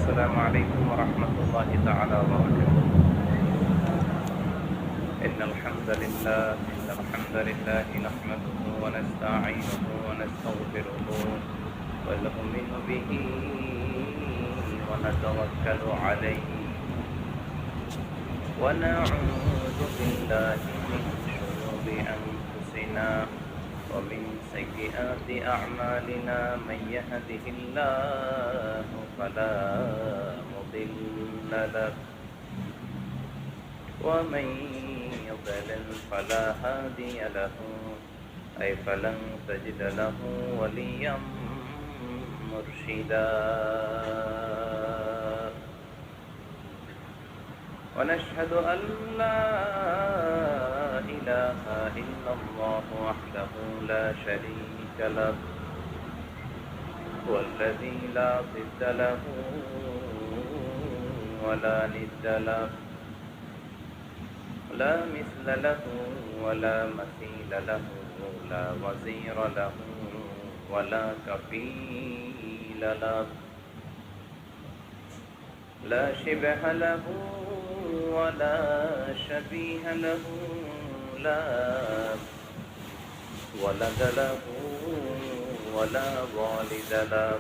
السلام عليكم ورحمة الله تعالى وبركاته. إن الحمد لله نحمده ونستعينه ونستغفره ونؤمن به ونتوكل عليه ونعوذ بالله من شرور أنفسنا ومن سيئات أعمالنا من يهده الله فلا مضل له ومن يضلل فلا هادي له أي فلن تجد له وليا مرشدا ونشهد أن لا إله إلا الله وحده لا شريك له والذي لا ضد له ولا ند له لا مثل له ولا مثيل له لا وزير له ولا كفيل له لا شبه له ولا شبيه له لا ولد له ولا والد له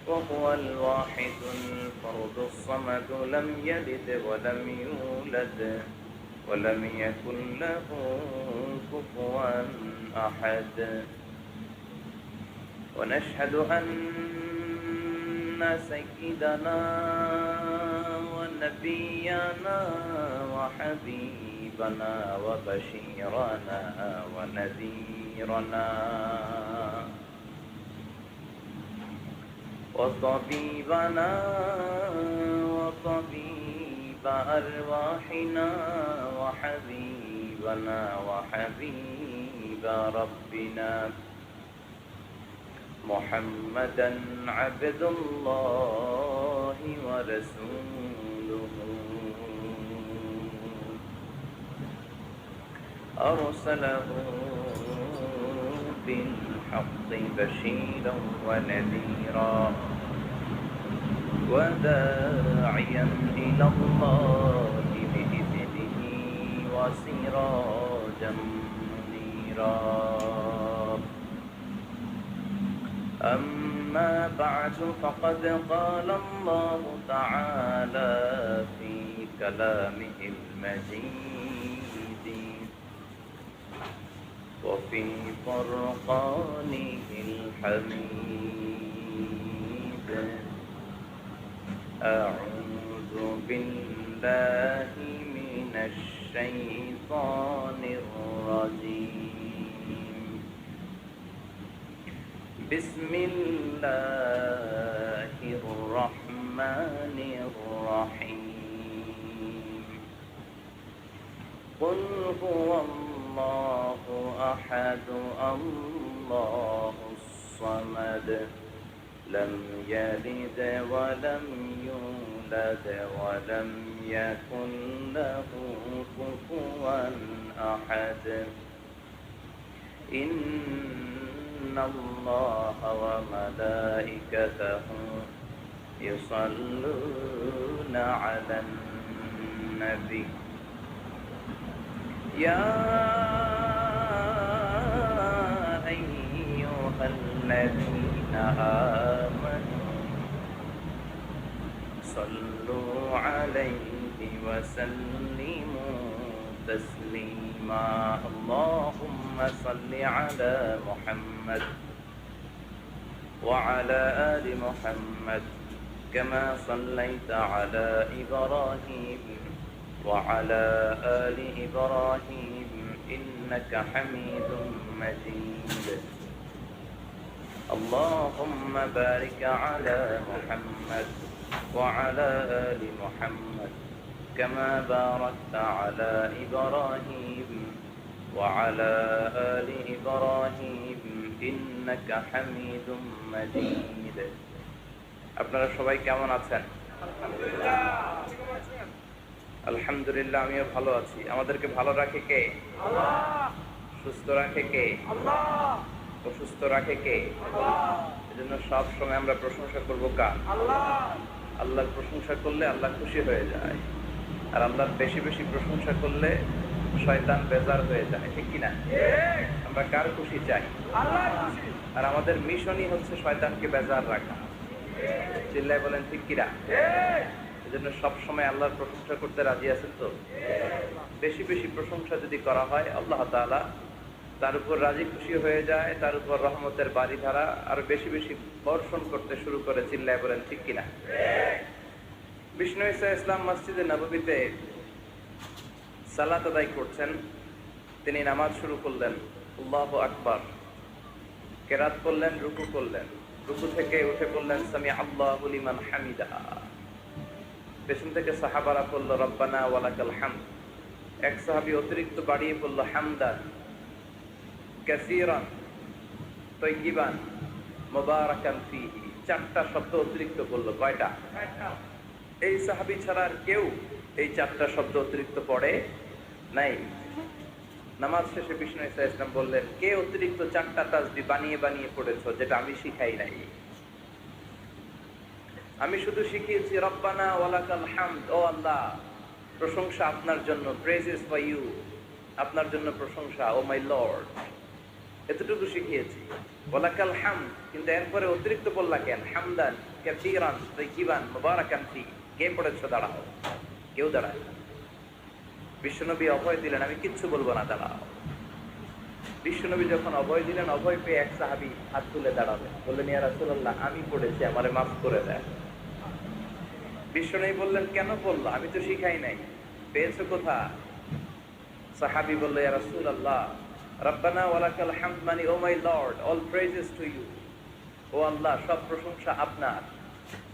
وهو الواحد الفرد الصمد لم يلد ولم يولد ولم يكن له كفوا أحد ونشهد أن سيدنا ونبينا وحبيبنا وبشيرنا ونذيرنا وطبيبنا وطبيب أرواحنا وحبيبنا وحبيب ربنا محمدا عبد الله ورسوله أرسله بالحق بشيرا ونذيرا وداعيا إلى الله بإذنه وسراجا منيرا أما بعد فقد قال الله تعالى في كلامه المجيد وفي فرقانه الحميد أعوذ بالله من الشيطان الرجيم بسم الله الرحمن الرحيم قل هو الله أحد الله الصمد لم يلد ولم يولد ولم يكن له كفوا أحد إن الله وملائكته يصلون على النبي يا أيها الذين آمنوا صلوا عليه وسلموا تسليما اللهم صل على محمد وعلى آل محمد كما صليت على إبراهيم وعلى آل إبراهيم إنك حميد مجيد اللهم بارك على محمد وعلى آل محمد كما باركت على إبراهيم وعلى آل إبراهيم إنك حميد مجيد আপনারা সবাই কেমন আছেন? আলহামদুলিল্লাহ আমিও ভালো আছি। আমাদেরকে ভালো রাখে কে? আল্লাহ। সুস্থ রাখে কে? আল্লাহ। অসুস্থ রাখে কে? আল্লাহ। এজন্য সব সময় আমরা প্রশংসা করব কার? আল্লাহর প্রশংসা করলে আল্লাহ খুশি হয়ে যায়, আর আল্লাহর বেশি বেশি প্রশংসা করলে শয়তান বেজার হয়ে যায়, ঠিক কিনা? আমরা কার খুশি চাই? আল্লাহর খুশি। আর আমাদের মিশনই হচ্ছে শয়তানকে বেজার রাখা। চিল্লায় বলেন ঠিক কিনা? এজন্য সব সময় আল্লাহর প্রশংসা করতে রাজি আছেন তো? বেশি বেশি প্রশংসা যদি করা হয়, আল্লাহ তাআলা তার উপর রাজি খুশি হয়ে যায়, তার উপর রহমতের বারিধারা আরো বেশি বেশি বর্ষণ করতে শুরু করে। চিল্লায় বলেন ঠিক কিনা? বিষ্ণু ঈসা ইসলাম মসজিদে নববীতে সালাত আদায় করছেন। তিনি নামাজ শুরু করলেন, আল্লাহু আকবার, কেরাত করলেন, রুকু করলেন, রুকু থেকে উঠে পড়লেন সামি আল্লাহু লিমান হামিদা। পেছন থেকে সাহাবারা পড়ল রব্বানা ওয়ালাকাল হামদ। এক সাহাবী অতিরিক্ত বাড়িয়ে পড়ল হামদান কাসীরান তাইয়িবান মুবারাকান ফীহি। চারটা শব্দ অতিরিক্ত বলল। কয়টা? এই সাহাবী ছাড়া আর কেউ এই চারটা শব্দ অতিরিক্ত পড়ে নাই। নামাজ শেষে বিষ্ণু ঈসা ইসলাম বললেন, কে অতিরিক্ত চারটা তাসবিহ বানিয়ে বানিয়ে পড়েছো যেটা আমি শিখাই নাই? আমি শুধু শিখিয়েছি রব্বানা ওয়ালাকাল হামদ, ও আল্লাহ প্রশংসা আপনার জন্য, প্রেজেস ফর ইউ, আপনার জন্য প্রশংসা, ও মাই লর্ড, এতটুকু শিখিয়েছি। ওয়ালাকাল হামদ, কিন্তু এরপরে অতিরিক্ত বললা কেন? হামদান কাসীরান তাইয়িবান মুবারাকান ফী। কে পড়েছো? দাঁড়াও। কেউ দাঁড়ায় না। বিশ্বনবী অভয় দিলেন, আমি কিচ্ছু বলবো না, দাঁড়াও। বিশ্বনবী যখন অভয় দিলেন, অভয় পেয়ে এক সাহাবী হাত তুলে দাঁড়ালেন, বললেন, ইয়া রাসূলুল্লাহ, আমি পড়েছি, আমারে মাফ করে দেন। বিশ্বনবী বললেন, কেন বললা? আমি তো শিখাই নাই। পেয়েছো কোথা? সাহাবী বলল, ইয়া রাসূলুল্লাহ, রব্বানা ওয়ালাকাল হামদ মানে O my Lord, all praises to you, O Allah সব প্রশংসা আপনার।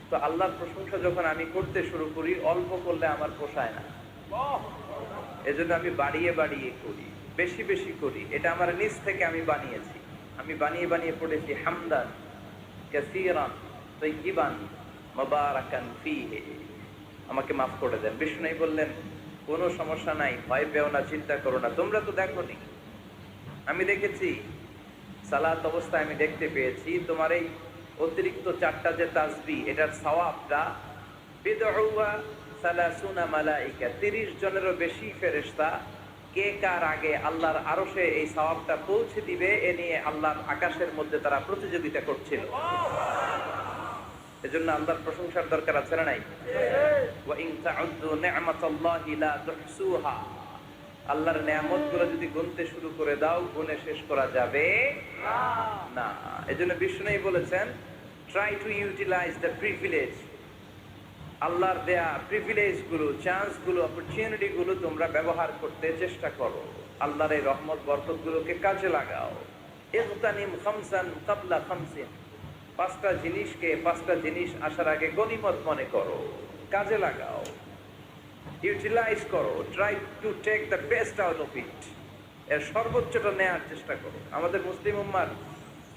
তো আল্লাহর প্রশংসা যখন আমি করতে শুরু করি, অল্প করলে আমার পোষায় না, এজন্য আমি বাড়িয়ে বাড়িয়ে করি, বেশি বেশি করি। এটা আমার নিজ থেকে আমি বানিয়েছি। আমি বানিয়ে বানিয়ে পড়েছি হামদান কাসীরান তাইয়িবান মুবারাকান ফীহি। আমাকে মাফ করে দেন। বিষ্ণু বললেন, কোনো সমস্যা নাই, ভয় পেও না, চিন্তা করো না। তোমরা তো দেখোনি, আমি দেখেছি। সালাত অবস্থায় আমি দেখতে পেয়েছি তোমার এই অতিরিক্ত চারটা যে তাসবিহ, এটার সওয়াবটা বিদউয়া সালাসুনা মালাইকা, 30 জনেরও বেশি ফেরেশতা কে কার আগে আল্লাহর আরশে এই সওয়াবটা পৌঁছে দিবে, এ নিয়ে আল্লাহর আকাশের মধ্যে তারা প্রতিযোগিতা করছিল। এজন্য আল্লাহর প্রশংসার দরকার আছে না নাই? ওয়া ইন তাউদ্দু নি'মাতাল্লাহি লা তুহসুহা। আল্লাহর নিয়ামতগুলো যদি গুনতে শুরু করে দাও, গুনে শেষ করা যাবে না। এজন্য বিষ্ণুই বলেছেন, try to utilise the privilege. আল্লাহর দেয়া প্রিভিলেজ গুলো, চান্স গুলো, অপরচুনিটি গুলো তোমরা ব্যবহার করতে চেষ্টা করো। আল্লাহর এই রহমত বরকত গুলোকে কাজে লাগাও। ইগতানিম খামসান ক্বাবলা খামসিন, 5টা জিনিসকে 5টা জিনিস আসার আগে গনিমত মনে করো, কাজে লাগাও, ইউটিলাইজ করো। Try to take the best out of it, এর সর্বোচ্চটা নেওয়ার চেষ্টা করো। আমাদের মুসলিম উম্মার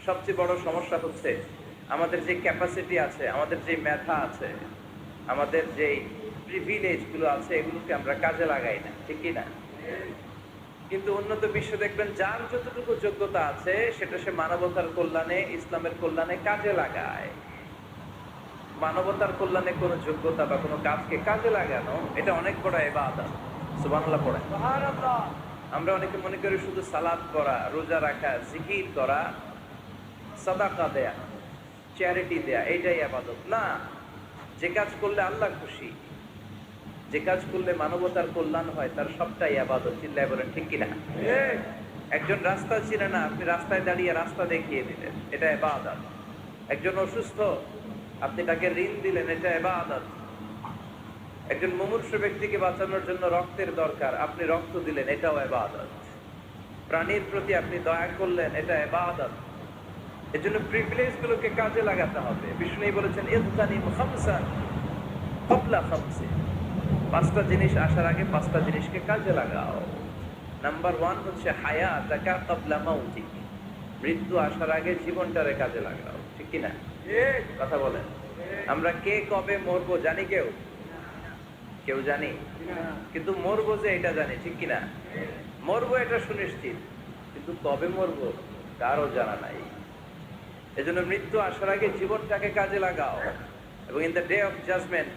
সবচেয়ে বড় সমস্যা হচ্ছে, আমাদের যে ক্যাপাসিটি আছে, আমাদের যে মেধা আছে, আমাদের যে প্রিভিলেজ গুলো আছে, এগুলোকে আমরা কাজে লাগাই না, ঠিক কি না? কিন্তু উন্নত বিশ্ব দেখবেন, যার যতটুকু যোগ্যতা আছে সেটা সে মানবতার কল্যাণে, ইসলামের কল্যাণে কাজে লাগায়। মানবতার কল্যাণে কোনো যোগ্যতা বা কোনো কাজকে কাজে লাগানো, এটা অনেক বড় ইবাদত। সুবহানাল্লাহ পড়ে। আমরা অনেকে মনে করি শুধু সালাত করা, রোজা রাখা, জিকির করা, সাদাকা দেয়া, চ্যারিটি দেয়া, এইটাই ইবাদত না। যে কাজ করলে আল্লাহ খুশি, যে কাজ করলে মানবতার কল্যাণ হয়, তার সবটাই ইবাদত। চিল্লায় বলেন ঠিক কিনা? একজন রাস্তা চিনে না, আপনি রাস্তায় দাঁড়িয়ে রাস্তা দেখিয়ে দিলেন, এটা ইবাদত। একজন অসুস্থ, আপনি তাকে ঋণ দিলেন, এটা ইবাদত। একজন মুমূর্ষু ব্যক্তিকে বাঁচানোর জন্য রক্তের দরকার, আপনি রক্ত দিলেন, এটাও ইবাদত। প্রাণীর প্রতি আপনি দয়া করলেন, এটা ইবাদত। এজন্য প্রিভিলেজ গুলোকে কাজে লাগাতে হবে। বিষ্ণু বলেছেন, ইগতানিম খামসান ক্বাবলা খামসিন, 5টা জিনিস আসার আগে 5টা জিনিসকে কাজে লাগাও। নাম্বার 1 হচ্ছে হায়াতাকা ক্বাবলা মাউতিক, মৃত্যু আসার আগে জীবনটারে কাজে লাগাও, ঠিক কি না? কথা বলেন। আমরা কে কবে মরবো জানি? কেউ জানি? কিন্তু মরবো যে এটা জানি, ঠিক কি না? মরবো এটা সুনিশ্চিত, কিন্তু কবে মরবো কারো জানা নাই। এজন্য মৃত্যু আসার আগে জীবনটাকে কাজে লাগাও, এবং in the day of judgement,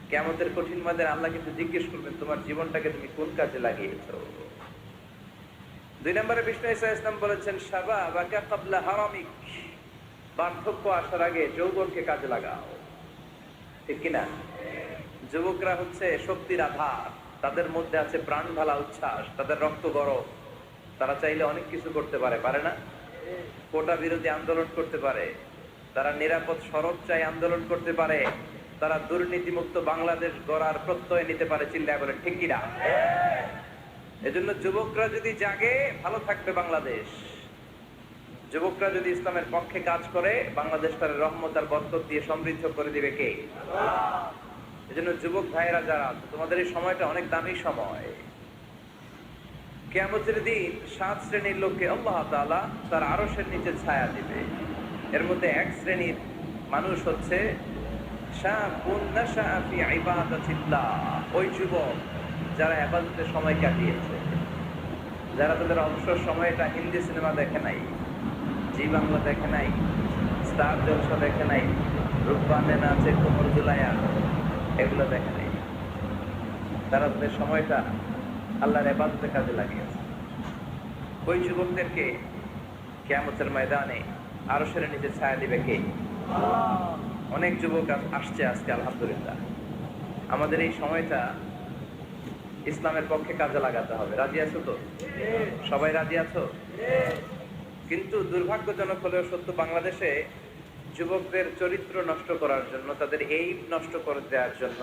কিয়ামতের কঠিন ময়দানে আল্লাহ কিন্তু জিজ্ঞেস করবেন তোমার জীবনটাকে তুমি কোন কাজে লাগিয়েছো। 2 নম্বরে বিষ্ণু ঈসা ইসলাম বলেছেন শাবাবাকা ক্বাবলা হারামিক, বার্ধক্য আসার আগে যৌবনকে কাজে লাগাও। ঠিক কিনা? যুবকরা হচ্ছে শক্তির আধার, তাদের মধ্যে আছে প্রাণ ঢালা উচ্ছ্বাস, তাদের রক্ত গরম, তারা চাইলে অনেক কিছু করতে পারে, পারে না? কোটা বিরোধী আন্দোলন করতে পারে, তারা নিরাপদ সড়ক চাই আন্দোলন করতে পারে, তারা দুর্নীতিমুক্ত বাংলাদেশ গড়ার প্রত্যয় নিতে পারে। চিল্লায় বলে ঠিক কিনা? এজন্য যুবকরা যদি জাগে ভালো থাকবে বাংলাদেশ। যুবকরা যদি ইসলামের পক্ষে কাজ করে বাংলাদেশটার রহমত আর বরকত দিয়ে সমৃদ্ধ করে দিবে কে? এজন্য যুবক ভাইয়েরা যারা আছে, তোমাদের এই সময়টা অনেক দামি সময়। কিয়ামতের দিন 7 শ্রেণীর লোককে আল্লাহ তাআলা তার আরশের নিচে ছায়া দিবে। এর মধ্যে এক শ্রেণীর মানুষ হচ্ছে শাবুন নাশাআ ফি ইবাদাতিল্লাহ, ওই যুবক যারা ইবাদতে সময় কাটিয়েছে, যারা তাদের অবসর সময়টা হিন্দি সিনেমা দেখে নাই, জি বাংলা দেখে নাই, স্টার জলসা দেখে নাই, রূপবানে নাচে কোমর দুলায়া, এগুলো দেখে নাই। তারা তাদের সময়টা আল্লাহর ইবাদতে কাজে লাগিয়েছে। ওই যুবকদেরকে কিয়ামতের ময়দানে আরশের নিচে ছায়া দিবে কে? অনেক যুবক আসছে আজকে আলহামদুলিল্লাহ। আমাদের এই সময়টা ইসলামের পক্ষে কাজে লাগাতে হবে। রাজি আছো তো? সবাই রাজি আছো? কিন্তু দুর্ভাগ্যজনক হলেও সত্য, বাংলাদেশে যুবকদের চরিত্র নষ্ট করার জন্য, তাদের এইম নষ্ট করে দেওয়ার জন্য,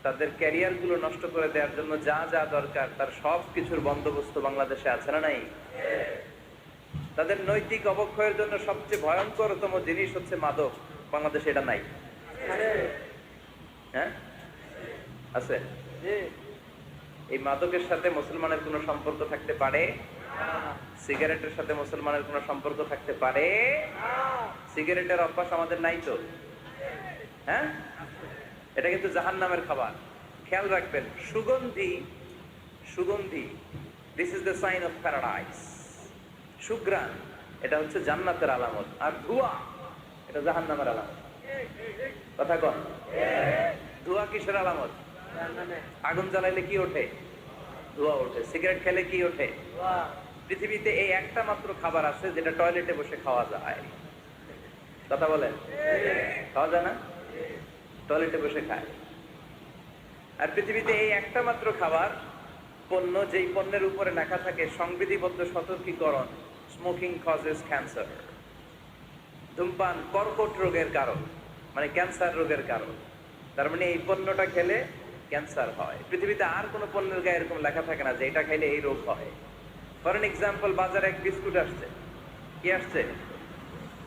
তাদের ক্যারিয়ার গুলো নষ্ট করে দেওয়ার জন্য যা যা দরকার তার সব কিছুর বন্দোবস্ত বাংলাদেশে আছে না নাই? তাদের নৈতিক অবক্ষয়ের জন্য সবচেয়ে ভয়ঙ্করতম জিনিস হচ্ছে মাদক। বাংলাদেশে এটা নাই? হ্যাঁ আছে। এই মাদকের সাথে মুসলমানের কোনো সম্পর্ক থাকতে পারে? সিগারেটের সাথে মুসলমানের কোনো সম্পর্ক থাকতে পারে? সিগারেটের অভ্যাস আমাদের নাই তো? হ্যাঁ, এটা কিন্তু জাহান্নামের খাবার। খেয়াল রাখবেন, সুগন্ধি, সুগন্ধি, this is the sign of paradise. সুঘ্রাণ, এটা হচ্ছে জান্নাতের আলামত। আর ধোঁয়া, এটা জাহান্নামের আলামত। কথা কন? ধোঁয়া কিসের আলামত? আগুন জ্বালাইলে কি ওঠে? ধোঁয়া ওঠে। সিগারেট খেলে কি ওঠে? পৃথিবীতে এই একটা মাত্র খাবার আছে যেটা টয়লেটে বসে খাওয়া যায়। কথা বলেন? খাওয়া যায় না? টয়লেটে বসে খায়। আর পৃথিবীতে এই একটা মাত্র খাবার, পণ্য, যেই পণ্যের উপরে লেখা থাকে সংবিধিবদ্ধ সতর্কীকরণ, স্মোকিং কজেস ক্যান্সার, ধূমপান কর্কট রোগের কারণ, মানে ক্যান্সার রোগের কারণ। তার মানে এই পণ্যটা খেলে ক্যান্সার হয়। পৃথিবীতে আর কোনো পণ্যের গায়ে এরকম লেখা থাকে না যে এটা খাইলে এই রোগ হয়। ফর এন এক্সাম্পল, বাজারে এক বিস্কুট আসছে। কি আসছে?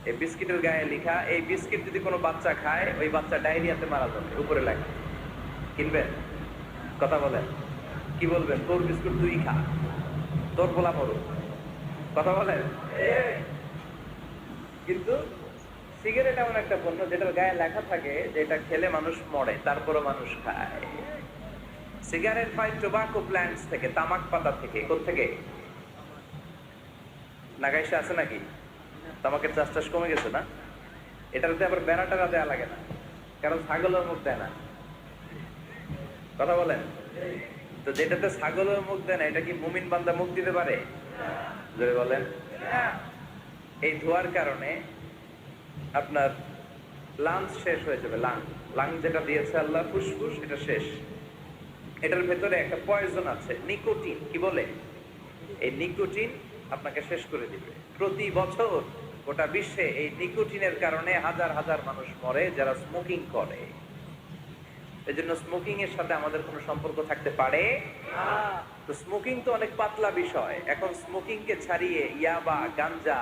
এই বিস্কিটের গায়ে লেখা, এই বিস্কিট যদি কোনো বাচ্চা খায় ওই বাচ্চা ডায়রিয়াতে মারা যাবে, উপরে লেখা। কিনবেন? কথা বলেন? কি বলবেন? তোর বিস্কুট তুই খা, তোর পোলা মরুক। কথা বলেন? কিন্তু সিগারেট এমন একটা পণ্য যেটার গায়ে লেখা থাকে যে এটা খেলে মানুষ মরে, তারপরও মানুষ খায়। সিগারেট পাই টোবাকো প্ল্যান্টস থেকে, তামাক পাতা থেকে। কোত্থেকে? নাগাইশে আছে নাকি? তামাকের চাষ টাস কমে গেছে না? এটাতে আবার বেড়া টেরা দেওয়া লাগে না, কারণ ছাগলের মুখ দেয় না। কথা বলেন? তো যেটাতে ছাগলের মুখ দেয় না, এটা কি মুমিন বান্দা মুখ দিতে পারে? যদি বলেন। এই ধোয়ার কারণে আপনার লাংস শেষ হয়ে যাবে। লাং যেটা দিয়েছে আল্লাহ, ফুসফুস, এটা শেষ। এটার ভেতরে একটা পয়জন আছে, নিকোটিন। কি বলে? এই নিকোটিন আপনাকে শেষ করে দিবে। প্রতি বছর গোটা বিশ্বে এই নিকোটিনের কারণে হাজার হাজার মানুষ মরে যারা স্মোকিং করে। এজন্য স্মোকিং এর সাথে আমাদের কোনো সম্পর্ক থাকতে পারে? তো স্মোকিং তো অনেক পাতলা বিষয়। এখন স্মোকিং কে ছাড়িয়ে ইয়াবা, গাঞ্জা,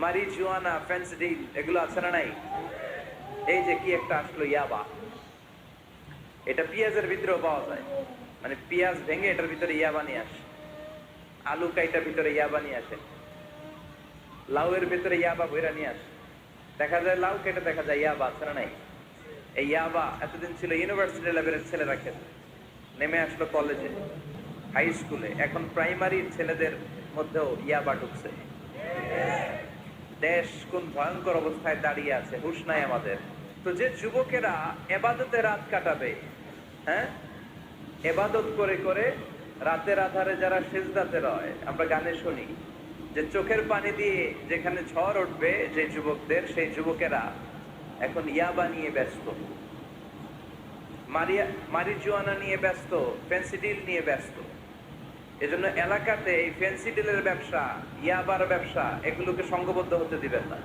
মারিজুয়ানা, ফেন্সিডিল, এগুলো আছে না নাই? এই যে কি একটা আসলো ইয়াবা, এটা পেঁয়াজের ভিতরেও পাওয়া যায়। মানে পেঁয়াজ ভেঙে এটার ভিতরে ইয়াবা নিয়ে আসে, আলু কাইটার ভিতরে ইয়াবা নিয়ে আসে, লাউয়ের ভিতরে ইয়াবা বইরা নিয়ে আসে। দেখা যায় লাউ কেটে দেখা যায় ইয়াবা, আছে না নাই? এই ইয়াবা এতদিন ছিল ইউনিভার্সিটি লেভেলের ছেলেরা খেত, নেমে আসলো কলেজে, হাই স্কুলে, এখন প্রাইমারি ছেলেদের মধ্যেও ইয়াবা ঢুকছে। দেশ কোন ভয়ঙ্কর অবস্থায় দাঁড়িয়ে আছে, হুঁশ নাই আমাদের। তো যে যুবকেরা এবাদতে রাত কাটাবে, হ্যাঁ, এবাদত করে করে রাতের আধারে যারা সেজদাতে রয়, আমরা গানে শুনি যে চোখের পানি দিয়ে যেখানে ঝড় উঠবে যে যুবকদের, সেই যুবকেরা এখন ইয়াবা নিয়ে ব্যস্ত, মারিজুয়ানা নিয়ে ব্যস্ত, ফেন্সিডিল নিয়ে ব্যস্ত। এজন্য এলাকাতে এই ফেন্সিডিলের ব্যবসা, ইয়াবার ব্যবসা, এগুলোকে সংঘবদ্ধ হতে দিবেন না।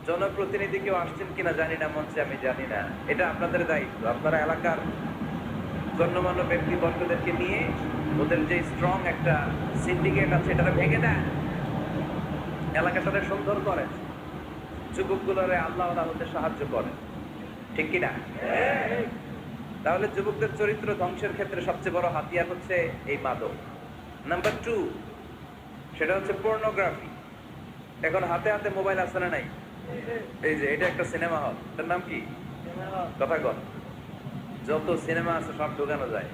জনপ্রতিনিধি কেউ আসছেন কিনা জানি না, মঞ্চে আমি জানি না, এটা আপনাদের দায়িত্ব। আপনারা এলাকার গণ্যমান্য ব্যক্তিবর্গদেরকে নিয়ে ওদের যে স্ট্রং একটা সিন্ডিকেট আছে এটা ভেঙে দেন, এলাকাটাকে সুন্দর করেন, যুবকগুলোরে আল্লাহ হতে সাহায্য করেন, ঠিক কিনা? তাহলে যুবকদের চরিত্র ধ্বংসের ক্ষেত্রে সবচেয়ে বড় হাতিয়ার হচ্ছে এই মাদক। নাম্বার 2, সেটা হচ্ছে পর্নোগ্রাফি। এখন হাতে হাতে মোবাইল আছে না নাই? এই যে এটা একটা সিনেমা হল, এটার নাম কি? কথা কর। যত সিনেমা আছে সব ঢুকানো যায়,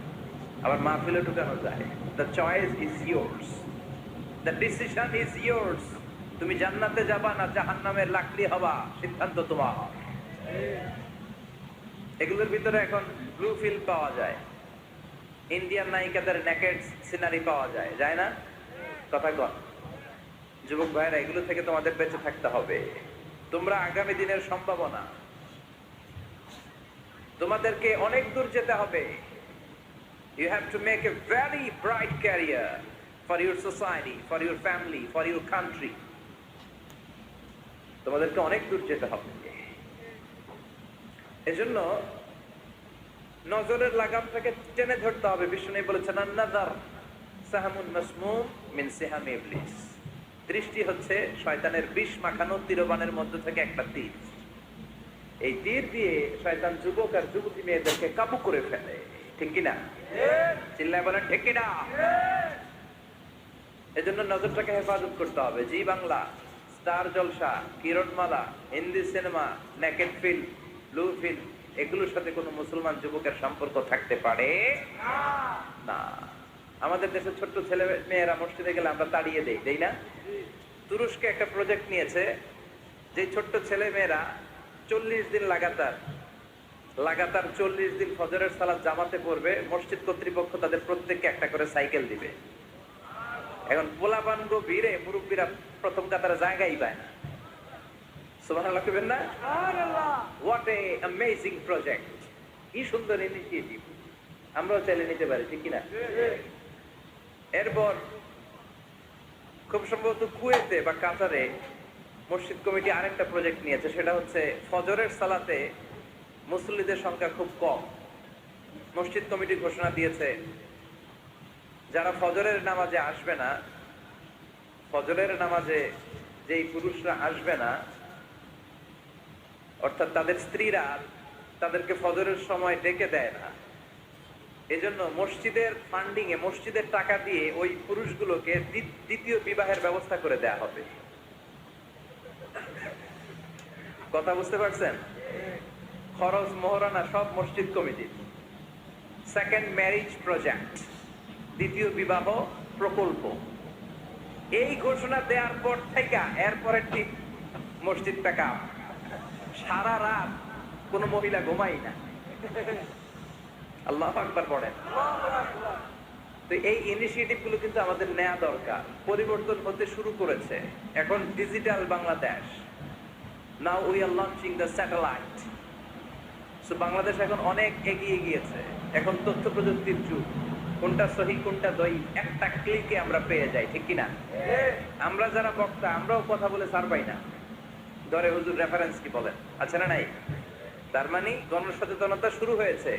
আবার মাহফিলে ঢুকানো যায়। The choice is yours, the decision is yours. তুমি জান্নাতে যাবা না জাহান্নামের লাকড়ি হবা, সিদ্ধান্ত তোমার। এগুলোর ভিতরে এখন ব্লু ফিল্ম পাওয়া যায়, ইন্ডিয়ান নায়িকাদের নেকেড সিনারি পাওয়া যায়, যায় না? কথা কন। যুবক ভাইরা, এগুলো থেকে তোমাদের বেঁচে থাকতে হবে। তোমরা আগামী দিনের সম্ভাবনা, তোমাদেরকে অনেক দূর যেতে হবে। You have to make a very bright career for your society, for your family, for your country. তোমাদেরকে অনেক দূর যেতে হবে। এজন্য নজরের লাগামটাকে টেনে ধরতে হবে। বিষ্ণু বলেছেন, আন-নাযার সাহামুন মাসমুম মিন সিহামি ইবলিস। দৃষ্টি হচ্ছে শয়তানের বিষ মাখানো তীরবানের মধ্য থেকে একটা তীর। এই তীর দিয়ে শয়তান যুবক আর যুবতী মেয়েদেরকে কাবু করে ফেলে, ঠিক কিনা? চিল্লায় বলেন ঠিক কিনা? এজন্য নজরটাকে হেফাজত করতে হবে। Zee Bangla, star Jalsha, Kiranmala, Hindi cinema, naked film, blue film, এগুলোর সাথে কোনো মুসলমান যুবকের সম্পর্ক থাকতে পারে না। আমাদের দেশের ছোট্ট ছেলে মেয়েরা মসজিদে গেলে আমরা তাড়িয়ে দেই না? তুরস্কে একটা প্রজেক্ট নিয়েছে, যে ছোট্ট ছেলে মেয়েরা 40 দিন লাগাতার 40 দিন ফজরের সালাত জামাতে পড়বে। মসজিদ কর্তৃপক্ষ তাদের প্রত্যেককে একটা করে সাইকেল দিবে। এখন পোলাপান গো ভিড়ে মুরব্বীরা প্রথম কাতারে জায়গাই পায় না। সুবহানাল্লাহ কইবেন না? হোয়াট এ অ্যামেজিং প্রজেক্ট, কি সুন্দর ইনিশিয়েটিভ, আমরাও চাইলে নিতে পারি, ঠিক কিনা? এরপর খুব সম্ভবত কুয়েতে বা কাতারে মসজিদ কমিটি আরেকটা প্রজেক্ট নিয়েছে, সেটা হচ্ছে ফজরের সালাতে মুসল্লিদের সংখ্যা খুব কম। মসজিদ কমিটি ঘোষণা দিয়েছে, যারা ফজরের নামাজে আসবে না, ফজরের নামাজে যেই পুরুষরা আসবে না, অর্থাৎ তাদের স্ত্রীরা তাদেরকে ফজরের সময় ডেকে দেয় না, এজন্য মসজিদের ফান্ডিং এ, মসজিদের টাকা দিয়ে ওই পুরুষগুলোকে দ্বিতীয় বিবাহের ব্যবস্থা করে দেয়া হবে। কথা বুঝতে পারছেন? খরচ মোহরানা সব মসজিদ কমিটির। সেকেন্ড ম্যারেজ প্রজেক্ট, দ্বিতীয় বিবাহ প্রকল্প। এই ঘোষণা দেওয়ার পর থেকে এরপরে ঠিক মসজিদ টাকা সারা রাত কোন মহিলা ঘুমাই না। আল্লাহু আকবার পড়েন। তো এই ইনিশিয়েটিভ গুলো কিন্তু আমাদের নেওয়া দরকার। পরিবর্তন হতে শুরু করেছে, এখন digital Bangladesh. Now we are launching the satellite. So Bangladesh এখন অনেক এগিয়ে গিয়েছে। এখন তথ্য প্রযুক্তির যুগ। কোনটা সহি কোনটা দয়ীফ একটা ক্লিকে আমরা পেয়ে যাই, ঠিক কিনা? আমরা যারা বক্তা, আমরাও কথা বলে ছাড় পাই না। ধরে হুজুর রেফারেন্স কি বলেন, আছে না নাই? তার মানে গণসচেতনতা শুরু হয়েছে।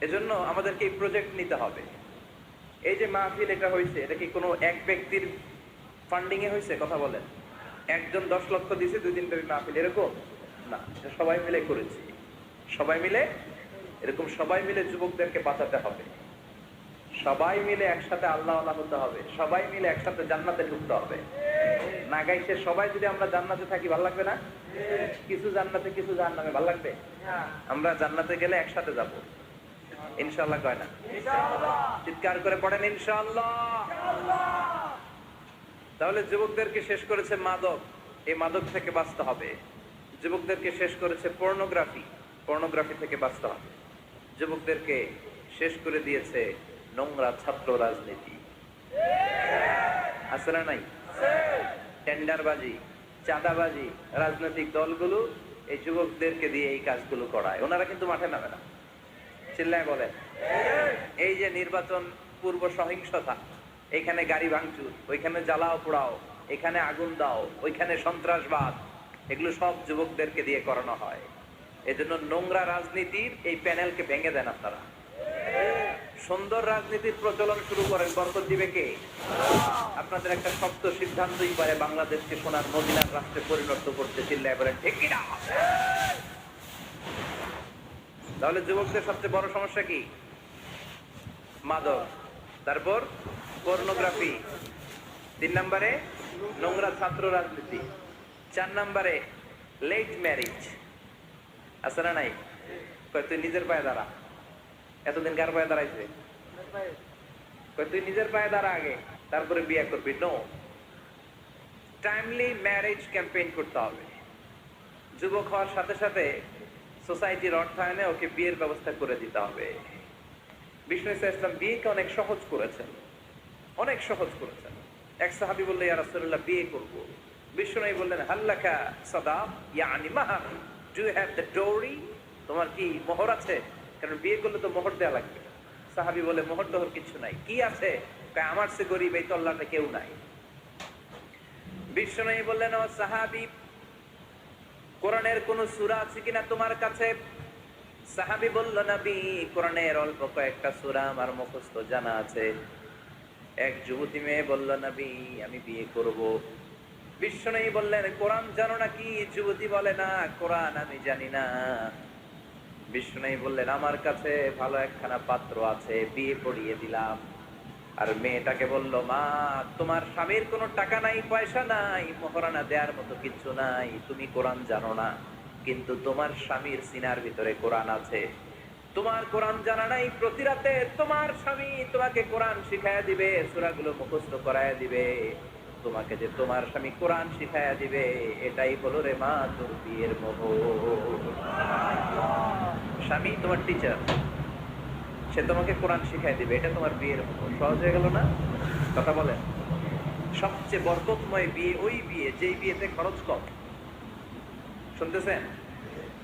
এজন্য আমাদেরকে এই প্রজেক্ট নিতে হবে। এই যে মাহফিল এটা হয়েছে, এটা কি কোনো এক ব্যক্তির ফান্ডিং এ হয়েছে? কথা বলেন। একজন 10 লক্ষ দিয়েছে 2 দিন ব্যাপী মাহফিল, এরকম না। এটা সবাই মিলে করেছি, সবাই মিলে। এরকম সবাই মিলে যুবকদেরকে বাঁচাতে হবে, সবাই মিলে একসাথে আল্লাহ হতে হবে, সবাই মিলে একসাথে জান্নাতে ঢুকতে হবে। না গাইছে সবাই যদি আমরা জান্নাতে থাকি, ভালো লাগবে না? কিছু জান্নাতে কিছু জাহান্নামে, ভালো লাগবে? আমরা জান্নাতে গেলে একসাথে যাব ইনশাআল্লাহ, কয় না? চিৎকার করে পড়েন ইনশাআল্লাহ। তাহলে যুবকদেরকে শেষ করেছে মাদক, এই মাদক থেকে বাঁচতে হবে। যুবকদেরকে শেষ করেছে পর্নোগ্রাফি থেকে বাঁচতে হবে। যুবকদেরকে শেষ করে দিয়েছে নোংরা ছাত্র রাজনীতি, আছে না নাই? টেন্ডারবাজি, চাঁদাবাজি, রাজনৈতিক দলগুলো এই যুবকদেরকে দিয়ে এই কাজগুলো করায়। ওনারা কিন্তু মাঠে নামে না, চিল্লায় বলেন। এই যে নির্বাচন পূর্ব সহিংসতা, এখানে গাড়ি ভাঙচুর, ওইখানে জ্বালাও পোড়াও, এখানে আগুন দাও, ওইখানে সন্ত্রাসবাদ, এগুলো সব যুবকদেরকে দিয়ে করানো হয়। এজন্য নোংরা রাজনীতির এই প্যানেলকে ভেঙে দেন আপনারা। সুন্দর রাজনীতির প্রচলন শুরু করেন, বরকত দিবে কে? আপনাদের একটা শক্ত সিদ্ধান্তই পারে বাংলাদেশকে সোনার মদিনার রাষ্ট্রে পরিণত করতে, চিল্লায় বলেন ঠিক কিনা? তাহলে যুবকদের সবচেয়ে বড় সমস্যা কি? মাদক, তারপর পর্নোগ্রাফি, 3 নম্বরে নোংরা ছাত্র রাজনীতি, 4 নম্বরে লেট ম্যারেজ, আছে না নাই? তুই নিজের পায়ে দাঁড়া। এতদিন কার পায়ে দাঁড়াইছে? তুই নিজের পায়ে দাঁড়া আগে, তারপরে বিয়ে করবি। নো, টাইমলি ম্যারেজ ক্যাম্পেইন করতে হবে। যুবক হওয়ার সাথে সাথে সোসাইটির অর্থায়নে ওকে বিয়ের ব্যবস্থা করে দিতে হবে। বিষ্ণু ইসলাম বিয়েকে অনেক সহজ করেছেন, অনেক সহজ করেছেন। এক সাহাবী বললেন, ইয়া রাসূলুল্লাহ, বিয়ে করব। বিষ্ণু বললেন, হাল্লাকা সাদাক, ইয়ানি মাহর, ডু ইউ হ্যাভ দ্য ডোরি? তোমার কি মোহর আছে? কারণ বিয়ে করলে তো মোহর দেওয়া লাগবে। সাহাবী বলে, মোহর টোহর কিছু নাই। কি আছে? আমার সে গরিব এই তল্লাটে কেউ নাই। বিষ্ণু বললেন, ও সাহাবী, কোরআনের কোন সূরা আছে কিনা তোমার কাছে? সাহাবী বলল, নবী, কোরআনের অল্প কয়েকটা সূরা আমার মুখস্থ জানা আছে। এক যুবতী মেয়ে বলল, নবী, আমি বিয়ে করব। বিষ্ণু বললেন, কোরআন জানো নাকি? যুবতী বলে, না, কোরআন আমি জানি না। বিষ্ণু বললেন, আমার কাছে ভালো একখানা পাত্র আছে, বিয়ে পড়িয়ে দিলাম। আর মেয়েটাকে বলল, মা, তোমার স্বামীর কোনো টাকা নাই, পয়সা নাই, মোহরানা দেওয়ার মতো কিছু নাই, তুমি কোরআন জানো না, কিন্তু তোমার স্বামীর সিনার ভিতরে কোরআন আছে। তোমার কোরআন জানা নাই, প্রতি রাতে তোমার স্বামী তোমাকে কোরআন শিখায়া দিবে, সূরাগুলো মুখস্থ করায়া দিবে। তোমাকে যে তোমার স্বামী কোরআন শিখায়া দিবে, এটাই হলো রে মা তোর বিয়ের মোহর। স্বামী তোমার টিচার, সে তোমাকে কোরআন শিখাই দিবে, এটা তোমার বিয়ের মোহর। সহজ হয়ে গেল না? কথা বলেন। সবচেয়ে বরকতময় বিয়ে ওই বিয়ে যেই বিয়েতে খরচ কম। শুনতেছেন?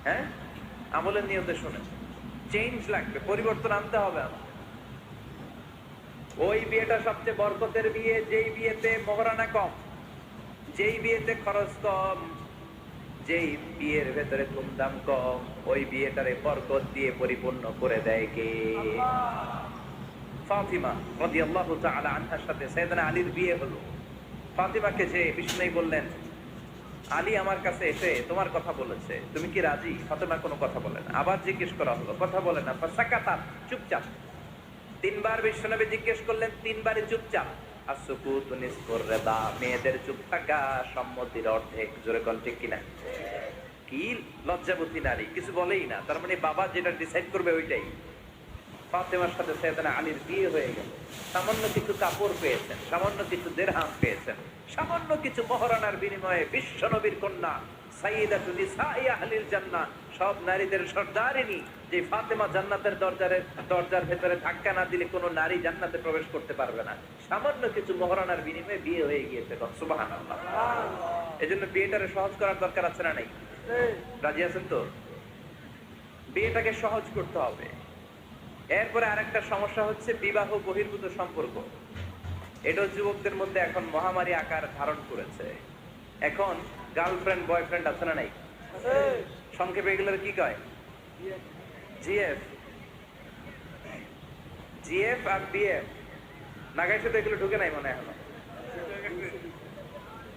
হ্যাঁ, আমলের নিয়তে শুনেন। চেঞ্জ লাগবে, পরিবর্তন আনতে হবে আমার। ওই বিয়েটা সবচেয়ে বরকতের বিয়ে যেই বিয়েতে মোহরানা কম, যেই বিয়েতে খরচ কম, যেই বিয়ের ভেতরে ধুমধাম কম, ওই বিয়েটারে বরকত দিয়ে পরিপূর্ণ করে দেয় কে? ফাতিমা রাদিয়াল্লাহু তাআলা আনহার সাথে সাইয়েদনা আলীর বিয়ে হলো। ফাতিমাকে যে বিষ্ণু বললেন, আলী আমার কাছে এসে তোমার কথা বলেছে, তুমি কি রাজি? ফাতিমা কোনো কথা বলে না। আবার জিজ্ঞেস করা হলো, কথা বলে না। ফাসাকাতাত, চুপচাপ। 3 বার বিশ্বনবী জিজ্ঞেস করলেন, 3 বারই চুপচাপ। আসুকুতু নিসফুর রিদা, মেয়েদের চুপ থাকা সম্মতির অর্ধেক। জোরে কোন ঠিক কিনা? কি লজ্জাবতী নারী, কিছু বলেই না। তার মানে বাবা যেটা ডিসাইড করবে ওইটাই। ফাতেমার সাথে সাইয়েদনা আলীর বিয়ে হয়ে গেল। সামান্য কিছু কাপড় পেয়েছেন, সামান্য কিছু দিরহাম পেয়েছেন, সামান্য কিছু মহরানার বিনিময়ে বিশ্বনবীর কন্যা সাইয়্যিদাতুন নিসাই আহলিল জান্নাহ, সব নারীদের সর্দারিনী, যে ফাতেমা জান্নাতের দরজার ভেতরে ধাক্কা না দিলে কোনো নারী জান্নাতে প্রবেশ করতে পারবে না। সামান্য কিছু মহরানার বিনিময়ে বিয়ে হয়ে গিয়েছে। সুবহানাল্লাহ। এজন্য বিয়েটারে সহজ করার দরকার আছে না নাই? রাজি আছেন তো? বিয়েটাকে সহজ করতে হবে। এরপরে আরেকটা সমস্যা হচ্ছে বিবাহ বহির্ভূত সম্পর্ক। এটা যুবকদের মধ্যে এখন মহামারী আকার ধারণ করেছে। এখন গার্লফ্রেন্ড বয়ফ্রেন্ড আছে না নাই? সংক্ষেপে এগুলোর কি কয়? জিএফ, জিএফ আর বিএফ। নাগাইছে তো এগুলো ঢুকে নাই মনে হয় এখনো?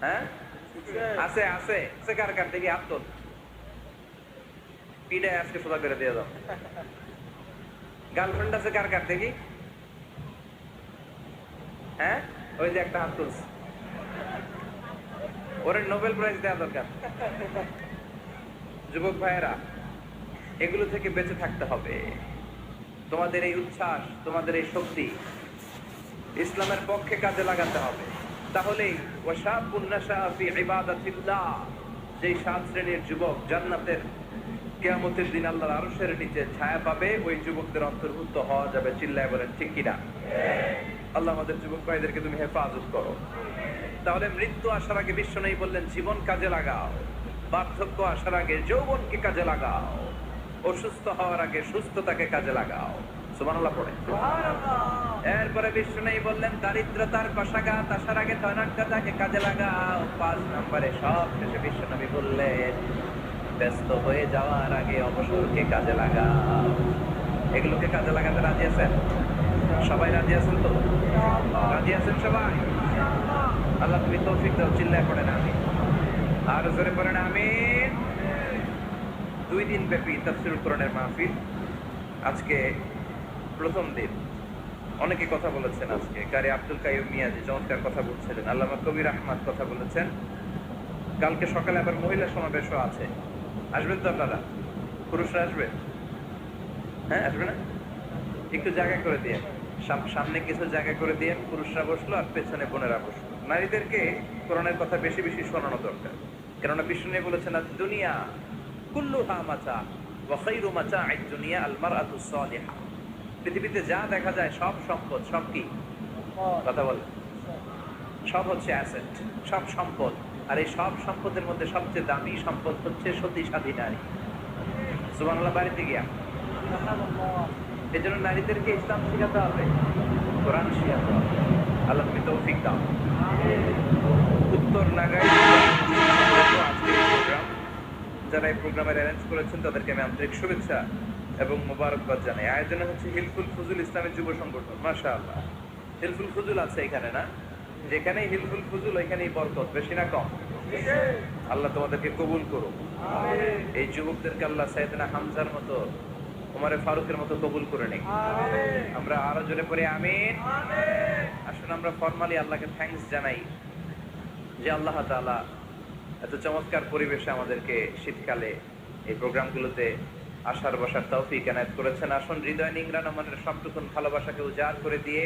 হ্যাঁ, আছে আছে আছে। কার কার দেখি হাত তোল। পিডায় আজকে সোজা করে দিয়ে দাও। গার্লফ্রেন্ড আছে কার কার দেখি? হ্যাঁ, ওই যে একটা হাত তুলছে, ওরে নোবেল প্রাইজ দেওয়া দরকার। যুবক ভাইয়েরা, এগুলো থেকে বেঁচে থাকতে হবে। তোমাদের এই উচ্ছ্বাস, তোমাদের এই শক্তি ইসলামের পক্ষে কাজে লাগাতে হবে। তাহলে ওয়াশাবুন নাশা ফি ইবাদাতিল্লাহ, যেই 7 শ্রেণীর যুবক জান্নাতের কিয়ামতের দিন আল্লাহর আরশের নিচে ছায়া পাবে, ওই যুবকদের অন্তর্ভুক্ত হওয়া যাবে। চিল্লায় বলেন ঠিক কিনা? আল্লাহ আমাদের যুবক ভাইদেরকে তুমি হেফাজত করো। তাহলে মৃত্যু আসার আগে বিশ্বনবী বললেন জীবন কাজে লাগাও, বার্ধক্য আসার আগে যৌবনকে কাজে লাগাও, অসুস্থ হওয়ার আগে সুস্থতাকে কাজে লাগাও। সুবহানাল্লাহ পড়ে। এরপরে বিশ্বনবী বললেন দারিদ্রতার কষাঘাত আসার আগে ধনাঢ্যতাকে কাজে লাগাও। 5 নম্বরে সব শেষে বিশ্বনবী বললেন ব্যস্ত হয়ে যাওয়ার আগে অবসরকে কাজে লাগাও। এগুলোকে কাজে লাগাতে রাজি আছেন? সবাই রাজি আছেন তো? রাজি আছেন সবাই? আল্লাহ তুমি তৌফিক দাও। চিল্লায় পড়েন আমিন, আর জোরে পড়েন আমিন। 2 দিন ব্যাপী তাফসীরুল কোরআনের মাহফিল। আজকে প্রথম দিন। অনেকে কথা বলেছেন আজকে। কারি আব্দুল কাইয়ুম মিয়াজি চমৎকার কথা বলছিলেন, আল্লামা কবির আহমদ কথা বলেছেন। কালকে সকালে আবার মহিলা সমাবেশও আছে। আসবেন তো আপনারা? পুরুষরা আসবে? হ্যাঁ, আসবে না? একটু জায়গা করে দিয়ে, সামনে কিছু জায়গা করে দিয়ে পুরুষরা বসলো আর পেছনে বোনেরা বসলো। নারীদেরকে কোরআনের কথা বেশি বেশি শোনানো দরকার। কেননা বিষ্ণু বলেছেন আর দুনিয়া কুল্লুহা মাতা ওয়া খায়রু মাতা'আদ দুনিয়া আল মারআতুস সালিহা। পৃথিবীতে যা দেখা যায় সব সম্পদ, সব কি কথা বলে, সব হচ্ছে অ্যাসেট, সব সম্পদ। আর এই সব সম্পদের মধ্যে সবচেয়ে দামি সম্পদ হচ্ছে সতী সাধী নারী। সুবহানাল্লাহ। বাড়িতে গিয়া এই জন্য নারীদেরকে ইসলাম শিখাতে হবে, কোরআন শিখাতে হবে। আল্লাহ তুমি তৌফিক দাও। উত্তর নাগাই আজকের প্রোগ্রাম, যারা এই প্রোগ্রামের অ্যারেঞ্জ করেছেন তাদেরকে আমি আন্তরিক শুভেচ্ছা এবং মোবারকবাদ জানাই। আয়োজনে হচ্ছে হিলফুল ফুজুল ইসলামী যুব সংগঠন। মাশাআল্লাহ, হিলফুল ফুজুল আছে এখানে না? যেখানেই হিলফুল ফুজুল ওইখানেই বরকত, বেশি না কম? আল্লাহ তোমাদেরকে কবুল করুন। এই যুবকদেরকে আল্লাহ সাইয়েদনা হামজার মতো, ওমরে ফারুকের মতো কবুল করে নিন। আমরা আরো জোরে পড়ে আমিন। আসুন আমরা ফরমালি আল্লাহকে থ্যাঙ্কস জানাই যে আল্লাহ তাআলা এত চমৎকার পরিবেশে আমাদেরকে শীতকালে এই প্রোগ্রামগুলোতে আসার বসার তৌফিক এনায়েত করেছেন। আসুন হৃদয় নিংড়ানো মনের সবটুকুন ভালোবাসাকে উজাড় করে দিয়ে,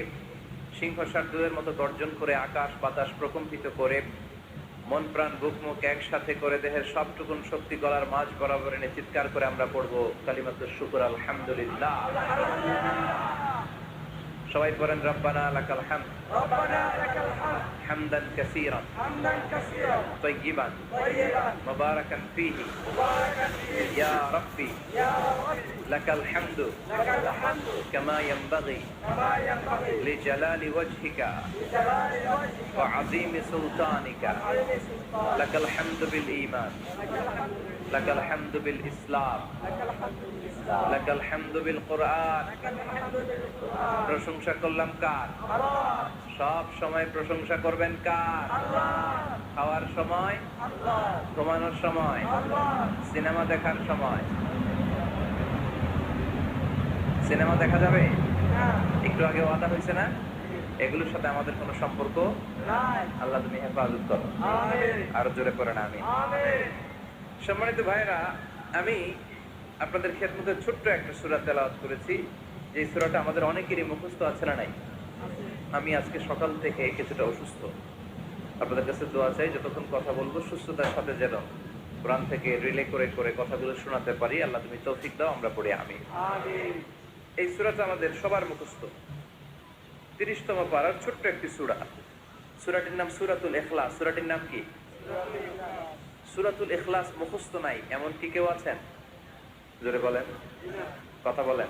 সিংহ শার্দুলের মতো গর্জন করে, আকাশ বাতাস প্রকম্পিত করে, মন প্রাণ বুক মুখ একসাথে করে, দেহের সবটুকুন শক্তি গলার মাঝ বরাবর এনে চিৎকার করে আমরা পড়বো কালিমাতুশ শুকর আলহামদুলিল্লাহ। সবাই পড়েন রব্বানা লাকাল হামদ, রব্বানা লাকাল হামদ হামদান কাসীরান, হামদান কাসীরান তাইয়িবান মুবারাকান ফীহি, মুবারাকান ফীহি ইয়া রাব্বি, ইয়া রাব্বি লাকাল হামদু, লাকাল হামদু কামা ইয়ানবাগি, কামা ইয়ানবাগি লিজালালি ওয়াজহিকা, লিজালালি ওয়াজহিকা ওয়া আযীমি সুলতানিকা, লাকাল হামদু বিল ঈমান, লাকাল হামদু বিল ইসলাম, লাকাল হামদু বিল কুরআন। প্রশংসা করলাম কার? সব সময় প্রশংসা করবেন কার? খাওয়ার সময়, ঘুমানোর সময়, সিনেমা দেখার সময়। সিনেমা দেখা যাবে? একটু আগে ওয়াদা হয়েছে না? এগুলোর সাথে আমাদের কোনো সম্পর্ক নাই। আল্লাহ তুমি হেফাজত করো। আরো জোরে পড়েন আমিন। সম্মানিত ভাইরা, আমি আপনাদের খেদমতে ছোট্ট একটা সূরা তেলাওয়াত করেছি, যে সূরাটা আমাদের অনেকেরই মুখস্থ আছে না নাই? আমি আজকে সকাল থেকে কিছুটা অসুস্থ। আপনাদের কাছে দোয়া চাই যতক্ষণ কথা বলবো সুস্থতার সাথে যেন কোরআন থেকে রিলে করে করে কথাগুলো শোনাতে পারি। আল্লাহ তুমি তৌফিক দাও। আমরা পড়ি আমিন। এই সূরাটা আমাদের সবার মুখস্থ। 30তম পারার ছোট্ট একটি সূরা। সূরাটির নাম সূরাতুল ইখলাস। সূরাটির নাম কি? সূরাতুল ইখলাস মুখস্থ নাই এমন কি কেউ আছেন? জোরে বলেন, কথা বলেন।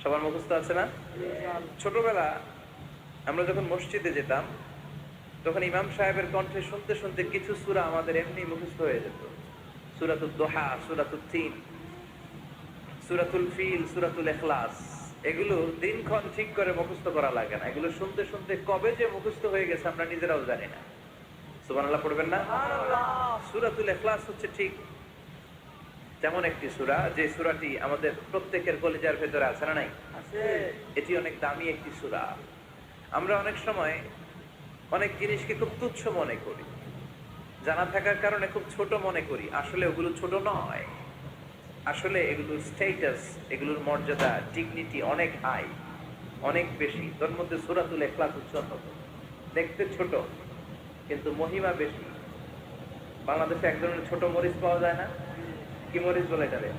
সবার মুখস্থ আছে না? ছোটবেলা আমরা যখন মসজিদে যেতাম তখন ইমাম সাহেবের কণ্ঠে শুনতে শুনতে কিছু সূরা আমাদের এমনি মুখস্থ হয়ে যেত। সূরাতুদ দুহা, সূরাতুত তিন, সূরাতুল ফিল, সূরাতুল ইখলাস। এগুলো দিনক্ষণ ঠিক করে মুখস্থ করা লাগে না। এগুলো শুনতে শুনতে কবে যে মুখস্থ হয়ে গেছে আমরা নিজেরাও জানি না। সুবহানাল্লাহ পড়বেন না? সূরাতুল ইখলাস হচ্ছে ঠিক তেমন একটি সূরা যে সূরাটি আমাদের প্রত্যেকের কলিজার ভেতরে আছে না নাই? এটি অনেক দামি একটি সূরা। আমরা অনেক সময় অনেক জিনিসকে খুব তুচ্ছ মনে করি, জানা থাকার কারণে খুব ছোট মনে করি। আসলে ওগুলো ছোট নয়, আসলে এগুলোর স্ট্যাটাস, এগুলোর মর্যাদা, ডিগনিটি অনেক হাই, অনেক বেশি। তার মধ্যে সূরাতুল ইখলাস হচ্ছে অন্যতম। দেখতে ছোট কিন্তু মহিমা বেশি। বাংলাদেশে এক ধরনের ছোট মরিচ পাওয়া যায় না, কি মরিচ বলে এটারে?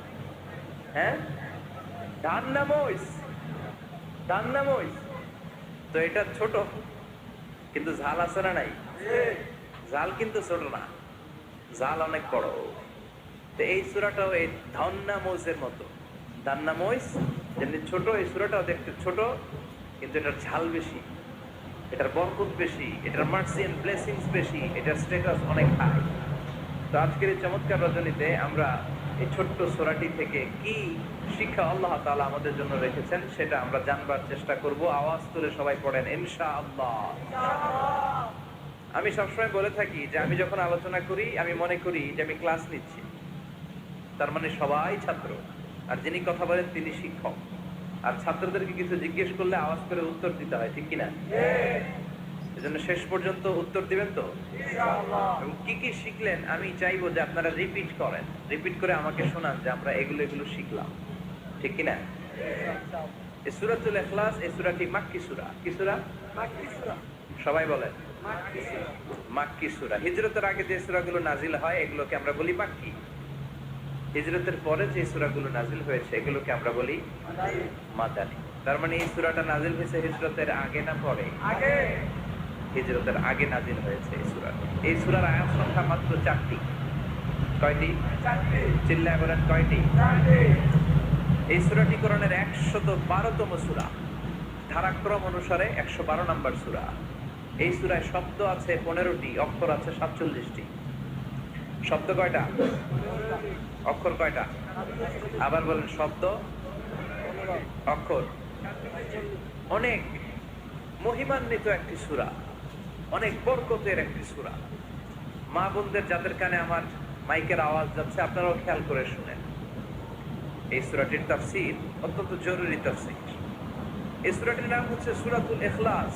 হ্যাঁ, ধান্না মরিচ, ধান্না মরিচ। তো এটা ছোট, কিন্তু ঝাল আছে না নাই? ঝাল কিন্তু ছোট না, ঝাল অনেক বড়। তো এই সূরাটাও এই ধান্না মরিচের মতো। ধান্না মরিচ যেমনি ছোট, এই সূরাটাও দেখতে ছোট, কিন্তু এটার ঝাল বেশি, এটার বরকত বেশি, এটার মার্সি এন্ড ব্লেসিংস বেশি, এটার স্ট্যাটাস অনেক হাই। তো আজকের এই চমৎকার রজনীতে আমরা এই ছোট্ট সূরাটি থেকে কি শিক্ষা আল্লাহ তাআলা আমাদের জন্য রেখেছেন সেটা আমরা জানবার চেষ্টা করব। আওয়াজ তুলে সবাই পড়েন ইনশাআল্লাহ। আমি সবসময় বলে থাকি যে আমি যখন আলোচনা করি আমি মনে করি যে আমি ক্লাস নিচ্ছি, তার মানে সবাই ছাত্র, আর যিনি কথা বলেন তিনি শিক্ষক। আর ছাত্রদেরকে কিছু জিজ্ঞেস করলে আওয়াজ করে উত্তর দিতে হয়, ঠিক কিনা? এজন্য শেষ পর্যন্ত উত্তর দিবেন তো ইনশাআল্লাহ। এবং কি কি শিখলেন আমি চাইবো যে আপনারা রিপিট করেন, রিপিট করে আমাকে শোনান যে আমরা এগুলো এগুলো শিখলাম, ঠিক কিনা? এই সূরাতুল ইখলাস, এই সূরাটি মাক্কি সূরা। কি সূরা? মাক্কি সূরা। সবাই বলেন মাক্কি সূরা। মাক্কি সূরা। হিজরতের আগে যে সূরাগুলো নাজিল হয় এগুলোকে আমরা বলি মাক্কি। হিজরতের পরে যে সূরাগুলো নাজিল হয়েছে এগুলোকে আমরা বলি মাদানী। তার মানে এই সূরাটা নাজিল হয়েছে হিজরতের আগে না পরে? আগে। হিজরতের আগে নাজিল হয়েছে এই সূরাটা। এই সূরার আয়াত সংখ্যা মাত্র 4টি। কয়টি? 4টি। চিল্লায় বলেন কয়টি? 4টি। এই সূরাটি কোরআনের 112তম সূরা, ধারাক্রম অনুসারে 112 নম্বর সূরা। এই সূরায় শব্দ আছে 15টি, অক্ষর আছে 47টি। শব্দ কয়টা? অক্ষর কয়টা? আবার বলেন, শব্দ, অক্ষর। অনেক মহিমান্বিত একটি সূরা, অনেক বরকতের একটি সূরা। মা বোনদের যাদের কানে আমার মাইকের আওয়াজ যাচ্ছে আপনারাও খেয়াল করে শুনেন। এই সূরাটির তাফসীর অত্যন্ত জরুরি তাফসীর। এই সূরাটির নাম হচ্ছে সূরাতুল ইখলাস।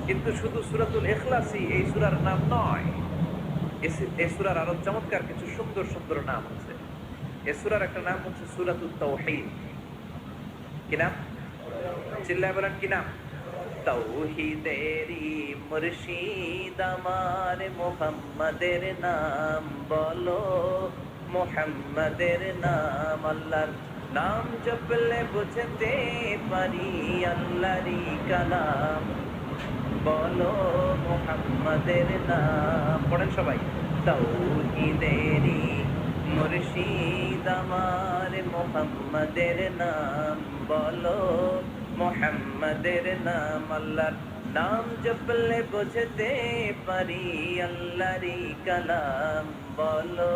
কিন্তু শুধু সূরাতুল ইখলাসই এই সূরার নাম নয়, এই সূরার আরো চমৎকার কিছু সুন্দর সুন্দর নাম আছে। এই সূরার একটা নাম হচ্ছে সূরাতুত তাওহীদ। কি নাম? চিল্লায় বলেন কি নাম? তাওহীদেরই মুর্শিদ আমার মুহাম্মাদের নাম বলো, মুহাম্মাদের নাম। আল্লাহর নাম জপলে বুঝতে পারি আল্লাহরই কালাম বলো, মুহাম্মাদের নাম। পড়েন সবাই। তাওহীদেরই মুর্শিদ আমার মুহাম্মাদের নাম বলো, মুহাম্মাদের নাম। আল্লাহর নাম জপলে বুঝতে পারি আল্লাহরই কালাম বলো,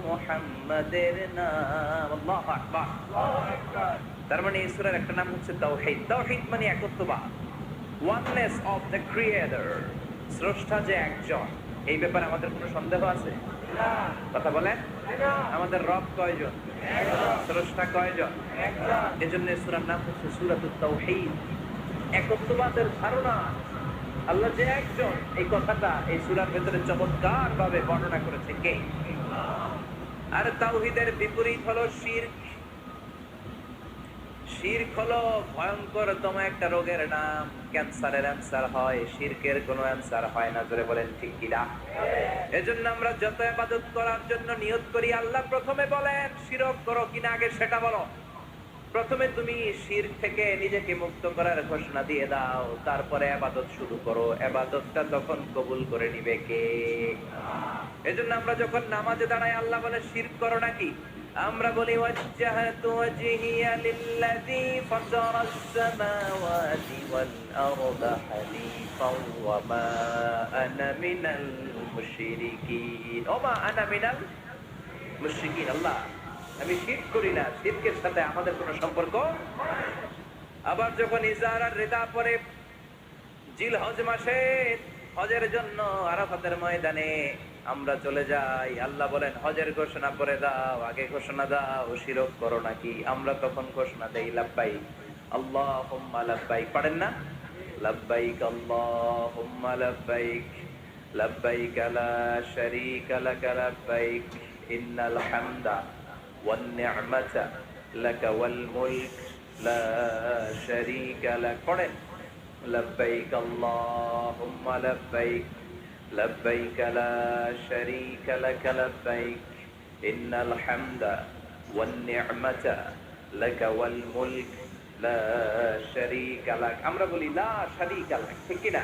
মুহাম্মাদের নাম। আল্লাহু আকবার, আল্লাহু আকবার। তার মানে এই সূরার একটা নাম হচ্ছে তাওহীদ। তাওহীদ মানে একত্ববাদ, oneness of the creator, স্রষ্টা যে একজন। এই ব্যাপারে আমাদের কোনো সন্দেহ আছে? না। কথা বলেন, আমাদের রব কয়জন? একজন। স্রষ্টা কয়জন? একজন। এজন্য সূরার নাম হচ্ছে সূরাতুত তাওহীদ, একত্ববাদের ধারণা। আল্লাহ যে একজন, এই কথাটা এই সূরার ভিতরে চমৎকার ভাবে বর্ণনা করেছে কে? আর তাওহীদের বিপরীত হলো শিরক। শিরক হলো ভয়ঙ্করতম একটা রোগের নাম। ক্যান্সারের অ্যান্সার হয়, শিরকের কোনো অ্যান্সার হয় না। জোরে বলেন ঠিক কিনা? এজন্য আমরা যত ইবাদত করার জন্য নিয়ত করি, আল্লাহ প্রথমে বলেন শিরক করো কিনা আগে সেটা বলো। প্রথমে তুমি শিরক থেকে নিজেকে মুক্ত করার ঘোষণা দিয়ে দাও, তারপরে ইবাদত শুরু করো। ইবাদতটা তখন কবুল করে নিবে কে? এজন্য আমরা যখন নামাজে দাঁড়াই আল্লাহ বলে শিরক করো নাকি? আমরা বলি ওয়াজ্জাহাতু ওয়াজহিয়া লিল্লাযী ফাতারাস সামাওয়াতি ওয়াল আরদা হানিফাও ওয়া মা আনা মিনাল মুশরিকিন। ওয়া মা আনা মিনাল মুশরিকিন। আল্লাহ, আমি শিরক করি না, শিরকের সাথে আমাদের কোনো সম্পর্ক। আবার যখন ইজার আর রিদা পরে জিলহজ মাসে হজের জন্য আরাফাতের ময়দানে আমরা চলে যাই, আল্লাহ বলেন হজের ঘোষণা করে দাও, আগে ঘোষণা দাও শিরক করো নাকি। আমরা তখন ঘোষণা দেই লাব্বাইক আল্লাহুম্মা লাব্বাইক। পারেন না? লাব্বাইক আল্লাহুম্মা লাব্বাইক, লাব্বাইক লা শারীকা লাকা লাব্বাইক, ইন্নাল হামদা ওয়ান নি'মাতা লাকা ওয়াল মুলক লা শারীকা লাক। পড়েন লাব্বাইক আল্লাহুম্মা লাব্বাইক, لبيك لا شريك لك لبيك إن الحمد والنعمة لك والملك لا شريك لك আমরা বলি লা শারীকা লাক ঠিক কি না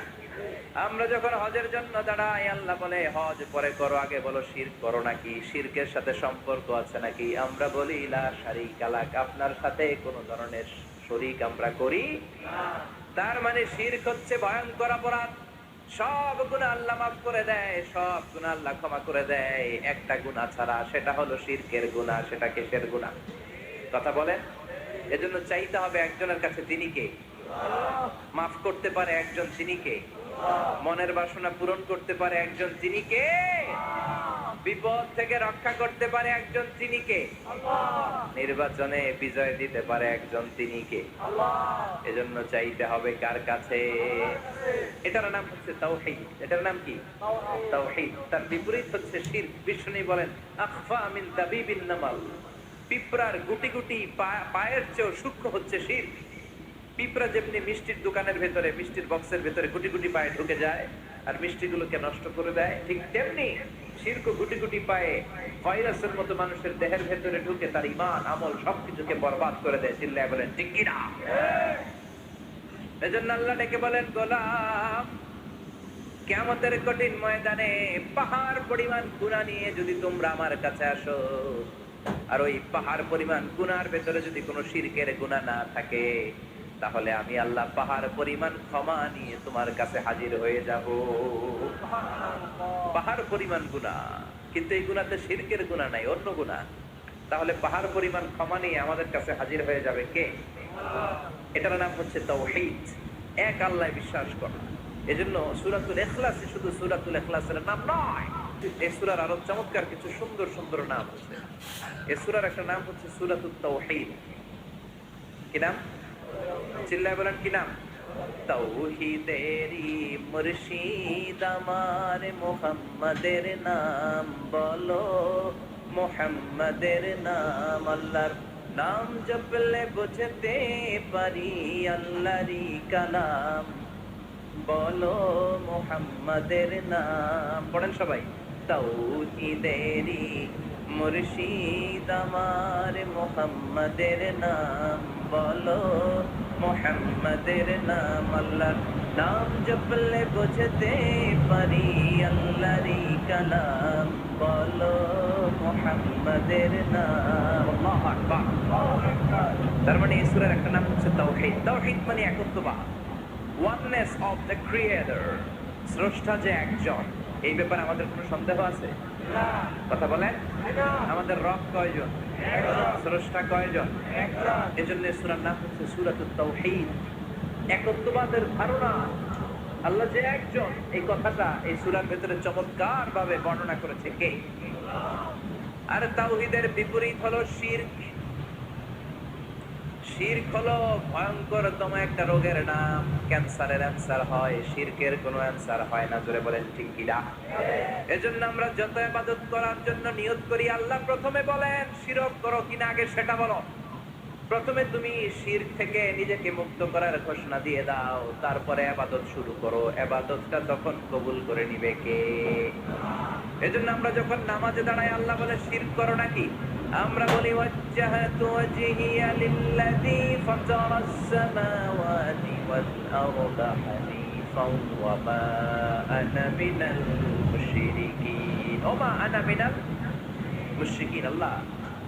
আমরা যখন হজের জন্য দাঁড়াই আল্লাহ বলে হজ পরে করো আগে বলো শিরক করো নাকি শিরকের সাথে সম্পর্ক আছে নাকি আমরা বলি লা শারীকা লাক আপনার সাথে কোনো ধরনের শরীক আমরা করি না তার মানে শিরক হচ্ছে ভয়ঙ্কর অপরাধ সব গুনাহ আল্লাহ মাফ করে দেয় সব গুনাহ আল্লাহ ক্ষমা করে দেয় একটা গুনাহ ছাড়া সেটা হলো শিরকের গুনাহ সেটা কিসের গুনাহ কথা বলেন এজন্য চাইতে হবে একজনের কাছে তিনি কে মাফ করতে পারে একজন তিনি কে মনের বাসনা পূরণ করতে পারে একজন তিনি কে বিপদ থেকে রক্ষা করতে পারে একজন তিনি কে নির্বাচনে বিজয় দিতে পারে একজন তিনি কে এজন্য চাইতে হবে কার কাছে এটার নাম হচ্ছে তাওহীদ এটার নাম কি তাওহীদ তার বিপরীত হচ্ছে শিরক বিষ্ণু বলেন আখফা মিন দাবিবিন নামাল পিঁপড়ার গুটি গুটি পায়ের চেয়েও সূক্ষ্ম হচ্ছে শিরক পিঁপড়া যেমনি মিষ্টির দোকানের ভেতরে মিষ্টির বক্সের ভেতরে গুটি গুটি পায়ে ঢুকে যায় আর মিষ্টিগুলোকে নষ্ট করে দেয় ঠিক তেমনি শিরক গুটি গুটি পায়ে ভাইরাসের মতো মানুষের দেহের ভেতরে ঢুকে তার ঈমান আমল সবকিছুকে বরবাদ করে দেয় চিল্লায় বলেন ঠিক কি না এজন্য আল্লাহ ডেকে বলেন গোলাম কিয়ামতের কঠিন ময়দানে পাহাড় পরিমাণ গুনাহ নিয়ে যদি তোমরা আমার কাছে আসো আর ওই পাহাড় পরিমাণ গুনার ভেতরে যদি কোনো শিরকের গুনাহ না থাকে তাহলে আমি আল্লাহ পাহাড় পরিমাণ ক্ষমা নিয়ে তোমার কাছে হাজির হয়ে যাব পাহাড় পরিমাণ গুনাহ কিন্তু এই গুনাহতে শিরকের গুনাহ নাই অন্য গুনাহ তাহলে পাহাড় পরিমাণ ক্ষমা নিয়ে আমাদের কাছে হাজির হয়ে যাবে কে এটার নাম হচ্ছে তাওহীদ এক আল্লাহ বিশ্বাস করা এজন্য সূরাতুল ইখলাস শুধু সূরাতুল ইখলাসের নাম নয় এই সূরার আরো চমৎকার কিছু সুন্দর সুন্দর নাম আছে এই সূরার একটা নাম হচ্ছে সূরাতুত তাওহীদ কি নাম চিল্লায় বলেন কি নাম তাওহীদেরই মুর্শিদ আমার মুহাম্মাদের নাম বলো মুহাম্মাদের নাম আল্লাহর নাম জপলে বুঝতে পারি আল্লাহরই কালাম বলো মুহাম্মাদের নাম পড়েন সবাই তাওহীদেরই মুর্শিদ আমার মুহাম্মাদের নাম বলো মুহাম্মাদের নাম আল্লাহর নাম জপলে বুঝতে পারি আল্লাহরই কালাম বলো মুহাম্মাদের নাম আল্লাহু আকবার তার মানে এই সূরার একটা নাম হচ্ছে তাওহীদ তাওহীদ মানে একত্ববাদ oneness of the creator স্রষ্টা যে একজন এই ব্যাপারে আমাদের কোনো সন্দেহ আছে না কথা বলেন আমাদের রব কয়জন একজন স্রষ্টা কয়জন একজন এজন্য সূরার নাম হচ্ছে সূরাতুত তাওহীদ একত্ববাদের ধারণা আল্লাহ যে একজন এই কথাটা এই সূরার ভিতরে চমৎকার ভাবে বর্ণনা করেছে কে আর তাওহীদের বিপরীত হলো শিরক শিরক হলো ভয়ঙ্করতম একটা রোগের নাম ক্যান্সারের অ্যানসার হয় শিরকের কোনো অ্যানসার হয় না জোরে বলেন ঠিক কি না এজন্য আমরা যত ইবাদত করার জন্য নিয়ত করি আল্লাহ প্রথমে বলেন শিরক করো কিনা আগে সেটা বলো প্রথমে তুমি শিরক থেকে নিজেকে মুক্ত করার ঘোষণা দিয়ে দাও তারপরে ইবাদত শুরু করো ইবাদতটা তখন কবুল করে নিবে কে এজন্য আমরা যখন নামাজে দাঁড়াই আল্লাহ বলে শিরক করো নাকি আমরা বলি ওয়াজ্জাহাতু ওয়াজহিয়া লিল্লাযী ফাতারাস সামাওয়াতি ওয়াল আরদা হানিফান ওয়া মা আনা মিনাল মুশরিকিন ওয়া মা আনা মিনাল মুশরিকিন আল্লাহ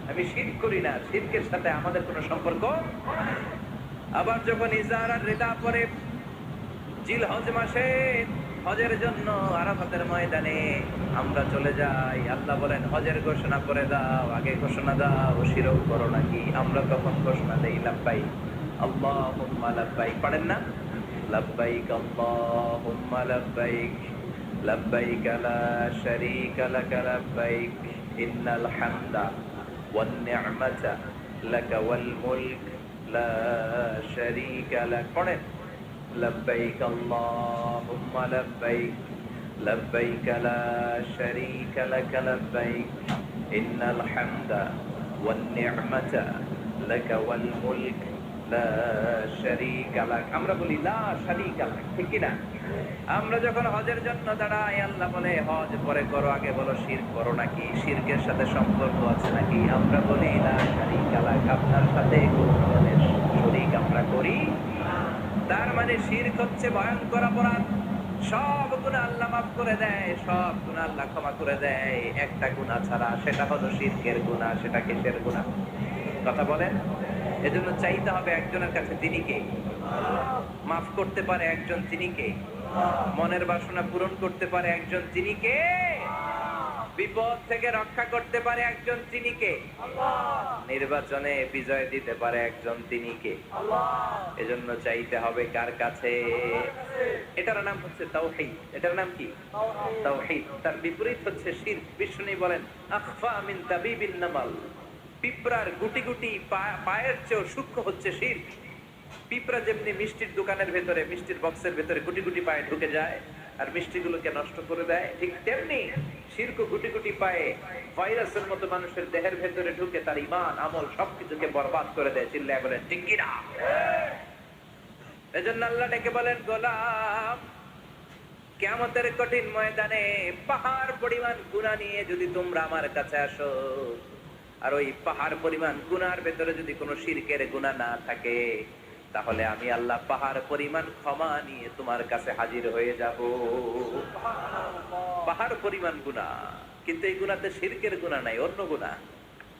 আমি শিরক করি না শিরকের সাথে আমাদের কোনো সম্পর্ক আবার যখন ইজারা রিদা পরে জিলহজ মাসে হজের জন্য আরাফাতের ময়দানে আমরা চলে যাই আল্লাহ বলেন হজের ঘোষণা করে দাও আগে ঘোষণা দাও শিরক করো নাকি আমরা তখন ঘোষণা দেই লাব্বাইক আল্লাহুম্মা লাব্বাইক পড়েন না লাব্বাইক আল্লাহুম্মা লাব্বাইক লাব্বাইক লা শারীকা লাক লাব্বাইক ইন্নাল হামদা ওয়ান নি'মাতা লাকা ওয়াল মুলক লা শারীকা লাক পড়েন لبيك اللهم لبيك لبيك لا شريك لك لبيك إن الحمد والنعمة لك والملك লা শারীকা লাক। আমরা বলি লা শারীকা লাক, ঠিক কি না? আমরা যখন হজের জন্য দাঁড়াই, আল্লাহ বলে হজ পরে করো, আগে বলো শিরক করো নাকি, শিরকের সাথে সম্পর্ক আছে নাকি। আমরা বলি লা শারীকা লাক, আপনার সাথে কোনো ধরনের শরীক আমরা করি। তার মানে শিরক হচ্ছে ভয়ঙ্কর অপরাধ। সব গুনাহ আল্লাহ মাফ করে দেয়, সব গুনাহ আল্লাহ ক্ষমা করে দেয়, একটা গুনাহ ছাড়া, সেটা হলো শিরকের গুনাহ। সেটা কিসের গুনাহ? কথা বলেন। এজন্য চাইতে হবে একজনের কাছে, তিনি কে? মাফ করতে পারে একজন, তিনি কে? মনের বাসনা পূরণ করতে পারে একজন, তিনি কে? বিপদ থেকে রক্ষা করতে পারে একজন, তিনি কে? নির্বাচনে বিজয় দিতে পারে একজন, তিনি কে? এজন্য চাইতে হবে কার কাছে? এটার নাম হচ্ছে তাওহীদ। এটার নাম কি? তাওহীদ। তার বিপরীত হচ্ছে শিরক। বিষ্ণু বলেন আখফা মিন দাবিবিন নামাল, পিঁপড়ার গুটি গুটি পায়ের চেয়েও সূক্ষ্ম হচ্ছে শিরক। পিঁপড়া যেমনি মিষ্টির দোকানের ভেতরে, মিষ্টির বক্সের ভেতরে গুটি গুটি পায়ে ঢুকে যায় আর মিষ্টিগুলোকে নষ্ট করে দেয়, ঠিক তেমনি শিরক গুটি গুটি পায়ে ভাইরাসের মতো মানুষের দেহের ভেতরে ঢুকে তার ঈমান আমল সবকিছুকে বরবাদ করে দেয়। চিল্লায় বলেন ঠিক কি না? এজন্য আল্লাহ ডেকে বলেন গোলাম, কিয়ামতের কঠিন ময়দানে পাহাড় পরিমাণ গুনাহ নিয়ে যদি তোমরা আমার কাছে আসো, আর ওই পাহাড় পরিমাণ গুনার ভেতরে যদি কোনো শিরকের গুনাহ না থাকে, তাহলে আমি আল্লাহ পাহাড় পরিমাণ ক্ষমা নিয়ে তোমার কাছে হাজির হয়ে যাব। পাহাড় পরিমাণ গুনাহ, কিন্তু এই গুনাতে শিরকের গুনাহ নাই, অন্য গুনাহ।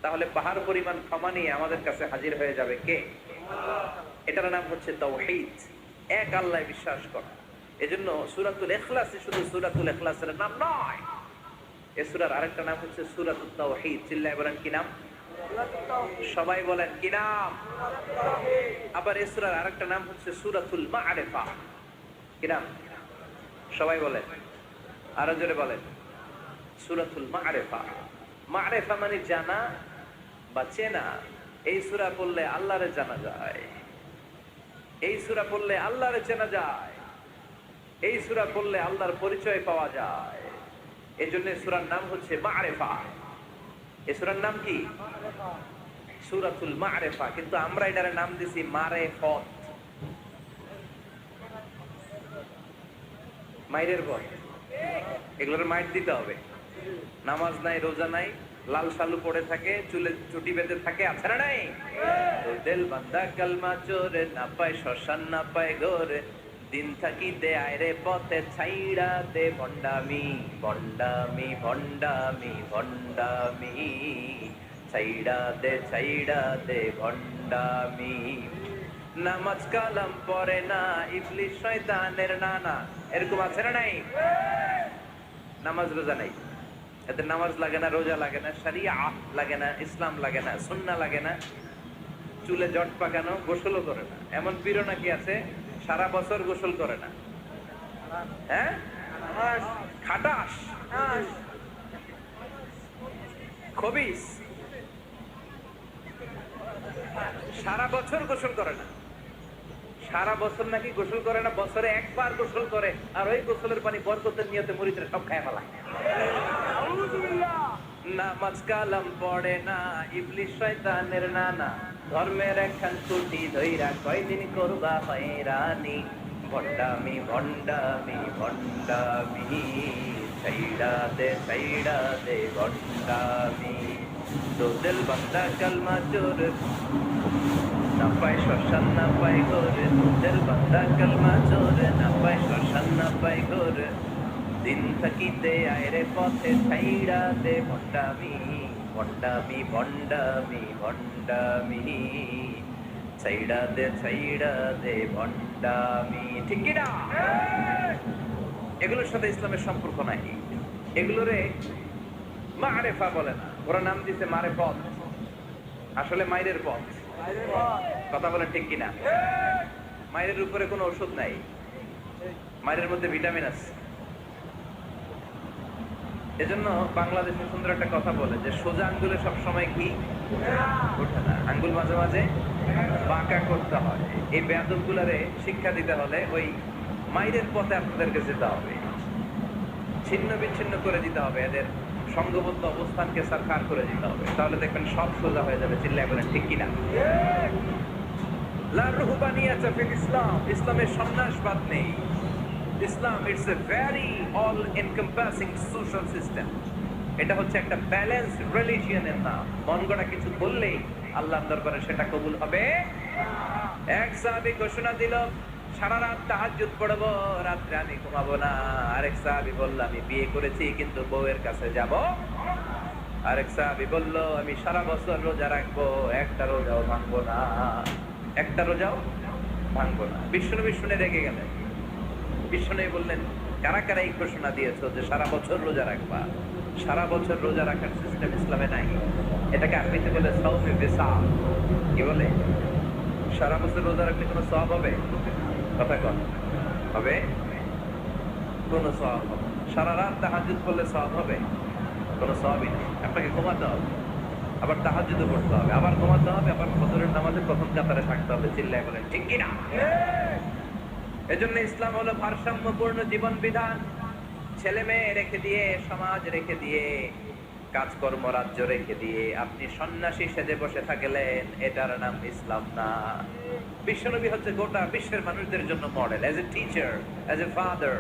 তাহলে পাহাড় পরিমাণ ক্ষমা নিয়ে আমাদের কাছে হাজির হয়ে যাবে কে? এটার নাম হচ্ছে তাওহীদ, এক আল্লাহ বিশ্বাস করা। এজন্য সূরাতুল ইখলাস শুধু সূরাতুল ইখলাসের নাম নয়, এই সূরার আরেকটা নাম হচ্ছে সূরাতুত তাওহীদ। চিল্লায় বলেন কি নাম? সবাই বলেন কি নাম? আবার এই সূরার আরেকটা নাম হচ্ছে সূরাতুল মা'রিফা। কি নাম? সবাই বলেন, আরো জোরে বলেন, সূরাতুল মা'রিফা। মা'রিফা মানে জানা বা চেনা। এই সূরা পড়লে আল্লাহরে জানা যায়, এই সূরা পড়লে আল্লাহরে চেনা যায়, এই সূরা পড়লে আল্লাহর পরিচয় পাওয়া যায়। এজন্য সূরার নাম হচ্ছে মা'রিফা। এই সূরার নাম কি? সূরাতুল মা'রিফা। কিন্তু আমরা এটার নাম দিছি মারেফত, মাইরের পর। এগুলোর মাইর দিতে হবে। নামাজ নাই, রোজা নাই, লাল শালু পড়ে থাকে, চুলে চুটি বেঁধে থাকে, আছে না নাই? দিল বান্দা কালমা চোরে, না পায় শ্মশান না পায় ঘরে, দিন থাকিতে আয়রে পথে ছাইড়া দে ভণ্ডামি, ভণ্ডামি ভণ্ডামি ভণ্ডামি, ছাইড়া দে ভণ্ডামি। নামাজ কালাম পড়ে না, ইবলিস শয়তানের নানা, এরকম আছে না নাই? নামাজ রোজা নাই, এতে নামাজ লাগে না, রোজা লাগে না, শরিয়া লাগে না, ইসলাম লাগে না, সুন্নাহ লাগে না, চুলে জট পাকানো, গোসলও করে না। এমন পীর নাকি আছে সারা বছর গোসল করে না। হ্যাঁ, খাটাস, খবিস, সারা বছর গোসল করে না। সারা বছর নাকি গোসল করে না, বছরে একবার গোসল করে, আর ওই গোসলের পানি বরকতের নিয়তে মুরিদরা সব খায় ফেলায়। নামাজ কালাম পড়ে না, ইবলিস শয়তানের নানা, ধর্মের একখান ছুটি ধইরা কয়দিন করবা হয়রানি, ভণ্ডামি ভণ্ডামি ভণ্ডামি, ছাইড়া দে ভণ্ডামি। তো দিল বান্দা কালমা চোর, না পায় শ্মশান না পায় ঘরে, দিল বান্দা কালমা চোর, না পায় শ্মশান না পায় ঘরে, দিন থাকিতে আয়রে পথে ছাইড়া দে ভণ্ডামি, ভণ্ডামি ভণ্ডামি ভণ্ডামি, ছাইড়া দে ভণ্ডামি। ঠিক কি না? এগুলোর সাথে ইসলামের সম্পর্ক নাই, এগুলোরে মারেফা বলে না, ওরা নাম দিছে মারেফত, আসলে মাইরের পথ। কথা বলেন ঠিক কিনা? মাইরের উপরে কোনো ওষুধ নাই, মাইরের মধ্যে ভিটামিন আছে। এজন্য বাংলাদেশে সুন্দর একটা কথা বলে যে সোজা আঙ্গুলে সবসময় কি ওঠে না, আঙ্গুল মাঝে মাঝে বাঁকা করতে হয়। এই বেয়াদব গুলারে শিক্ষা দিতে হলে ওই মাইরের পথে আপনাদেরকে যেতে হবে, ছিন্ন বিচ্ছিন্ন করে দিতে হবে, এদের সংঘবদ্ধ অবস্থানকে সরকার করে দিতে হবে, তাহলে দেখবেন সব সোজা হয়ে যাবে। চিল্লায় বলেন ঠিক কিনা? লা রুহবানিয়াতা ফিল ইসলাম, ইসলামের সন্ন্যাসবাদ নেই। Islam it's a very all encompassing social system. এটা হচ্ছে একটা ব্যালেন্স রিলিজিয়নের নাম। মন গড়া কিছু বললেই আল্লাহর দরবারে সেটা কবুল হবে। এক সাহাবী ঘোষণা দিল, সারা রাত তাহাজ্জুদ পড়বো, রাত্রে আমি ঘুমাবো না। আরেক সাহাবী বলল, আমি বিয়ে করেছি কিন্তু বউয়ের কাছে যাব। আরেক সাহাবী বলল, আমি সারা বছর রোজা রাখবো, একটা রোজাও ভাঙবো না, একটা রোজাও ভাঙবো না। বিশ্বনবী শুনে রেগে গেলেন। বিশ্বনবী বললেন, কারা কারা এই ঘোষণা দিয়েছো যে সারা বছর রোজা রাখবা? সারা বছর রোজা রাখার সিস্টেম ইসলামে নাই। এটাকে আরবিতে বলে সাওমে বিসাল। কি বলে? সারা বছর রোজা রাখলে কোনো সওয়াব হবে? কথা কন, হবে? কোনো সওয়াব হবে? সারা রাত তাহাজ্জুদ করলে সওয়াব হবে? কোনো সওয়াবই নেই। আপনাকে ঘুমাতে হবে, আবার তাহাজ্জুদও পড়তে হবে, আবার ঘুমাতে হবে, আবার ফজরের নামাজে প্রথম কাতারে থাকতে হবে। চিল্লায় বলেন ঠিক কিনা? এজন্য ইসলাম হলো ভারসাম্যপূর্ণ জীবন বিধান। ছেলে মেয়ে রেখে দিয়ে, সমাজ রেখে দিয়ে, কাজকর্ম রাজ্য রেখে দিয়ে আপনি সন্ন্যাসী সেজে বসে থাকলেন, এটার নাম ইসলাম না। বিশ্বনবী হচ্ছে গোটা বিশ্বের মানুষদের জন্য model, as a teacher, as a father,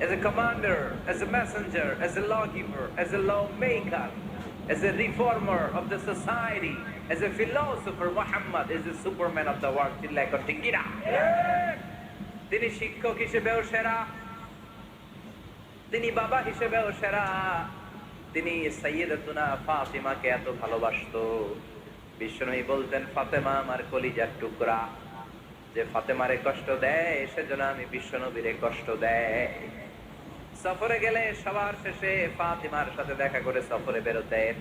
as a commander, as a messenger, as a lawgiver, as a lawmaker, as a reformer of the society, as a philosopher. Muhammad is the superman of the world. তিনি শিক্ষক হিসেবেও সেরা, তিনি বাবা হিসেবেও সেরা। তিনি সাইয়্যিদাতুনা ফাতিমাকে এত ভালোবাসতো, বিশ্বনবী বলতেন, ফাতেমা আমার কলিজার টুকরা, যে ফাতেমারে কষ্ট দেয় সেজন্য আমি বিশ্বনবীরে কষ্ট দেয়। সফরে গেলে সবার শেষে ফাতিমার সাথে দেখা করে সফরে বেরোতেন।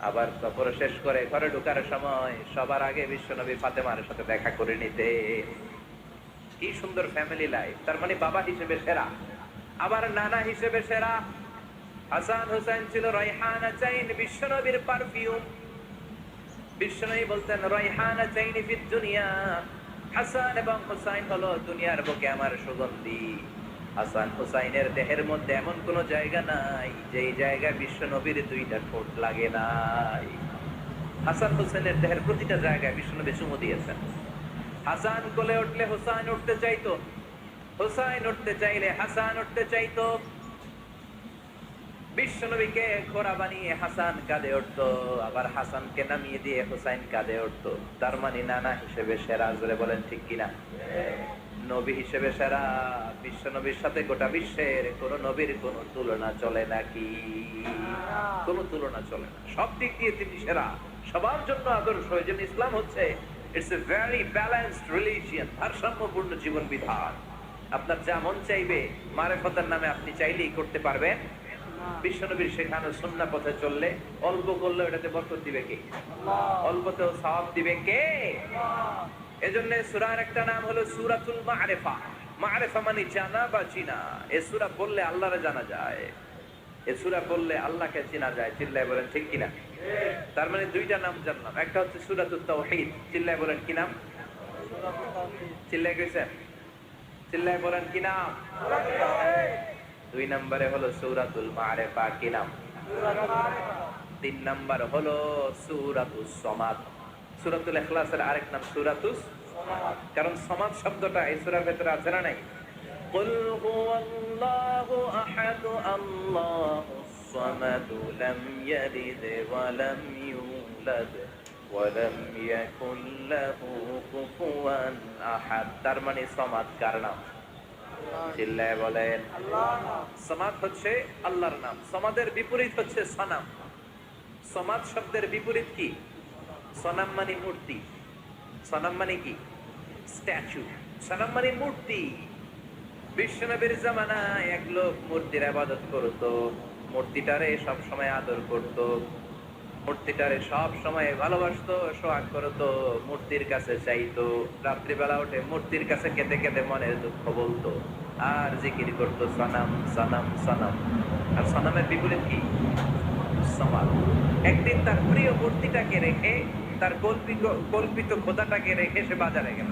আবার সফর শেষ করে ঘরে ঢোকার সময় সবার আগে বিশ্বনবী ফাতেমার সাথে দেখা করে নিতে। কি সুন্দর ফ্যামিলি লাইফ। তার মানে বাবা হিসেবে সেরা, আবার নানা হিসেবে সেরা। হাসান হুসাইন ছিল রায়হানা চাইন, বিশ্বনবীর পারফিউম। বিশ্বনবী বলতেন, রায়হানা চাইনি ফিদ দুনিয়া, হাসান এবং হুসাইন হলো দুনিয়ার বুকে আমার সুগন্ধি। হাসান হুসাইনের দেহের মধ্যে এমন কোন জায়গা নাই যেই জায়গায় বিশ্বনবীর দুইটা ঠোঁট লাগে নাই। হাসান হুসাইনের দেহের প্রতিটা জায়গায় বিশ্বনবী চুমু দিয়েছেন। হাসান কোলে উঠলে হুসাইন উঠতে চাইতো, হুসাইন উঠতে চাইলে হাসান উঠতে চাইতো। বিশ্বনবীকে ঘোড়া বানিয়ে হাসান কাঁধে উঠতো, আবার হাসানকে নামিয়ে দিয়ে হুসাইন কাঁধে উঠতো। তার মানে নানা হিসেবে সেরা। জোরে বলেন ঠিক কিনা? নবী হিসেবে সেরা। বিশ্বনবীর সাথে গোটা বিশ্বের কোন নবীর কোন তুলনা চলে নাকি? কোন তুলনা চলে না। সব দিক দিয়ে তিনি সেরা, সবার জন্য আদর্শ। এই জন্য ইসলাম হচ্ছে it's a very balanced religion, ভারসাম্যপূর্ণ জীবন বিধান। আপনার যা মন চাইবে মারেফতের নামে আপনি চাইলেই করতে পারবেন। বিশ্বনবীর শেখানো সুন্নাহ পথে চললে অল্প করলে এটাতে বরকত দিবে কে? অল্পতেও সওয়াব দিবে কে? এজন্য সূরার একটা নাম হলো সূরাতুল মা'রিফা। মা'রিফা মানে জানা বা চিনা। এই সূরা পড়লে আল্লাহরে জানা যায়, এই সূরা পড়লে আল্লাহকে চেনা যায়। চিল্লায় বলেন ঠিক কিনা? তার মানে দুইটা নাম জানলাম, একটা হচ্ছে সূরাতুত তাওহীদ। চিল্লায় বলেন কি নাম? চিল্লায় কইছেন? চিল্লায় বলেন কি নাম? দুই নম্বরে হলো সূরাতুল মা'রিফা। কি নাম? তিন নম্বর হলো সূরাতুস সামাদ। সূরাতুল ইখলাসের আরেক নাম সূরাতুস সামাদ, কারণ সামাদ শব্দটা এই সূরার ভিতরে আছে না নাই? কুল হুয়াল্লাহু আহাদ আল্লাহুস সামাদ লাম ইয়ালিদ ওয়া লাম ইউলাদ ওয়া লাম ইয়াকুল লাহু কুফুয়ান আহাদ। তার মানে সামাদ কার নাম? চিল্লায় বলেন আল্লাহ। সামাদ হচ্ছে আল্লাহর নাম। সামাদের বিপরীত হচ্ছে সনাম। সামাদ শব্দের বিপরীত কি? সনাম মানে মূর্তি। সনাম মানে কি? স্ট্যাচু। সনাম মানে মূর্তি। বিশ্বনবীর জামানায় এক লোক মূর্তির ইবাদত করত, মূর্তিটারে সব সময় আদর করত, মূর্তিটারে সব সময় ভালোবাসতো, সোহাগ করতো, মূর্তির কাছে চাইতো। রাত্রিবেলা উঠে মূর্তির কাছে কেঁদে কেঁদে মনের দুঃখ বলতো আর জিকির করতো সনাম সনাম সনাম। আর সনামের বিপরীত কি? সামাদ। একদিন তার প্রিয় মূর্তিটাকে রেখে, তার কল্পিত খোদাটাকে রেখে সে বাজারে গেল।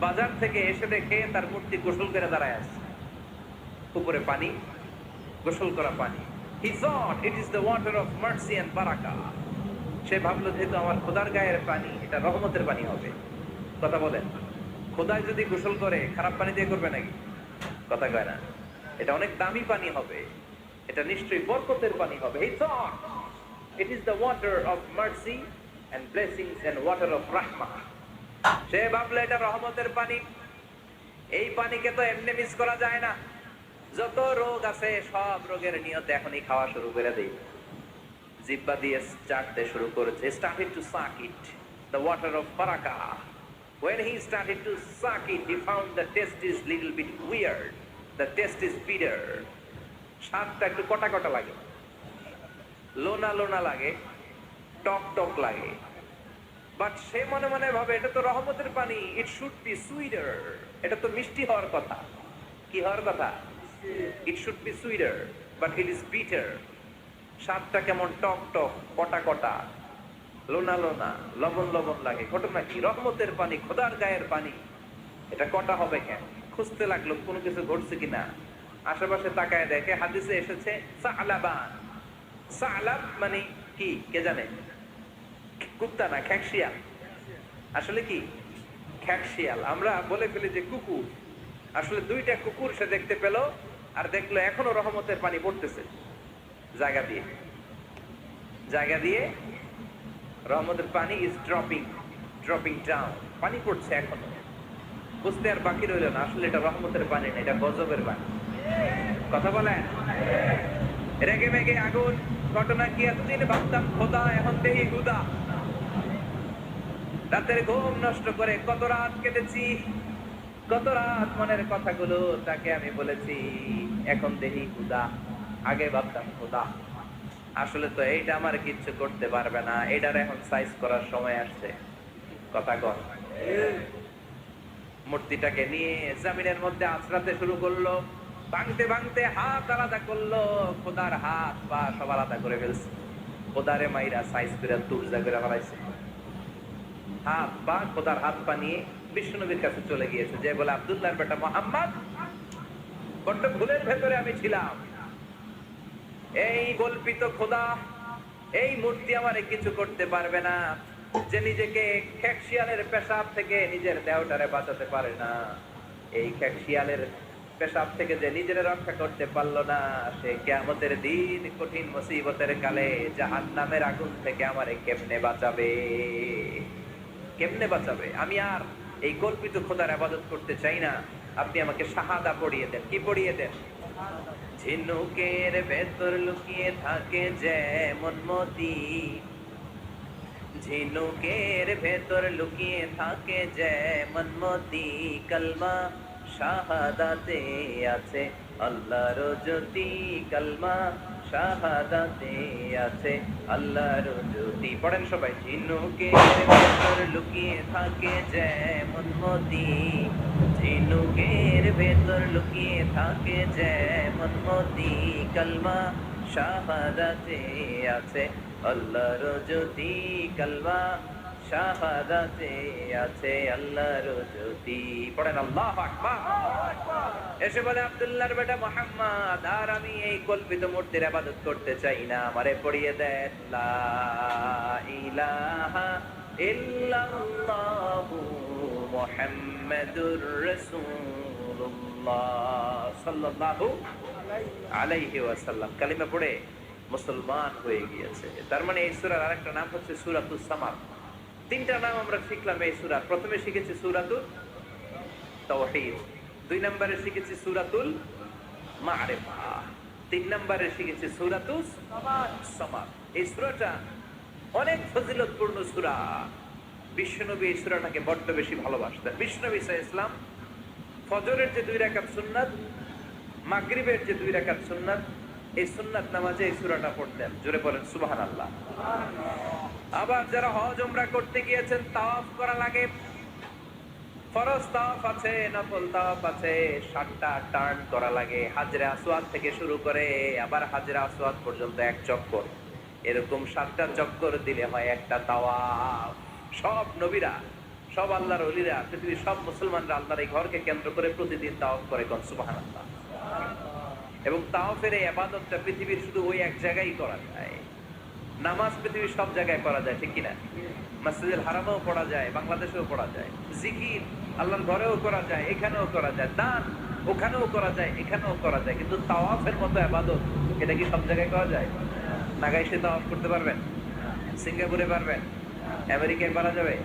বাজার থেকে এসে দেখে তার মূর্তি গোসল করে দাঁড়ায় আছে, উপরে পানি, গোসল করা পানি। He thought it is the water of mercy and barakah. সে ভাবলো যেহেতু আমার খোদার গায়ের পানি, এটা রহমতের পানি হবে। কথা বলেন, খোদায় যদি গোসল করে খারাপ পানি দিয়ে করবে নাকি? কথা কয় না। এটা অনেক দামি পানি হবে, এটা নিশ্চয়ই বরকতের পানি হবে। He thought it is the water of mercy and blessings and water of rahmah. সে ভাবলো এটা রহমতের পানি। এই পানিকে তো এমনি মিস করা যায় না। যত রোগ আছে সব রোগের নিয়তে এখনই খাওয়া শুরু করে দেই। জিহ্বা দিয়ে চাটতে শুরু করেছে। Started to suck it, the water of barakah. When he started to suck it, he found the taste is little bit weird. The taste is bitter. স্বাদটা একটু কটা কটা লাগে, লোনা লোনা লাগে, টক টক লাগে। বাট সে মনে মনে ভাবে এটা তো রহমতের পানি, ইট শুড বি সুইটার। এটা তো মিষ্টি হওয়ার কথা। কি হওয়ার কথা? It should be sweeter, but it is bitter. স্বাদটা কেমন টক টক, কটা কটা, লোনা লোনা, লবণ লবণ লাগে। ঘটনা কি? রহমতের পানি, খোদার গায়ের পানি, এটা কটা হবে কেন? খুঁজতে লাগলো কোনো কিছু ঘটছে কিনা। আশেপাশে তাকায় দেখে হাদিসে এসেছে সালাবান। সালাব মানে কি কে জানে? কুত্তা না, খ্যাকশিয়াল। আসলে কি? খ্যাকশিয়াল। আমরা বলে ফেলি যে কুকুর, আসলে দুইটা কুকুর সে দেখতে পেল, আর দেখলো এখনো রহমতের পানি পড়তেছে জায়গা দিয়ে জায়গা দিয়ে। রহমতের পানি ইজ ড্রপিং ডাউন, পানি পড়ছে এখনো। বুঝতে আর বাকি রইল না, আসলে এটা রহমতের পানি না, এটা গজবের পানি। কথা বলেন। রেগে মেগে আগুন। ঘটনা কি? এতদিন ভাবতাম খোদা, এখন দেখি হুদা। রাতের ঘুম নষ্ট করে কত রাত কেটেছি, কত রাত মনের কথাগুলো তাকে আমি বলেছি, এখন দেখি হুদা। আগে ভাবতাম খোদা, আসলে তো এইটা আমার কিচ্ছু করতে পারবে না, এটার এখন সাইজ করার সময় আসছে। কথা কর। মূর্তিটাকে নিয়ে জমিনের মধ্যে আছড়াতে শুরু করলো, ভাঙতে ভাঙতে হাত আলাদা করলো, খোদার হাত পা সব আলাদা করে ফেলছে। খোদারে মাইরা সাইজ করে তুরজা করে ফেলাইছে। হাত পা, খোদার হাত পা নিয়ে বিষ্ণুনবীর কাছে চলে গিয়েছে, যে বলে আব্দুল্লাহর বেটা মুহাম্মদ, বড্ড ভুলের ভেতরে আমি ছিলাম। এই কল্পিত খোদা, এই মূর্তি আমারে কিছু করতে পারবে না, যে নিজেকে খ্যাকশিয়ালের পেশাব থেকে নিজের দেহটারে বাঁচাতে পারে না। এই খ্যাকশিয়ালের পেশাব থেকে যে নিজের রক্ষা করতে পারলো না, সে কিয়ামতের দিন কঠিন মুসিবতের কালে জাহান্নামের আগুন থেকে আমারে কেমনে বাঁচাবে? কেমনে বাঁচাবে? আমি আর এই কল্পিত খোদার ইবাদত করতে চাই না। আপনি আমাকে শাহাদা পড়িয়ে দেন। কি পড়িয়ে দেন? ঝিনুকের ভেতর লুকিয়ে থাকে যেমন মতি, ঝিনুকের ভেতর লুকিয়ে থাকে যেমন মতি, কলমা শাহাদাতে আছে আল্লাহর জ্যোতি, কলমা শাহাদাতে আছে আল্লাহর জ্যোতি। পড়েন সবাই। ঝিনুকের ভেতর লুকিয়ে থাকে যেমন মতি, ঝিনুকের ভেতর লুকিয়ে থাকে যেমন মতি, কলমা শাহাদাতে আছে আল্লাহর জ্যোতি, কলমা শাহাদাতে আছে আল্লাহর জ্যোতি। পড়েন আল্লাহু আকবার। এসে বলে আব্দুল্লাহর বেটা মুহাম্মদ, আর আমি এই কল্পিত মূর্তির ইবাদত করতে চাই না, আমারে পড়িয়ে দেন লা ইলাহা ইল্লাল্লাহু মুহাম্মাদুর রাসূলুল্লাহ সাল্লাল্লাহু আলাইহি ওয়াসাল্লাম। কালিমা পড়ে মুসলমান হয়ে গিয়েছে। তার মানে এই সূরার আরেকটা নাম হচ্ছে সূরাতুস সামাদ। তিনটা নাম আমরা শিখলাম এই সূরার। প্রথমে শিখেছি সূরাতুল তাওহীদ, 2 নম্বরে শিখেছি সূরাতুল মা'রিফা, 3 নম্বরে শিখেছি সূরাতুস সামাদ। এই সূরাটা অনেক ফজিলতপূর্ণ সূরা। বিশ্বনবী এই সূরাটাকে বড্ড বেশি ভালোবাসতেন। বিশ্বনবী সাল্লাল্লাহু আলাইহি ওয়াসাল্লাম ফজরের যে 2 রাকাত সুন্নাত, মাগরিবের যে 2 রাকাত সুন্নাত, এই সুন্নাত নামাজে এই সূরাটা পড়তেন। জোরে বলেন সুবহানাল্লাহ। আবার যারা হজ উমরা করতে গিয়েছেন, তাওয়াফ করা লাগে, ফরজ তাওয়াফ আছে, নফল তাওয়াফ আছে, 7টা টার্ন করা লাগে। হাজরে আসওয়াদ থেকে শুরু করে আবার হাজরে আসওয়াদ পর্যন্ত 1 চক্কর, এরকম 7টা চক্কর দিলে হয় একটা তাওয়াফ। সব নবীরা, সব আল্লাহর ওলিরা, পৃথিবীর সব মুসলমানরা আল্লাহর এই ঘরকে কেন্দ্র করে প্রতিদিন তাওয়াফ করে। কোন সুবহানাল্লাহ। এবং তাওয়াফের এই ইবাদতটা পৃথিবীর শুধু ওই এক জায়গায় করা যায়। নামাজ পৃথিবীর সব জায়গায় পড়া যায়, ঠিক কিনা? মসজিদুল হারামেও পড়া যায়, বাংলাদেশেও পড়া যায়। জিকির আল্লাহর ঘরেও করা যায়, এখানেও করা যায়। দান ওখানেও করা যায়, এখানেও করা যায়। কিন্তু তাওয়াফের মতো ইবাদত, এটা কি সব জায়গায় করা যায়? নাগাইশে তাওয়াফ করতে পারবেন? সিঙ্গাপুরে পারবেন? আমেরিকায় পারা যাবে?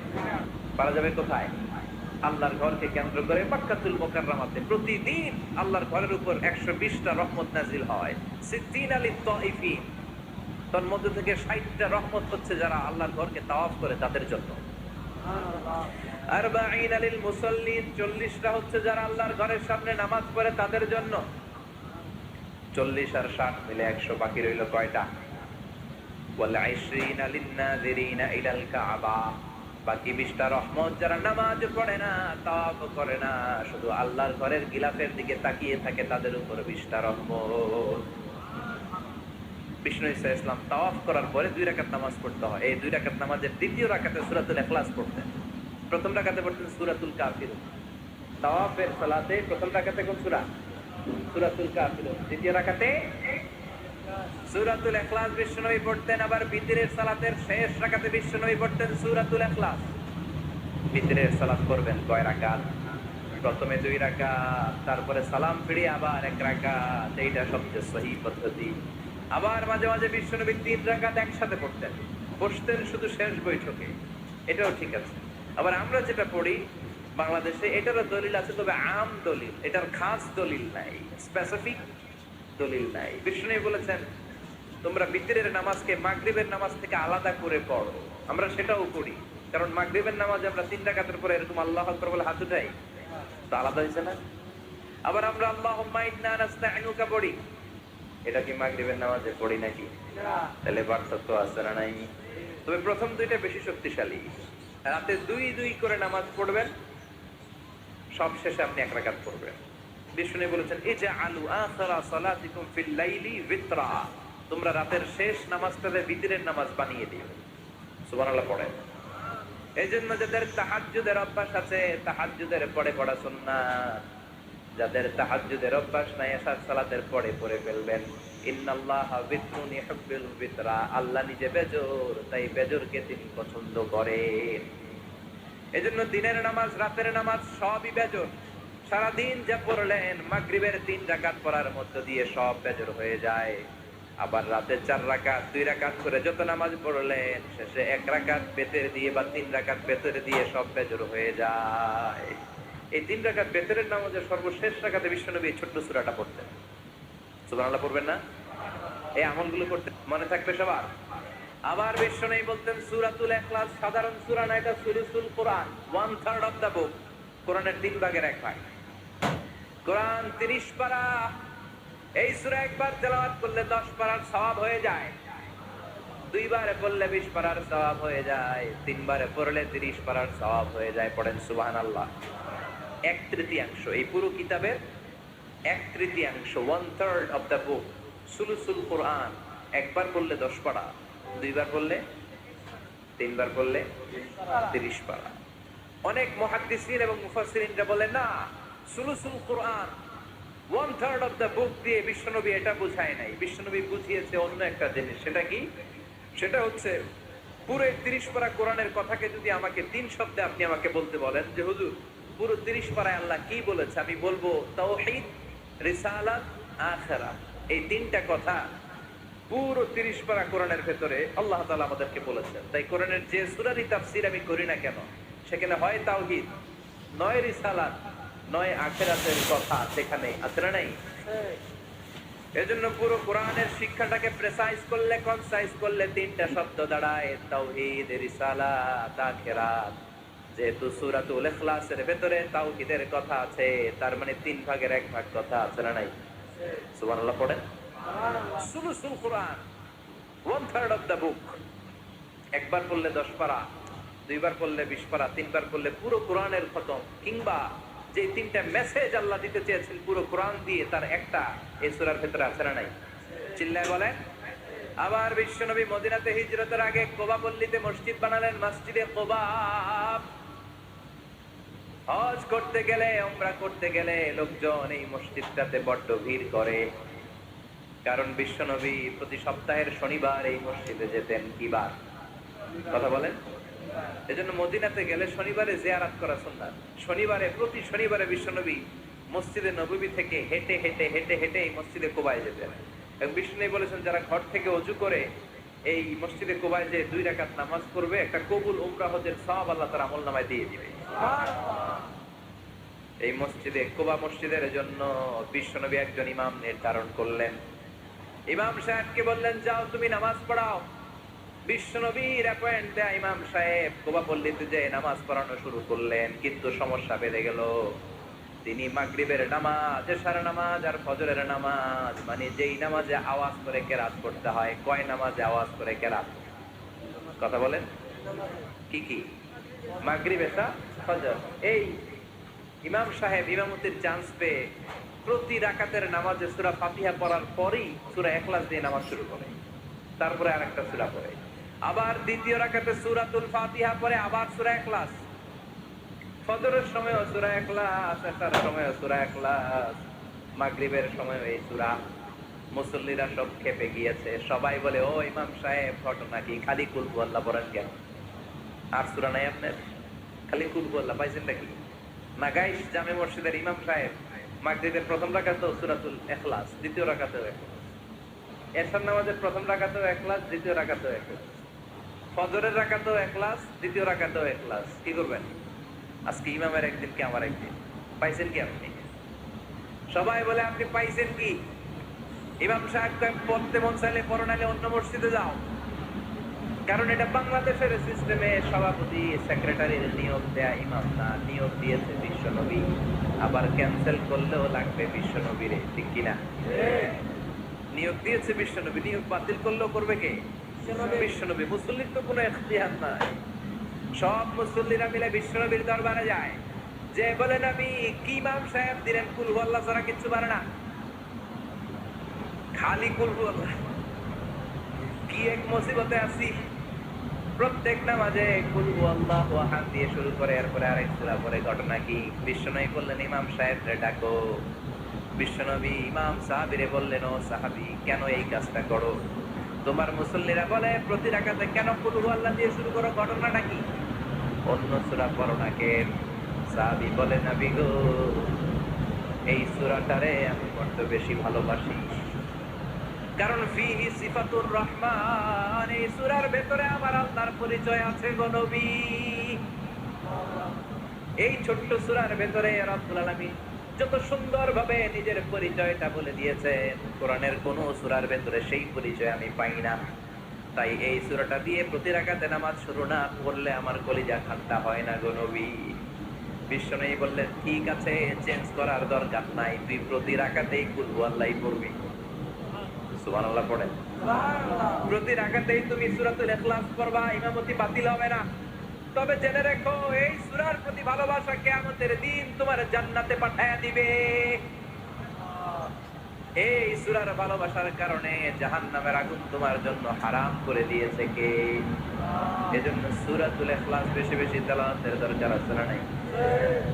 পারা যাবে কোথায়? আল্লাহর ঘরকে কেন্দ্র করে মক্কাতুল মুকাররমাতে প্রতিদিন আল্লাহর ঘরের উপর 120টা রহমত নাজিল হয়। সিদ্দিন আলী তাইফিন, তার মধ্যে থেকে 60টা রহমত হচ্ছে যারা আল্লাহর ঘরকে তাওয়াফ করে তাদের জন্য। আরবাঈন লিল মুসাল্লিন, 40টা হচ্ছে যারা আল্লাহর ঘরের সামনে নামাজ পড়ে তাদের জন্য। 40 আর 60 মিলে 100, বাকি রইল কয়টা? ওয়াল 20 লিন নাযিরিনা ইলাল কাবা, বাকি 20টা রহমত যারা নামাজ পড়ে না, তাওয়াফ করে না, শুধু আল্লাহর ঘরের গিলাফের দিকে তাকিয়ে থাকে, তাদের উপর 20টা রহমত। বিষ্ণু ঈসা ইসলাম তাওয়াফ করার পরে 2 রাকাত নামাজ পড়তে হয়। এই 2 রাকাত নামাজের দ্বিতীয় রাকাতে সূরাতুল ইখলাস পড়তেন, প্রথম রাকাতে পড়তেন সূরাতুল কাফিরুন। তাওয়াফের সালাতে প্রথম রাকাতে কোন সূরা? সূরাতুল কাফিরুন। দ্বিতীয় রাকাতে সূরাতুল ইখলাস বিশ্বনবী পড়তেন। আবার বিতরের সালাতের শেষ রাকাতে বিশ্বনবী পড়তেন সূরাতুল ইখলাস। বিতরের সালাত করবেন কয় রাকাত? প্রথমে 2 রাকাত, তারপরে সালাম ফিরিয়ে আবার 1 রাকাত। এইটা সবচেয়ে সহিহ পদ্ধতি। আবার মাঝে মাঝে বিশ্বনবী 3 রাকাত একসাথে পড়তেন, বসতেন শুধু শেষ বৈঠকে, এটাও ঠিক আছে। আবার আমরা যেটা পড়ি বাংলাদেশে, এটারও দলিল আছে, তবে আম দলিল, এটার খাস দলিল নাই, স্পেসিফিক দলিল নাই। বিষ্ণু বলেছেন তোমরা বিতরের নামাজকে মাগরিবের নামাজ থেকে আলাদা করে পড়ো। আমরা সেটাও করি, কারণ মাগরিবের নামাজে আমরা 3 রাকাতের পরে এরকম আল্লাহু আকবার বলে হাত উঠাই, তো আলাদা হয়েছে না? আবার আমরা আল্লাহুম্মা ইন্না নাস্তাইনুকা পড়ি, এটা কি মাগরিবের নামাজে পড়ি নাকি? তাহলে পার্থক্য আছে না নাই? তবে প্রথম 2টা বেশি শক্তিশালী। রাতে 2 করে নামাজ পড়বেন, সব শেষে আপনি 1 রাকাত পড়বেন। বিষ্ণু বলেছেন ইজআলু আখিরা সালাতিকুম ফিল লাইলি বিতরা, তোমরা রাতের শেষ নামাজটাকে বিতরের নামাজ বানিয়ে দিও। সুবহানাল্লাহ পড়েন। এইজন্য যাদের তাহাজ্জুদের অভ্যাস আছে, তাহাজ্জুদের পরে পড়া সুন্নাত। যাদের তাহাজ্জুদের অভ্যাস নাই, এশার সালাতের পরে পড়ে ফেলবেন। ইন্নাল্লাহা বিতরুন ইউহিব্বুল বিতরা, আল্লাহ নিজে বেজোর, তাই বেজোরকে তিনি পছন্দ করেন। এজন্য দিনের নামাজ, রাতের নামাজ সবই বেজোর। সারাদিন যা পড়লেন মাগরিবের 3 রাকাত পড়ার মধ্য দিয়ে সব বেজোর হয়ে যায়। আবার রাতে 4 রাকাত, 2 রাকাত করে যত নামাজ পড়লেন, শেষে 1 রাকাত বেতের দিয়ে বা 3 রাকাত বেতের দিয়ে সব বেজোর হয়ে যায়। এই 3 রাকাত বেতরের নামাজের সর্বশেষ রাকাতে বিশ্বনবী এই ছোট্ট সূরাটা পড়তেন। সুবহানাল্লাহ পড়বেন না? এই আমলগুলো করতে মনে থাকবে সবার। আবার বিশ্বনবী বলতেন সূরাতুল ইখলাস সাধারণ সূরা না, এটা সুলুসুল কোরআন, 1/3 অফ দা বুক। কোরআনের 3 ভাগের 1 ভাগ। কোরআন 30 পারা। এই সূরা একবার তেলাওয়াত করলে 10 পারার সওয়াব হয়ে যায়। 2 বারে পড়লে 20 পারার সওয়াব হয়ে যায়। 3 বারে পড়লে 30 পারার সওয়াব হয়ে যায়। পড়েন সুবহানাল্লাহ। 1/3, এই পুরো কিতাবের 1/3, 1/3 অফ দা বুক, সুলুসুল কোরআন। একবার পড়লে 10 পারা, 2 বার পড়লে, 3 বার পড়লে 30 পারা। অনেক মুহাদ্দিসিন এবং মুফাসসিরিনরা বলেন না, সুলুসুল কোরআন 1/3 অফ দা বুক দিয়ে বিশ্বনবী এটা বুঝায় নাই। বিশ্বনবী বুঝিয়েছে অন্য একটা জিনিস। সেটা কি? সেটা হচ্ছে পুরো 30 পারা কোরআনের কথাকে যদি আমাকে 3 শব্দে আপনি আমাকে বলতে বলেন যে হুজুর পুরো 30 পারায় আল্লাহ কি বলেছে, আমি বলবো তাওহীদ, রিসালাত, আখিরাত। এই 3টা কথা পুরো 30 পারা কোরআনের ভেতরে আল্লাহ তাআলা আমাদেরকে বলেছেন। তাই কোরআনের যে সূরারই তাফসীর আমি করি না কেন, সেখানে হয় তাওহীদ, নয় রিসালাত, নয় আখিরাতের কথা সেখানে আছে না নাই? এজন্য পুরো কোরআনের শিক্ষাটাকে প্রেসাইজ করলে, কনসাইজ করলে 3টা শব্দ দাঁড়ায়, তাওহীদ, রিসালাত, আখিরাত। যেহেতু সূরাতুল ইখলাসের ভেতরে তাওহীদের কথা আছে, তার মানে 3 ভাগের 1 ভাগ কথা আছে না নাই? সুবহানাল্লাহ পড়েন। সুলুসুল কোরআন, 1/3 অফ দা বুক। একবার পড়লে 10 পারা, 2 বার পড়লে 20 পারা, 3 বার পড়লে পুরো কোরআনের খতম। কিংবা যে 3টা মেসেজ আল্লাহ দিতে চেয়েছেন পুরো কোরআন দিয়ে, তার একটা এই সূরার ভেতরে আছে না নাই? চিল্লায় বলেন। আবার বিশ্বনবী মদিনাতে হিজরতের আগে কোবা পল্লীতে মসজিদ বানালেন, মসজিদে কোবা। হজ করতে গেলে, উমরা করতে গেলে লোকজন এই মসজিদটাতে বড্ড ভিড় করে। কারণ বিশ্বনবী প্রতি সপ্তাহের শনিবার এই মসজিদে যেতেন। কি বার? কথা বলেন। এজন্য মদিনাতে গেলে শনিবারে জিয়ারত করা সুন্নাত। প্রতি শনিবারে বিশ্বনবী মসজিদে নববী থেকে হেঁটে হেঁটে হেঁটে হেঁটে এই মসজিদে কুবায় যেতেন। এবং বিষ্ণু বলেছেন, যারা ঘর থেকে ওযু করে এই মসজিদে কুবায় যে 2 রাকাত নামাজ পড়বে, একটা কবুল উমরা হজের সওয়াব আল্লাহ তার আমলনামায় দিয়ে দিবে। এই মসজিদে, কুবা মসজিদের জন্য বিশ্বনবী একজন ইমাম নির্ধারণ করলেন। ইমাম সাহেবকে বললেন, যাও তুমি নামাজ পড়াও। বিশ্বনবীর অ্যাপয়েন্ট দেয়া ইমাম সাহেব কুবা পল্লীতে যে নামাজ পড়ানো শুরু করলেন, কিন্তু সমস্যা বেড়ে গেল। তিনি মাগরিবের নামাজ, এশার নামাজ আর ফজরের নামাজ, মানে যেই নামাজে আওয়াজ করে কেরাত করতে হয়, কয় নামাজে আওয়াজ করে কেরাত? কথা বলেন। কি কি? মাগরিব, এশা, ফজর। এই ইমাম সাহেব ইমামতির চান্স পেয়ে প্রতি রাকাতের নামাজে সূরা ফাতিহা পড়ার পরেই সূরা ইখলাস দিয়ে নামাজ শুরু করে, তারপরে আরেকটা সূরা পড়ে, আবার দ্বিতীয় রাকাতে সূরাতুল ফাতিহা পড়ে, আবার সূরা ইখলাস। ফজরের সময়ও সূরা ইখলাস, এশার সময়ও সূরা ইখলাস, মাগরিবের সময়ও এই সূরা। মুসল্লিরা সব খেপে গিয়েছে। সবাই বলে, ও ইমাম সাহেব, ঘটনা কি? খালি কুল হুয়াল্লাহ পড়েন কেন? আর সূরা নাই আপনার? খালি কুল হুয়াল্লাহ পাইছেনটা কি? নাগাইশ জামে মসজিদের ইমাম সাহেব মাগরিবের প্রথম রাকাতেও সূরাতুল ইখলাস, দ্বিতীয় রাকাতেও ইখলাস, এশার নামাজের প্রথম রাকাতেও ইখলাস, দ্বিতীয় রাকাতেও ইখলাস, ফজরের রাকাতেও ইখলাস, দ্বিতীয় রাকাতেও ইখলাস। কি করবেন? আজকে ইমামের একদিন কি আমার একদিন। পাইছেন কি আপনি? সবাই বলে, আপনি পাইছেন কি? ইমাম সাহেব পড়তে মন চাইলে পড়ো, নাইলে অন্য মসজিদে যাও। কারণ এটা বাংলাদেশের সিস্টেমে সভাপতি সেক্রেটারির নিয়োগ দেয়া ইমাম না, নিয়োগ দিয়েছে বিশ্বনবী। আবার ক্যান্সেল করলেও লাগবে বিশ্বনবীরে, ঠিক কিনা? নিয়োগ দিয়েছে বিশ্বনবী, নিয়োগ বাতিল করলেও করবে কে? বিশ্বনবী। মুসল্লির তো কোনো ইখতিয়ার নাই। সব মুসল্লিরা মিলে বিশ্বনবীর দরবারে যায়, যে বলেন, আমি কি ইমাম সাহেব দিলেন কুল হুয়াল্লাহ ছাড়া কিচ্ছু পারে না, খালি কুল হুয়াল্লাহ। কি এক মুসিবতে আছি, প্রত্যেক নামাজে কুল হুয়াল্লাহু আহাদ দিয়ে শুরু করে, এরপরে আরেক সূরা পড়ে। ঘটনা কি? বিশ্বনবী বললেন, ইমাম সাহেবরে ডাকো। বিশ্বনবী ইমাম সাহাবীরে বললেন, ও সাহাবী, কেন এই কাজটা করো? তোমার মুসল্লিরা বলে প্রতি রাকাতে কেন কুল হুয়াল্লাহ দিয়ে শুরু করো, ঘটনাটা কি? অন্য সূরা পড়ো না কেন? সাহাবী বলে, নবী গো, এই সূরাটারে আমি বড্ড বেশি ভালোবাসি, কারণ ফিহি সিফাতুর রহমান, এই সূরার ভেতরে আমার আল্লাহর পরিচয় আছে গো নবী। এই ছোট্ট সূরার ভেতরে রব্বুল আলামিন যত সুন্দরভাবে নিজের পরিচয়টা বলে দিয়েছেন, কোরআনের কোন সূরার ভেতরে সেই পরিচয় আমি পাই না। তাই এই সূরাটা দিয়ে প্রতি রাকাতে নামাজ শুরু না করলে আমার কলিজা ঠান্ডা হয় না গো নবী। বিশ্বনবী বললেন, ঠিক আছে, চেঞ্জ করার দরকার নাই, তুই প্রতি রাকাতেই কুল হুয়াল্লাহই পড়বি। সুবহানাল্লাহ পড়েন। প্রতি রাকাতেই তুমি সূরাতুল ইখলাস পড়বা, ইমামতি বাতিল হবে না। তবে জেনে রেখো, এই সূরার প্রতি ভালোবাসা কিয়ামতের দিন তোমার জান্নাতে পাঠায়া দিবে। এই সূরার ভালোবাসার কারণে জাহান্নামের আগুন তোমার জন্য হারাম করে দিয়েছে কে? এজন্য সূরাতুল ইখলাস বেশি বেশি তেলাওয়াতের দরকার আছে না নাই?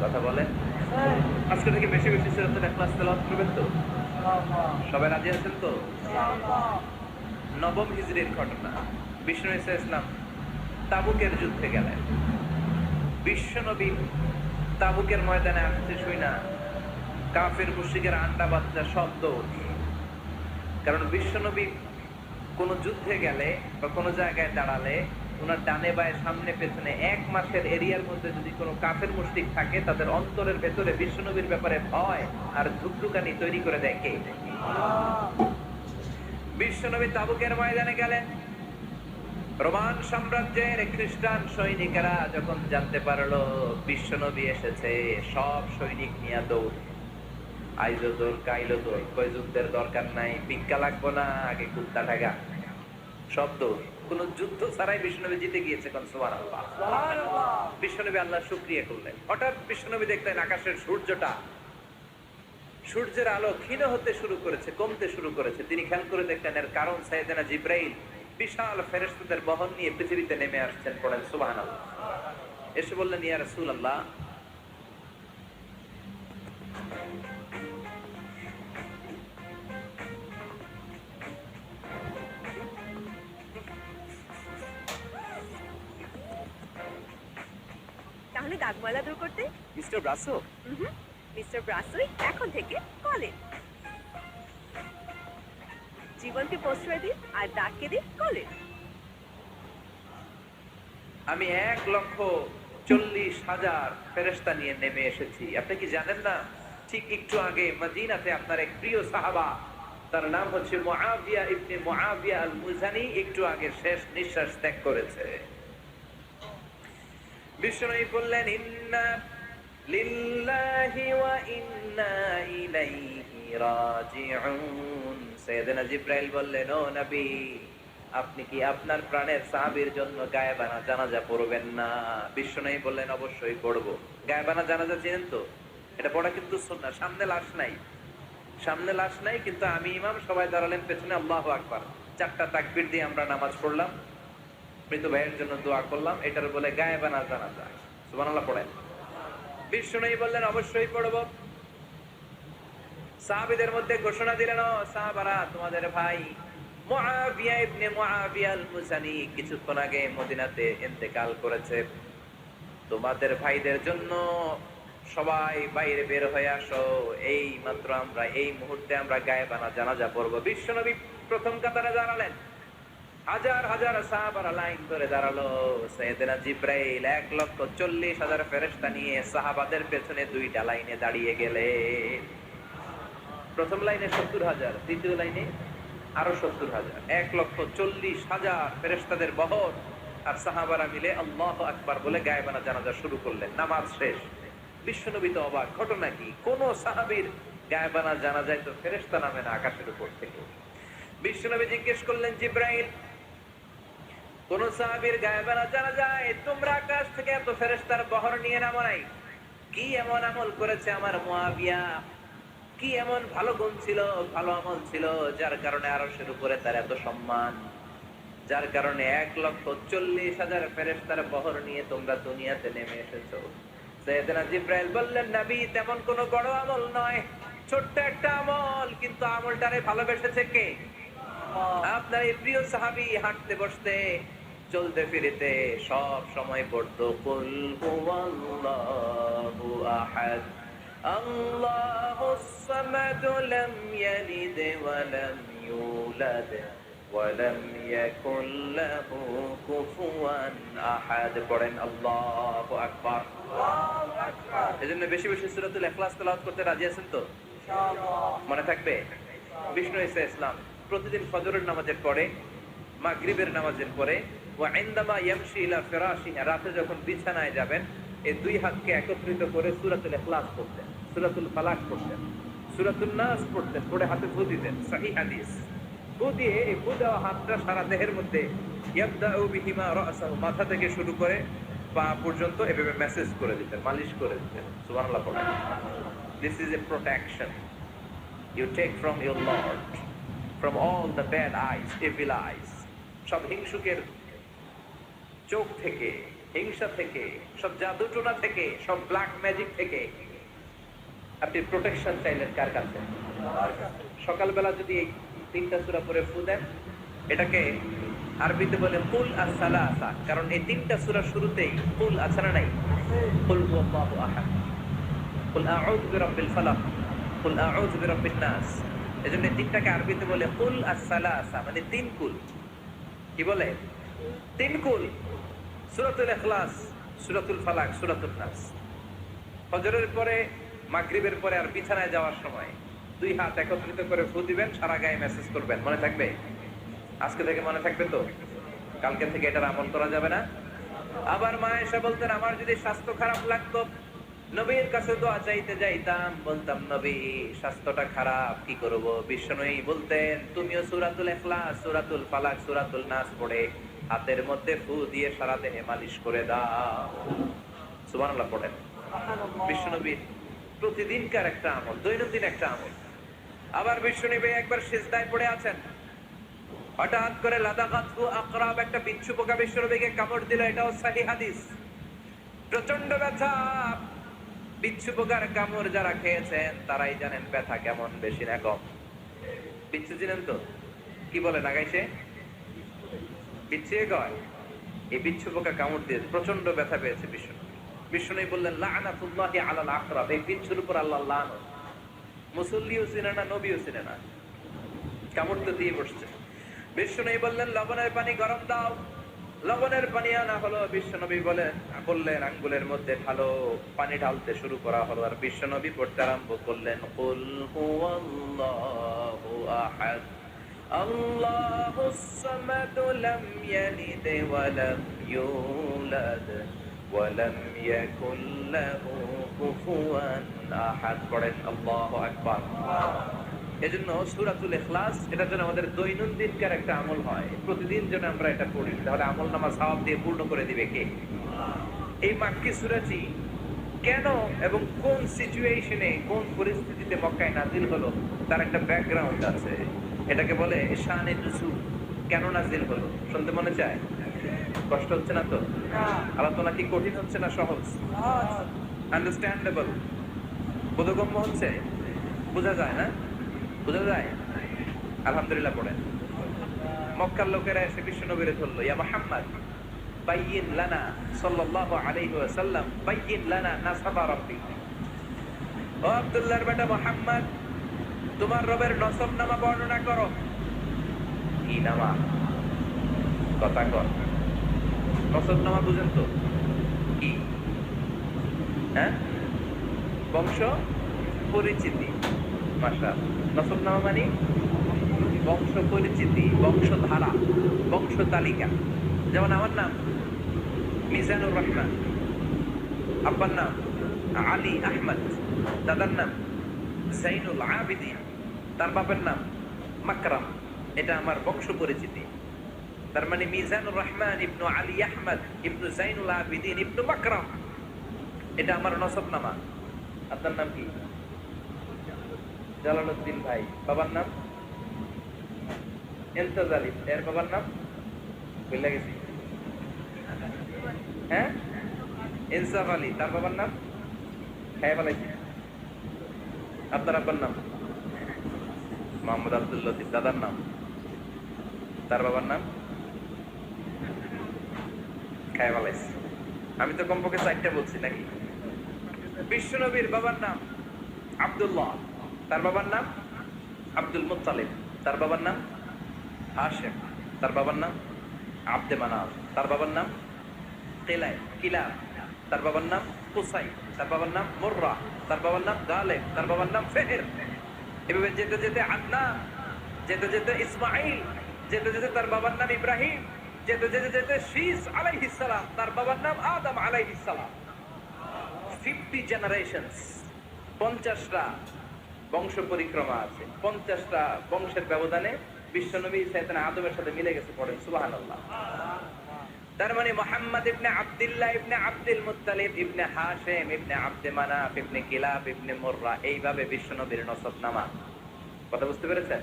কথা বলেন। আজকে থেকে বেশি বেশি সূরাতুল ইখলাস তেলাওয়াত করবেন তো? সবাই রাজি আছেন তো? নবম হিজরির ঘটনা। বিশ্বনবী সাল্লাল্লাহু আলাইহি ওয়াসাল্লাম তাবুকের যুদ্ধে গেলেন। বিশ্বনবী তাবুকের ময়দানে আসতে শুই না, কাফের মুশরিকের আন্ডা বাচ্চা সব দৌড়। কারণ বিশ্বনবী কোন যুদ্ধে গেলে বা কোনো জায়গায় দাঁড়ালে ওনার ডানে বায়ে সামনে পেছনে 1 মাসের এরিয়ার মধ্যে যদি কোনো কাফের মুশরিক থাকে, তাদের অন্তরের ভেতরে বিশ্বনবীর ব্যাপারে ভয় আর ধুকধুকানি তৈরি করে দেয় কে? বিশ্বনবী তাবুকের ময়দানে গেলেন। রোমান সাম্রাজ্যের খ্রিস্টান সৈনিকেরা যখন জানতে পারলো বিশ্বনবী এসেছে, সব সৈনিক নিয়ে দৌড়। আইজো দৌড়, কাইলো দৌড়, কই যুদ্ধের দরকার নাই, ভিক্ষা লাগবো না, আগে কুত্তা ঠাগা, সব দৌড়। কোন যুদ্ধ ছাড়াই বিশ্বনবী জিতে গিয়েছে। কোন সুবহানাল্লাহ। বিশ্বনবী আল্লাহর শুকরিয়া করলেন। হঠাৎ বিশ্বনবী দেখলেন আকাশের সূর্যের আলো ক্ষীণ হতে শুরু করেছে, কমতে শুরু করেছে। তিনি খেয়াল করে দেখলেন এর কারণ সাইয়েদনা জিবরাইল বিশাল ফেরেশতাদের বহন নিয়ে পৃথিবীতে নেমে আসছেন। পড়েন সুবহানাল্লাহ। এসে বললেন, ইয়া রাসূলুল্লাহ, তাহলে দাগ ময়লা দূর করতে মিস্টার ব্রাসো, মিস্টার ব্রাসোই এখন থেকে কলেন। জীবনকে প্রশ্রয় দিন আর দাগকে দিন কলেন। আমি 1,40,000 ফেরেশতা নিয়ে নেমে এসেছি। আপনি কি জানেন না? ঠিক একটু আগে মদিনাতে আপনার এক প্রিয় সাহাবা, তার নাম হচ্ছে মুআবিয়া ইবনে মুআবিয়া আল মুজানি, একটু আগে শেষ নিঃশ্বাস ত্যাগ করেছে। বিষ্ণু বললেন, ইন্না লিল্লাহি ওয়া ইন্না ইলাইহি রাজিউন। সাইয়েদনা জিবরাইল বললেন, ও নবী, আপনি কি আপনার প্রাণের সাহাবীর জন্য গায়েবানা জানাজা পড়বেন না? বিষ্ণু বললেন, অবশ্যই পড়বো। গায়েবানা জানাজা চেনেন তো? এটা পড়া কিন্তু সুন্নাহ। সামনে লাশ নাই, সামনে লাশ নাই, কিন্তু আমি ইমাম, সবাই দাঁড়ালেন পেছনে, আল্লাহু আকবার, 4টা তাকবীর দিয়ে আমরা নামাজ পড়লাম, মৃত ভাইয়ের জন্য দোয়া করলাম, এটার বলে গায়েবানা জানাজা। সুবহানাল্লাহ পড়েন। বিষ্ণু বললেন, অবশ্যই পড়বো। সাহাবীদের মধ্যে ঘোষণা দিলেন, ও সাহাবারা, তোমাদের ভাই মুআবিয়া ইবনে মুআবিয়া আল মুজানি কিছুক্ষণ আগে মদিনাতে ইন্তেকাল করেছে। তোমাদের ভাইদের জন্য সবাই বাইরে বের হয়ে আসো, এই মাত্র আমরা, এই মুহূর্তে আমরা গায়েবানা জানাজা পড়বো। বিশ্বনবী প্রথম কাতারে দাঁড়ালেন, হাজার হাজার সাহাবারা লাইন ধরে দাঁড়ালো। সাইয়েদনা জিবরাইল 1,40,000 ফেরেশতা নিয়ে সাহাবাদের পেছনে 2টা লাইনে দাঁড়িয়ে গেলে। প্রথম লাইনে 70,000, দ্বিতীয় লাইনে আরো 70,000, 1,40,000 ফেরেশতাদের বহর। আর সাহাবারা মিলে আল্লাহু আকবার বলে গায়েবানা জানাজা শুরু করলেন। নামাজ শেষ। বিশ্বনবী তো অবাক, ঘটনা কি? কোন সাহাবীর গায়েবানা জানাজায় তো ফেরেশতা নামে না আকাশের উপর থেকে। বিশ্বনবী জিজ্ঞেস করলেন, জিবরাইল, কোন সাহাবীর গায়েবানা জানাজায় তোমরা আকাশ থেকে এত ফেরেশতার বহর নিয়ে নামো নাই? কি এমন আমল করেছে আমার মুআবিয়া? কি এমন ভালো গুণ ছিল, ভালো আমল ছিল, যার কারণে আরশের উপরে তার এত সম্মান, যার কারণে 1,40,000 ফেরেশতার বহর নিয়ে তোমরা দুনিয়াতে নেমে এসেছো? সাইয়েদনা জিবরাইল বললেন, নবী, তেমন কোনো বড় আমল নয়, ছোট্ট একটা আমল, কিন্তু আমলটারে ভালোবেসেছে কে? আপনার এই প্রিয় সাহাবী হাঁটতে বসতে চলতে ফিরিতে সব সময় পড়তো, কুল হুয়াল্লাহু আহাদ, আল্লাহুস সামাদ, লাম ইয়ালিদ ওয়া লাম ইউলাদ ওয়া লাম ইয়াকুল লাহু কুফুয়ান আহাদ। পড়েন আল্লাহু আকবার। আল্লাহু আকবার। এজন্য বেশি বেশি সূরাতুল ইখলাস তেলাওয়াত করতে রাজি আছেন তো? ইনশাআল্লাহ। মনে থাকবে? বিষ্ণু ঈসা ইসলাম প্রতিদিন ফজরের নামাজের পরে, মাগরিবের নামাজের পরে, ওয়া ইনদামা ইয়ামশি ইলা ফিরাশিহি, রাতে যখন বিছানায় যাবেন, এই 2 হাতকে একত্রিত করে সূরাতুল ইখলাস পড়তেন, সূরাতুল ফালাক পড়তেন, সূরাতুন নাস পড়তেন, পড়ে হাতে ফু দিতেন। সহিহ হাদিস। ফু দিয়ে এই ফু দেওয়া হাতটা সারা দেহের মধ্যে, ইয়াবদাউ বিহিমা রাসাহু, মাথা থেকে শুরু করে পা পর্যন্ত এভাবে মেসেজ করে দিতেন, মালিশ করে দিতেন। সুবহানাল্লাহ পড়েন। This is a protection you take from your Lord, from all the bad eyes, evil eyes, সব হিংসুকের চোখ থেকে, হিংসা থেকে, সব জাদুটোনা থেকে, সব ব্ল্যাক ম্যাজিক থেকে আপনি প্রোটেকশন চাইলেন কার কাছে? সকালবেলা যদি এই 3টা সূরা পড়ে ফু দেন, এটাকে আরবিতে বলে কুল আস-সালাসা, কারণ এই 3টা সূরা শুরুতেই কুল আছে না নাই? কুল হুয়াল্লাহু আহাদ, কুল আউযু বিরাব্বিল ফালাক, কুল আউযু বিরাব্বিন নাস। এজন্য 3টাকে আরবিতে বলে কুল আস-সালাসা, মানে 3 কুল। কি বলে? 3 কুল। সূরাতুল ইখলাস, সূরাতুল ফালাক, সূরাতুন নাস। ফজরের পরে, মাগরিবের পরে আর বিছানায় যাওয়ার সময় 2 হাত একত্রিত করে ফু দিবেন, সারা গায়ে মেসেজ করবেন। মনে থাকবে? আজকে থেকে মনে থাকবে তো? কালকে থেকে এটার আমল করা যাবে না? আবার মা এসে বলতেন, আমার যদি স্বাস্থ্য খারাপ লাগতো, নবীর কাছে দোয়া চাইতে যাইতাম, বলতাম, নবী, স্বাস্থ্যটা খারাপ, কি করব? বিশ্বনবী বলতেন, তুমিও সূরাতুল ইখলাস, সূরাতুল ফালাক, সূরাতুল নাস পড়ে হাতের মধ্যে ফু দিয়ে সারা দেহে মালিশ করে দাও। সুবহানাল্লাহ পড়েন। বিশ্বনবীর প্রতিদিনকার একটা আমল, দৈনন্দিন একটা আমল। আবার বিশ্বনবী একবার সিজদায় পড়ে আছেন, হঠাৎ করে লাদাগাতহু আকরাব, একটা বিচ্ছু পোকা বিশ্বনবীকে কামড় দিল। এটাও সহিহ হাদিস। প্রচন্ড ব্যথা। বিচ্ছু পোকার কামড় যারা খেয়েছেন তারাই জানেন ব্যথা কেমন, বেশি না কম। বিচ্ছু চিনেন তো? কি বলে লাগাইছে? বিচ্ছু কয়। এই বিচ্ছু পোকা কামড় দিয়ে প্রচন্ড ব্যথা পেয়েছে বিশ্বনবী। বিষ্ণু বললেন লাআনাতুল্লাহি আলাল আকরাব, এই বিচ্ছুর উপর আল্লাহর লানত। মুসল্লিও চিনে না, নবীও চিনে না, কামড় তো দিয়ে বসছে। বিষ্ণু বললেন লবণের পানি গরম দাও। লবণের পানি আনা হলো। বিশ্বনবী বললেন আঙ্গুলের মধ্যে ঢালো। পানি ঢালতে শুরু করা হলো। আর বিশ্বনবী পড়তে আরম্ভ করলেন কুল হুয়াল্লাহু আহাদ আল্লাহুস সামাদ লাম ইয়ালিদ ওয়া লাম ইউলাদ ওয়া লাম ইয়াকুল লাহু কুফুয়ান আহাদ। পড়েন আল্লাহু আকবার। এজন্য সূরাতুল ইখলাস এটার জন্য আমাদের দৈনন্দিনকার একটা আমল হয়, প্রতিদিন যেন আমরা এটা পড়ি, তাহলে আমল নামা সওয়াব দিয়ে পূর্ণ করে দিবে কে? এই মাক্কি সূরাটি কেন এবং কোন সিচুয়েশনে, কোন পরিস্থিতিতে মক্কায় নাজিল হলো তার একটা ব্যাকগ্রাউন্ড আছে। এটাকে বলে শানে নুজুল। কেন নাজিল হলো শুনতে মনে চায়? কষ্ট হচ্ছে না তো? আলোচনা কি কঠিন হচ্ছে না সহজ? আন্ডারস্ট্যান্ডেবল, বোধগম্য হচ্ছে? বোঝা যায় না? বোঝা যায়? আলহামদুলিল্লাহ পড়েন। মক্কার লোকেরা এসে বিশ্বনবীরে ধরলো, ইয়া মুহাম্মদ বাইয়িন লানা সাল্লাল্লাহু আলাইহি ওয়াসাল্লাম বাইয়িন লানা নাসাবা রাব্বিক। ও আব্দুল্লাহর বেটা মুহাম্মদ, তোমার রবের নসব নামা বর্ণনা করো। কি নামা? কথা কর। নসব নামা বুঝেন তো কি? হ্যাঁ, বংশ পরিচিতি। মাশাআল্লাহ। নসব নামা মানে বংশ পরিচিতি, বংশধারা, বংশ তালিকা। যেমন আমার নাম মিজানুর রহমান, আব্বার নাম আলী আহমদ, দাদার নাম জাইনুল আবিদিন, তার বাবার নাম মাকরাম। এটা আমার বংশ পরিচিতি। তার মানে মিজানুর রহমান ইবনু আলী আহমদ ইবনু জাইনুল আবিদিন ইবনু মাকরাম, এটা আমার নসবনামা। আপনার নাম কি? জালালউদ্দিন ভাই। বাবার নাম ইমতাজ আলী। এর বাবার নাম ভুলে গেছি। হ্যাঁ, ইনসাফ আলী। তার বাবার নাম খেয়ে ফেলাইছি। আপনার আব্বার নাম মোহাম্মদ আব্দুল লতিফ। দাদার নাম, তার বাবার নাম খেয়ে ফেলাইছি। আমি তো কমপক্ষে 4টা বলছি নাকি? বিশ্বনবীর বাবার নাম আব্দুল্লাহ, তার বাবার নাম আব্দুল মুত্তালিব, তার বাবার নাম হাশেম, তার বাবার নাম আব্দে মানাফ, তার বাবার নাম কিলাব, তার বাবার নাম কুসাই, তার বাবার নাম মুররা, তার বাবার নাম গালেব, তার বাবার নাম ফেহের। এভাবে যেতে যেতে আদনান, যেতে যেতে ইসমাইল, যেতে যেতে তার বাবার নাম ইব্রাহিম, যেতে যেতে যেতে শীস আলাইহিস সালাম, তার বাবার নাম আদম আলাইহিস সালাম। 50 জেনারেশনস, 50টা বংশ পরিক্রমা আছে। 50টা বংশের ব্যবধানে বিশ্বনবী সাইয়েদনা আদমের সাথে মিলে গেছে। পড়েন সুবহানাল্লাহ। তার মানে মুহাম্মদ ইবনে আব্দুল্লাহ ইবনে আব্দুল মুত্তালিব ইবনে হাশিম ইবনে আব্দে মানাফ ইবনে কিলাব ইবনে মুররা, এইভাবে বিশ্বনবীর নসবনামা। কথা বুঝতে পেরেছেন?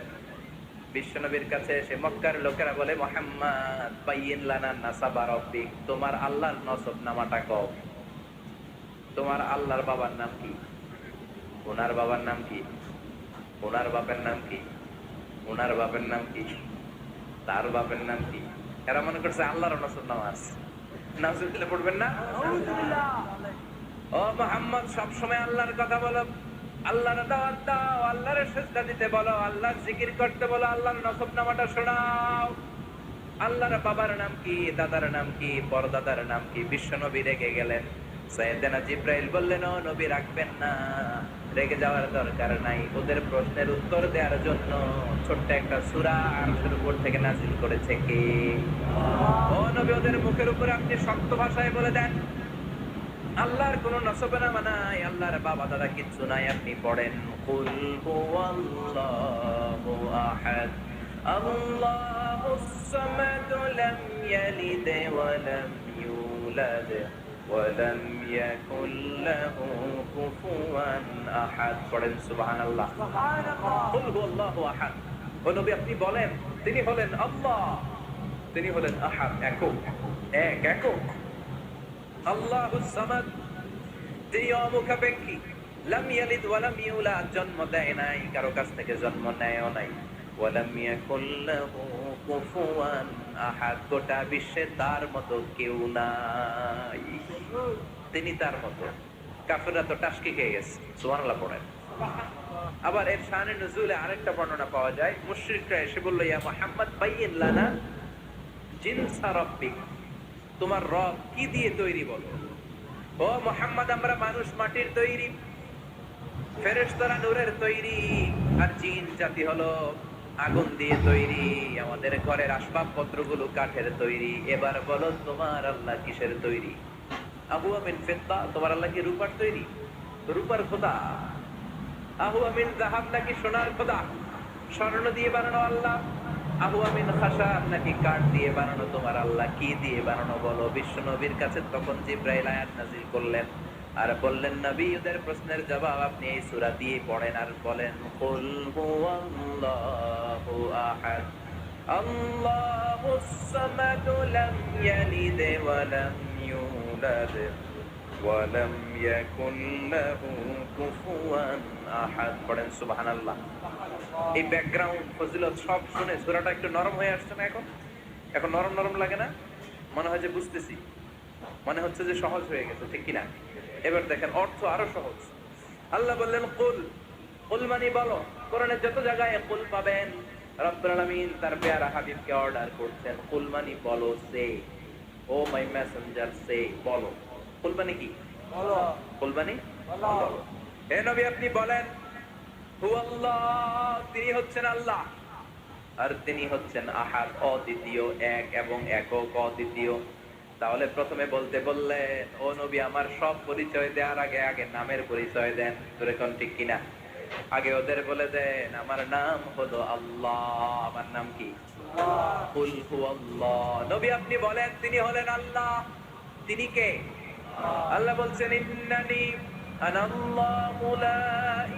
বিশ্বনবীর কাছে এসে মক্কার লোকেরা বলে, মুহাম্মদ বাইয়িন লানা নাসাবা রাব্বিক, তোমার আল্লাহর নসবনামাটা কও। তোমার আল্লাহর বাবার নাম কি? ওনার বাবার নাম কি? ওনার বাপের নাম কি? ওনার বাপের নাম কি? তার বাপের নাম কি? এরা মনে করছে আল্লাহর নসবনামা আছে। নাউজুবিল্লাহ পড়বেন না? ও মুহাম্মদ, সবসময় আল্লাহর কথা বলো, আল্লাহর দাওয়াত দাও, আল্লাহর সিজদা দিতে বলো, আল্লাহর জিকির করতে বলো, আল্লাহর নসবনামাটা শোনাও। আল্লাহর বাবার নাম কি? দাদার নাম কি? পরদাদার নাম কি? বিশ্বনবী রেগে গেলেন। সাইয়েদনা জিবরাইল বললেন, ও নবী রাখবেন না, রেগে যাওয়ার দরকার নাই। ওদের প্রশ্নের উত্তর দেওয়ার জন্য ছোট্ট একটা সূরা আরশের উপর থেকে নাযিল করেছে কে? ও নবী, ওদের মুখের উপরে আপনি শক্ত ভাষায় বলে দেন, আল্লাহর কোনো নসবনামা নাই, আল্লাহর বাবা দাদা কিচ্ছু নাই। আপনি পড়েন কুল হুয়াল্লাহু আহাদ আল্লাহুস সামাদ লাম ইয়ালিদ ওয়া লাম ইউলাদ ওয়া লাম ইয়াকুল লাহু কুফুয়ান আহাদ। পড়েন সুবহানাল্লাহ। কুল হুয়াল্লাহু আহাদ। ও নবী, আপনি বলেন তিনি হলেন আল্লাহ, তিনি হলেন আহাদ, একক, একক। আল্লাহুস সামাদ, তিনি অমুখাপেক্ষী। লাম ইয়ালিদ ওয়া লাম ইউলাদ, জন্ম দেয় নাই, কারো কাছ থেকে জন্ম নেয়ও নাই। ওয়া লাম ইয়াকুল লাহু কুফুয়ান আহাদ, গোটা বিশ্বে তার মতো কেউ নাই, তিনি তার মতো। কাফেররা তো টাসকি খেয়ে গেছে, সুবহানাল্লাহ পড়েন। আবার এর শানে নুজুলে আরেকটা বর্ণনা পাওয়া যায়, মুশরিকরা এসে বলল, ইয়া মুহাম্মদ বাইয়িন লানা জিনসা রাব্বিক, তোমার রব কি দিয়ে তৈরি বলো। ও মুহাম্মদ, আমরা মানুষ মাটির তৈরি, ফেরেশতারা নূরের তৈরি, আর জিন জাতি হলো আগুন দিয়ে তৈরি, আমাদের ঘরের আসবাবপত্রগুলো কাঠের তৈরি। এবার বলো তোমার আল্লাহ কিসের তৈরি? আহুয়া মিন ফিদ্দা, তোমার আল্লাহ কি রূপার তৈরি? রূপার খোদা। আহুয়া মিন যাহাব, নাকি সোনার খোদা, স্বর্ণ দিয়ে বানানো আল্লাহ? আহুয়া মিন খাশাব, নাকি কাঠ দিয়ে বানানো তোমার আল্লাহ? কি দিয়ে বানানো বলো? বিশ্ব নবীর কাছে তখন জিবরাইল আয়াত নাযিল করলেন আর বললেন, নবী, ওদের প্রশ্নের জবাব আপনি এই সূরা দিয়ে পড়েন আর বলেন, কুল হুয়াল্লাহু আহাদ আল্লাহুস সামাদ লাম ইয়ালিদ ওয়া লাম ইউলাদ ওয়া লাম ইয়াকুল লাহু কুফুয়ান আহাদ। পড়েন সুবহানাল্লাহ। এই ব্যাকগ্রাউন্ড ফজিলত সব শুনে সূরাটা একটু নরম হয়ে আসছে না? এখন নরম নরম লাগে না? মনে হয় যে বুঝতেছি, মনে হচ্ছে যে সহজ হয়ে গেছে, ঠিক কিনা? এবার দেখেন অর্থ আরো সহজ। আল্লাহ বললেন কুল, কুল মানে বলো। কোরআনের যত জায়গায় কুল পাবেন, রব্বুল আলামিন তার পেয়ারা হাবিবকে অর্ডার করছেন, কুল মানে বলো, সে, ও মাই মেসেঞ্জার, সে, বলো। কুল মানে কি? বলো। কুল মানে বলো। হে নবী, আপনি বলেন, হুয়াল্লাহ, তিনি হচ্ছেন আল্লাহ, আর তিনি হচ্ছেন আহাদ, অদ্বিতীয়, এক এবং একক, অদ্বিতীয়। তাহলে প্রথমে বলতে বললেন, ও নবী, আমার সব পরিচয় দেওয়ার আগে আগে নামের পরিচয় দেন। তোরে কোন ঠিক কিনা? আগে ওদের বলে দেন, আমার নাম হলো আল্লাহ। আমার নাম কি? কুল হুয়াল্লাহ। নবী, আপনি বলেন, তিনি হলেন আল্লাহ। তিনি কে? আল্লাহ বলছেন, ইন্নানি আনাল্লাহু লা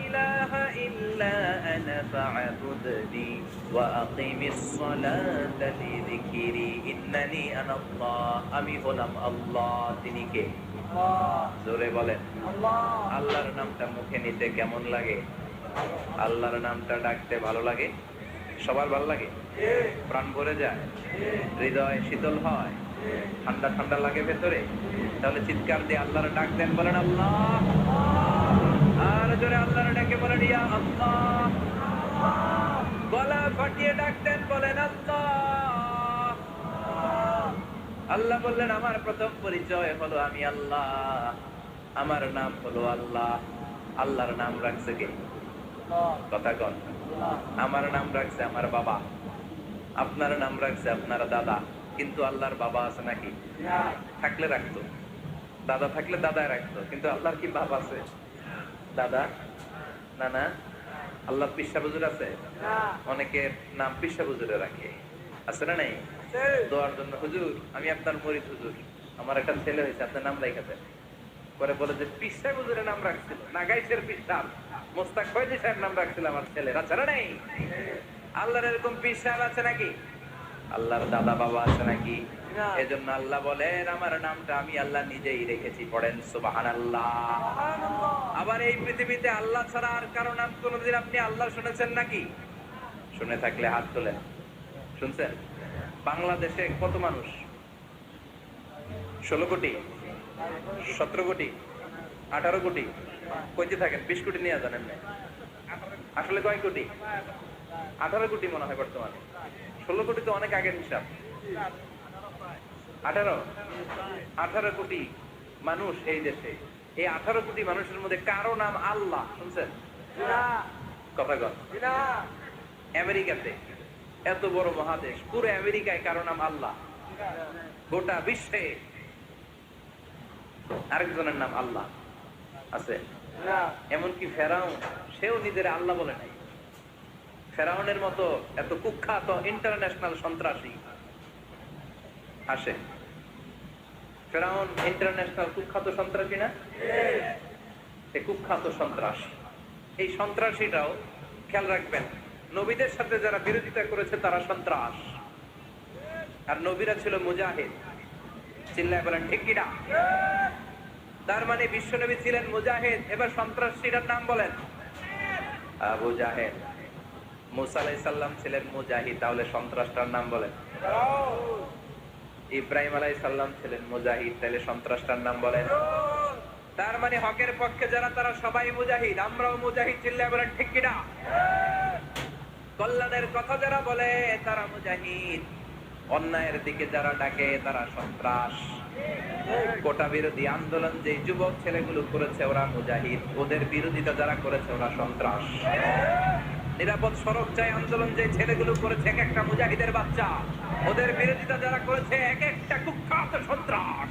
ইলাহা ইল্লা আনা ফা'বুদনি ওয়া আকিমিস সালাতা লিযিকরি। ইন্নানি আনাল্লাহ, আমি হলাম আল্লাহ। তিনি কে? আল্লাহ। জোরে বলেন আল্লাহ। আল্লাহর নামটা মুখে নিতে কেমন লাগে? আল্লাহর নামটা ডাকতে ভালো লাগে? সবার ভালো লাগে? প্রাণ ভরে যায়? হৃদয় শীতল হয়? ঠান্ডা ঠান্ডা লাগে ভেতরে? তাহলে চিৎকার দিয়ে আল্লাহর ডাক দেন, বলেন আল্লাহ। আর জোরে আল্লাহর ডাকে বলেন, ইয়া আল্লাহ। গলা ফাটিয়ে ডাক দেন, বলেন আল্লাহ। আল্লাহ বললেন, আমার প্রথম পরিচয় হলো আমি আল্লাহ, আমার নাম হলো আল্লাহ। আল্লাহর নাম রাখছে কে? কথা কন। আমার নাম রাখছে আমার বাবা, আপনার নাম রাখছে আপনার দাদা। কিন্তু আল্লাহর বাবা আছে নাকি? থাকলে রাখতো, দাদা থাকলে দাদায় রাখতো। কিন্তু আল্লাহর কি বাপ আছে? দাদা, নানা? আল্লাহ পিসা বুজুর আছে? অনেকের নাম পিসা বুজুরে রাখে, আছে না নাই? দোয়ার জন্য, হুজুর আমি আপনার মরিদ, হুজুর আমার একটা ছেলে হয়েছে, আপনার নাম লেখা দেন। পরে বলে যে পিসা বুজুরের নাম রাখছিল, নাগাইশের পিসা মোস্তাক ফয়জি সাহেব নাম রাখছিল আমার ছেলের, আছে না নাই? আল্লাহর এরকম পীর সাহেব আছে নাকি? আল্লাহর দাদা বাবা আছে নাকি? এজন্য আল্লাহ বলেন, আমার নামটা আমি আল্লাহ নিজেই রেখেছি। পড়েন সুবহানাল্লাহ। আবার এই পৃথিবীতে আল্লাহ ছাড়া আর কারো নাম কোনদিন আপনি আল্লাহ শুনেছেন নাকি? শুনে থাকলে হাত তোলেন। শুনছেন? বাংলাদেশে কত মানুষ? 16 কোটি, 17 কোটি, 18 কোটি? কইতে থাকেন, 20 কোটি নিয়ে জানেন না? আসলে কয় কোটি? 18 কোটি মনে হয় বর্তমানে। 16 কোটি তো অনেক আগের হিসাব। 18 কোটি মানুষ এই দেশে। এই 18 কোটি মানুষের মধ্যে কারো নাম আল্লাহ শুনছেন? কথা কন। আমেরিকাতে, এত বড় মহাদেশ, পুরো আমেরিকায় কারো নাম আল্লাহ? গোটা বিশ্বে আরেকজনের নাম আল্লাহ আছে? এমনকি ফেরাউন, সেও নিজের আল্লাহ বলে নাই। ফেরাউনের মতো এত কুখ্যাত ইন্টারন্যাশনাল সন্ত্রাসী আসে। ফেরাউন ইন্টারন্যাশনাল কুখ্যাত সন্ত্রাসী না? এই কুখ্যাত সন্ত্রাসী, এই সন্ত্রাসীটাও খেয়াল রাখবেন, নবীদের সাথে যারা বিরোধিতা করেছে তারা সন্ত্রাস, আর নবীরা ছিল মুজাহিদ। চিল্লায় বলেন ঠিক কিনা? তার মানে বিশ্বনবী ছিলেন মুজাহিদ। এবার সন্ত্রাসীটার নাম বলেন। আবু জাহেল, মুসা আলাইহিস সালাম ছিলেন মুজাহিদ, তাহলে সন্ত্রাসটার নাম বলেন। ইব্রাহিম আলাইহিস সালাম ছিলেন মুজাহিদ, তাহলে সন্ত্রাসটার নাম বলেন। তার মানে হকের পক্ষে যারা তারা সবাই মুজাহিদ, আমরাও মুজাহিদ, চিল্লায় বলেন ঠিক কিনা? কল্যাণের কথা যারা বলে তারা মুজাহিদ, অন্যায়ের দিকে যারা ডাকে তারা সন্ত্রাস। কোটা বিরোধী আন্দোলন যে যুবক ছেলেগুলো করেছে ওরা মুজাহিদ, ওদের বিরোধিতা যারা করেছে ওরা সন্ত্রাস। নিরাপদ সড়ক চাই আন্দোলন যে ছেলেগুলো করেছে এক একটা মুজাহিদের বাচ্চা, ওদের বিরোধিতা যারা করেছে এক একটা কুখ্যাত সন্ত্রাস।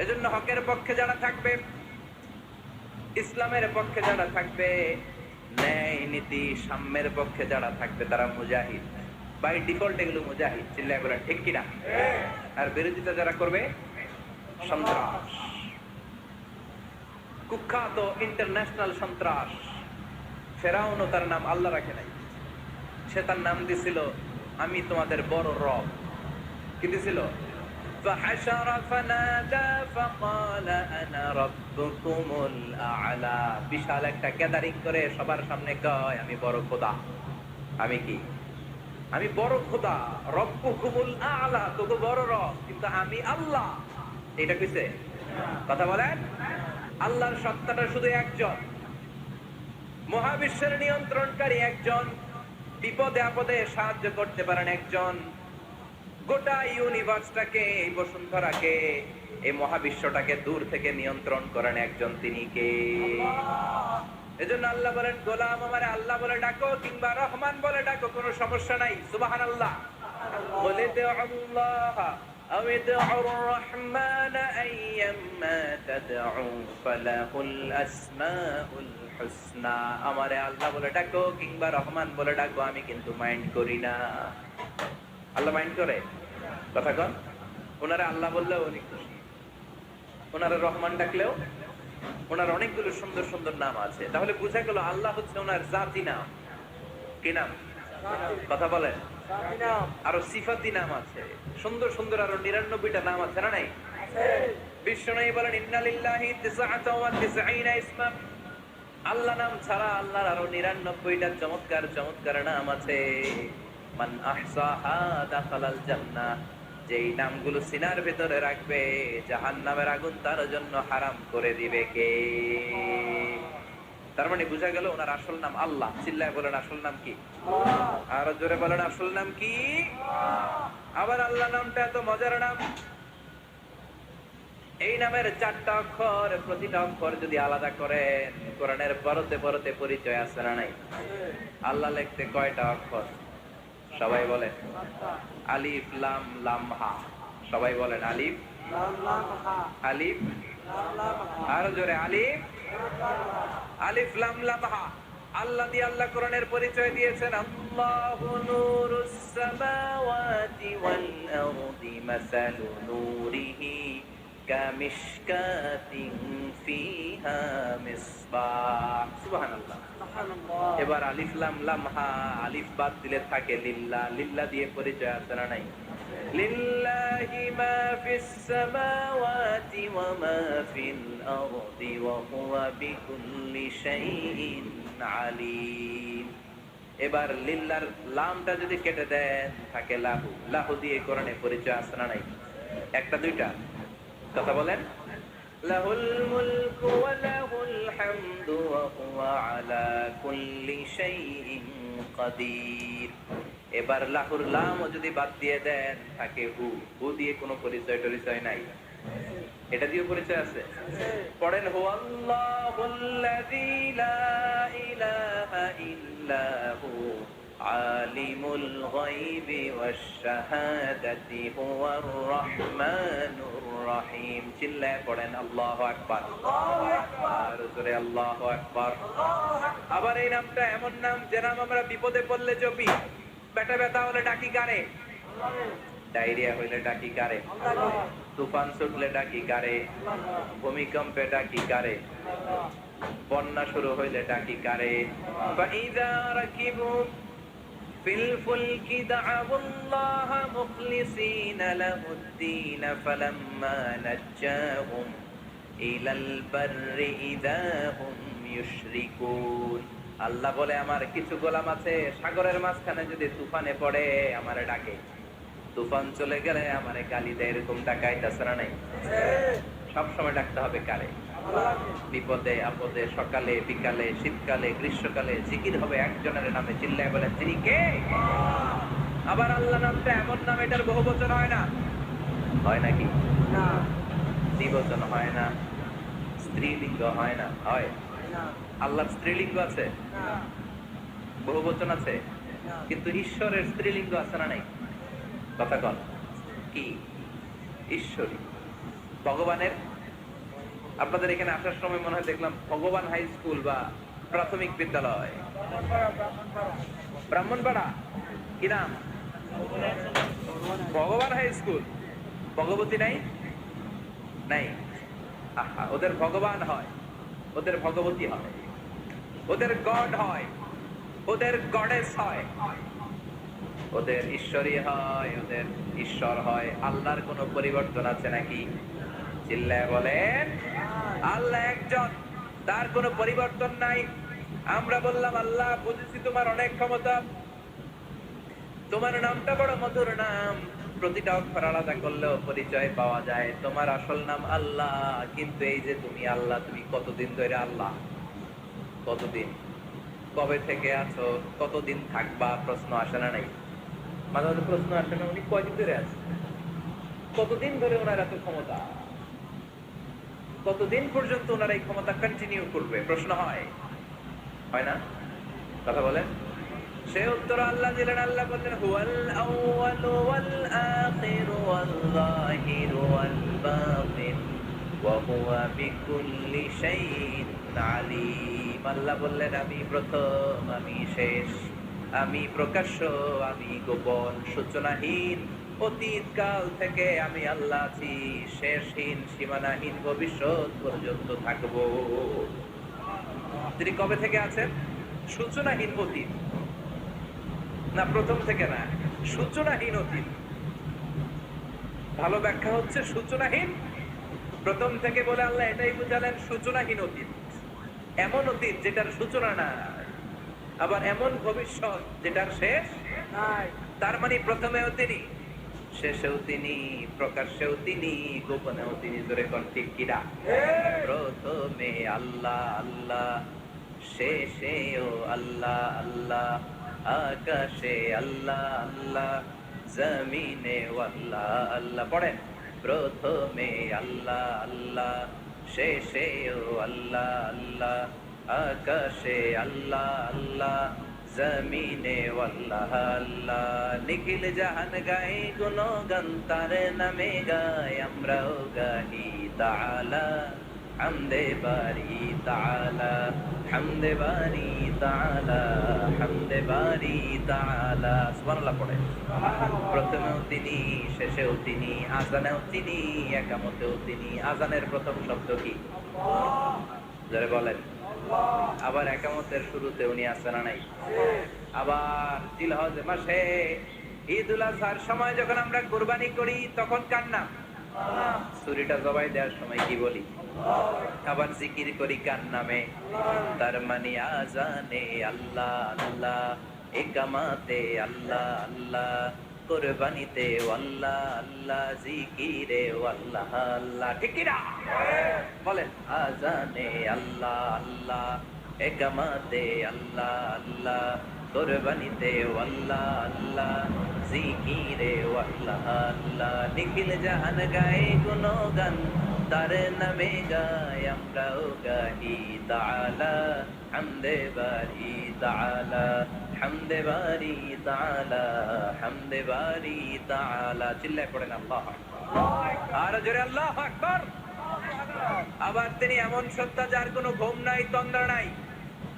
এজন্য হকের পক্ষে যারা থাকবে, ইসলামের পক্ষে যারা থাকবে, ন্যায় নীতি সাম্যের পক্ষে যারা থাকবে তারা মুজাহিদ, বাই ডিফল্ট এগুলো মুজাহিদ, চিল্লায় বলেন ঠিক কিনা? আর বিরোধিতা যারা করবে সন্ত্রাস, কুখ্যাত ইন্টারন্যাশনাল সন্ত্রাস। ফেরাউনও তার নাম আল্লাহ রাখে নাই, সে তার নাম দিছিল আমি তোমাদের বড় রব। কি দিছিল? فحشر فنادى فقال انا ربكم الاعلى। বিশাল একটা গ্যাদারিং করে সবার সামনে কয় আমি বড় খোদা। আমি কি? আমি বড় খোদা, রব্বুকুমুল আ'লা, তোকে বড় রব, কিন্তু আমি আল্লাহ। এটা কইছে? কথা বলেন। আল্লাহর সত্তাটা শুধু একজন, মহাবিশ্বের নিয়ন্ত্রণকারী একজন, বিপদে আপদে সাহায্য করতে পারেন একজন, গোটা ইউনিভার্সটাকে, এই বসুন্ধরাকে, এই মহাবিশ্বটাকে দূর থেকে নিয়ন্ত্রণ করেন একজন, তিনি কে? এজন্য আল্লাহ বলেন গোলাম আমারে আল্লাহ বলে ডাকো কিংবা রহমান বলে ডাকো, কোনো সমস্যা নাই। সুবহানাল্লাহ। বলে দে আল্লাহ আমি দুআর রহমান আইয়াম্মা তাদউ ফালাহুল আসমাউল হুসনা। আমারে আল্লাহ বলে ডাকো কিংবা রহমান বলে ডাকো, আমি কিন্তু মাইন্ড করি না। আল্লাহ মাইন্ড করে? কথা কন। ওনারা আল্লাহ বললেও উনি খুশি, ওনারা রহমান ডাকলেও, ওনার অনেকগুলো সুন্দর সুন্দর নাম আছে। তাহলে বুঝা গেল আল্লাহ হচ্ছে ওনার জাতি নাম। কি নাম? কথা বলেন। আরো সিফাতি নাম আছে, সুন্দর সুন্দর আরো ৯৯টা নাম আছে না নাই? বিশ্বনবী বলেন ইন্নালিল্লাহি ৯৯ ইসমা। আল্লাহ নাম ছাড়া আল্লাহর আরো ৯৯টা চমৎকার চমৎকার নাম আছে। মান আহসাহা দাখালাল জান্নাহ। যেই নামগুলো সিনার ভিতরে রাখবে জাহান্নামের আগুন তার জন্য হারাম করে দিবে কে? তার মানে বুঝা গেল ওনার আসল নাম আল্লাহ। চিল্লায় বলেন আসল নাম কি? আরো জোরে বলেন আসল নাম কি? আবার আল্লাহ নামটা এত মজার নাম, এই নামের ৪টা অক্ষর, প্রতিটা অক্ষর যদি আলাদা করেন কোরআনের পরতে পরতে পরিচয় আছে না নাই? আল্লাহ লিখতে কয়টা অক্ষর? সবাই বলেন আলিফ লাম লাম হা। সবাই বলেন আলিফ আলিফ, আরো জোরে আলিফ আলিফ লাম লাম হা। আল্লাহ দিয়ে আল্লাহ কোরআনের পরিচয় দিয়েছেন আল্লাহু নূরুস সামাওয়াতি ওয়াল আরদি মাসালু নূরিহি কামিশকাতিন ফিহা মিসবাহ। সুবহানাল্লাহ। এবার আলিফ লাম লাম হা, আলিফ বাদ দিলে থাকে লিল্লাহ। লিল্লাহ দিয়ে পরিচয় আছে না নাই? লিল্লাহি মা ফিস সামাওয়াতি ওয়া মা ফিল আরদি ওয়া হুয়া বিকুল্লি শাইইন আলিম। এবার লিল্লাহর লামটা যদি কেটে দেন থাকে লাহু। লাহু দিয়ে কোরআনে পরিচয় আছে না নাই? একটা দুইটা? কথা বলেন। লাহুল মুলকু ওয়া লাহুল হামদু ওয়া হুয়া আলা কুল্লি শাইইন কাদির। এবার লাহুর লামও যদি বাদ দিয়ে দেন থাকে হু। হু দিয়ে কোনো পরিচয় টরিচয় নাই, এটা দিয়ে পরিচয় আছে। পড়েন হুয়াল্লাহুল্লাযী লা ইলাহা ইল্লা হু আলিমুল গায়বি ওয়াশ শাহাদাতি হুয়ার রহমানুর রহিম। চিল্লায় পড়েন আল্লাহু আকবার। আল্লাহু আকবার। জোরে আল্লাহু আকবার। আবার এই নামটা এমন নাম যে নাম আমরা বিপদে পড়লে জপি। পেটে ব্যথা হলে ডাকি কারে? ডায়রিয়া হইলে ডাকি কারে? তুফান ছুটলে ডাকি কারে? ভূমিকম্পে ডাকি কারে? বন্যা শুরু হইলে ডাকি কারে? ফাইযা রাকিবু ফিল ফুলকি দা'আউল্লাহ মুখলিসিনা লাহুদ-দীন ফালাম্মা নাজ্জাহুম ইলাল বাররি ইযা হুম ইউশরিকুন। আল্লাহ বলে আমার কিছু গোলাম আছে সাগরের মাঝখানে যদি তুফানে পড়ে আমারে ডাকে, তুফান চলে গেলে আমারে গালি দেয়, এরকম ডাকাইতাছে না নাই? সবসময় ডাকতে হবে কারে? বিপদে আপদে, সকালে বিকালে, শীতকালে গ্রীষ্মকালে জিকির হবে একজনের নামে, চিল্লায় বলেন তিনি কে? আবার আল্লাহ নামটা এমন নাম এটার বহু বচন হয় না, হয় নাকি? দ্বিবচন হয় না, স্ত্রীলিঙ্গ হয় না, হয়? আল্লাহর স্ত্রীলিঙ্গ আছে, বহু বচন আছে, কিন্তু ঈশ্বরের স্ত্রীলিঙ্গ আছে না নাই? কথা কন কি? ঈশ্বরী। ভগবানের, আপনাদের এখানে আসার সময় মনে হয় দেখলাম ভগবান হাই স্কুল বা প্রাথমিক বিদ্যালয়, ব্রাহ্মণপাড়া, কি নাম? ভগবান হাই স্কুল। ভগবতী নাই? নাই। আহা, ওদের ভগবান হয়, ওদের ভগবতী হয়, ওদের গড হয়, ওদের গডেস হয়, ওদের ঈশ্বরী হয়, ওদের ঈশ্বর হয়। আল্লাহর কোনো পরিবর্তন আছে নাকি? চিল্লায় বলেন আল্লাহ একজন, তার কোনো পরিবর্তন নাই। আমরা বললাম আল্লাহ বুঝেছি তোমার অনেক ক্ষমতা, তোমার নামটা বড় মধুর নাম, প্রতিটা অক্ষর আলাদা করলেও পরিচয় পাওয়া যায়। তোমার আসল নাম আল্লাহ, কিন্তু এই যে তুমি আল্লাহ, তুমি কতদিন ধরে আল্লাহ? কতদিন? কবে থেকে আছো? কতদিন থাকবা? প্রশ্ন আসে না নাই? মাঝে মাঝে প্রশ্ন আসে না, উনি কয়দিন ধরে আছে? কতদিন ধরে ওনার এত ক্ষমতা? কতদিন পর্যন্ত ওনার এই ক্ষমতা কন্টিনিউ করবে? প্রশ্ন হয়, হয় না? কথা বলেন। সে উত্তর আল্লাহ দিলেন। আল্লাহ বললেন হুয়াল আউয়ালু ওয়াল আখিরু ওয়াল যাহিরু ওয়াল বাতিন ওয়া হুয়া বিকুল্লি শাইইন আলীম। আল্লাহ বললেন আমি প্রথম, আমি শেষ, আমি প্রকাশ্য, আমি গোপন, সূচনাহীন। অতীত কাল থেকে আমি আল্লাহ আছি, শেষহীন, সীমানাহীন, ভবিষ্যৎ পর্যন্ত থাকবো। তিনি কবে থেকে আছেন? সূচনাহীন অতীত না, প্রথম থেকে না, সূচনাহীন অতীত। ভালো ব্যাখ্যা হচ্ছে সূচনাহীন প্রথম থেকে বলে আল্লাহ এটাই বুঝালেন সূচনাহীন অতীত। এমন অতীত যেটার সূচনা না, আবার এমন ভবিষ্যৎ যেটার শেষ নাই। তার মানে প্রথমেও তিনি, শেষেও তিনি, প্রকাশ্যেও তিনি, গোপনেও তিনি। জোরে কোন ঠিক কিনা? প্রথমে আল্লাহ আল্লাহ, শেষেও আল্লাহ আল্লাহ, আকাশে আল্লাহ আল্লাহ, জমিনে আল্লাহ আল্লাহ। পড়েন প্রথমে আল্লাহ আল্লাহ, শেষেও আল্লাহ আল্লাহ, আকাশে আল্লাহ আল্লাহ, জমিনে আল্লাহ আল্লাহ। নিখিল জাহান গাই গুণগান তার নামে গায়, আমরাও গাহি তাআলা হামদে বারি তাআলা, হামদে বারি তাআলা, হামদে বারি তাআলা। সুবহানাল্লাহ পড়ে। প্রথমেও তিনি, শেষেও তিনি, আজানেও তিনি, একামতেও তিনি। আজানের প্রথম শব্দ কি? যারা বলেন। আবার একামতের শুরুতে উনি আছেন না নাই? আবার জিলহজ মাসে ঈদুল আজহার সময় যখন আমরা কুরবানি করি তখন কার নাম? ছুরিটা জবাই দেওয়ার সময় কি বলি? আবার জিকির করি কার নামে? তার মানে আজানে আল্লাহ আল্লাহ, একামাতে আল্লাহ আল্লাহ, কুরবানিতে আল্লাহ আল্লাহ, জিকিরে আল্লাহ আল্লাহ। ঠিক কি না? বলেন আজানে আল্লাহ আল্লাহ, একামাতে আল্লাহ আল্লাহ, কুরবানিতে আল্লাহ আল্লাহ, জিকিরে আল্লাহ আল্লাহ। নিখিল জাহান গায়ে গুণগান তার নামে গায়, আমরাও গাহি তাআলা হামদে বারি তাআলা, হামদে বারি তাআলা, হামদে বারি তাআলা। চিল্লায় পড়েন আল্লাহু আকবার। আর জোরে আল্লাহু আকবার। আবার তিনি এমন সত্তা যার কোনো ঘুম নাই, তন্দ্রা নাই।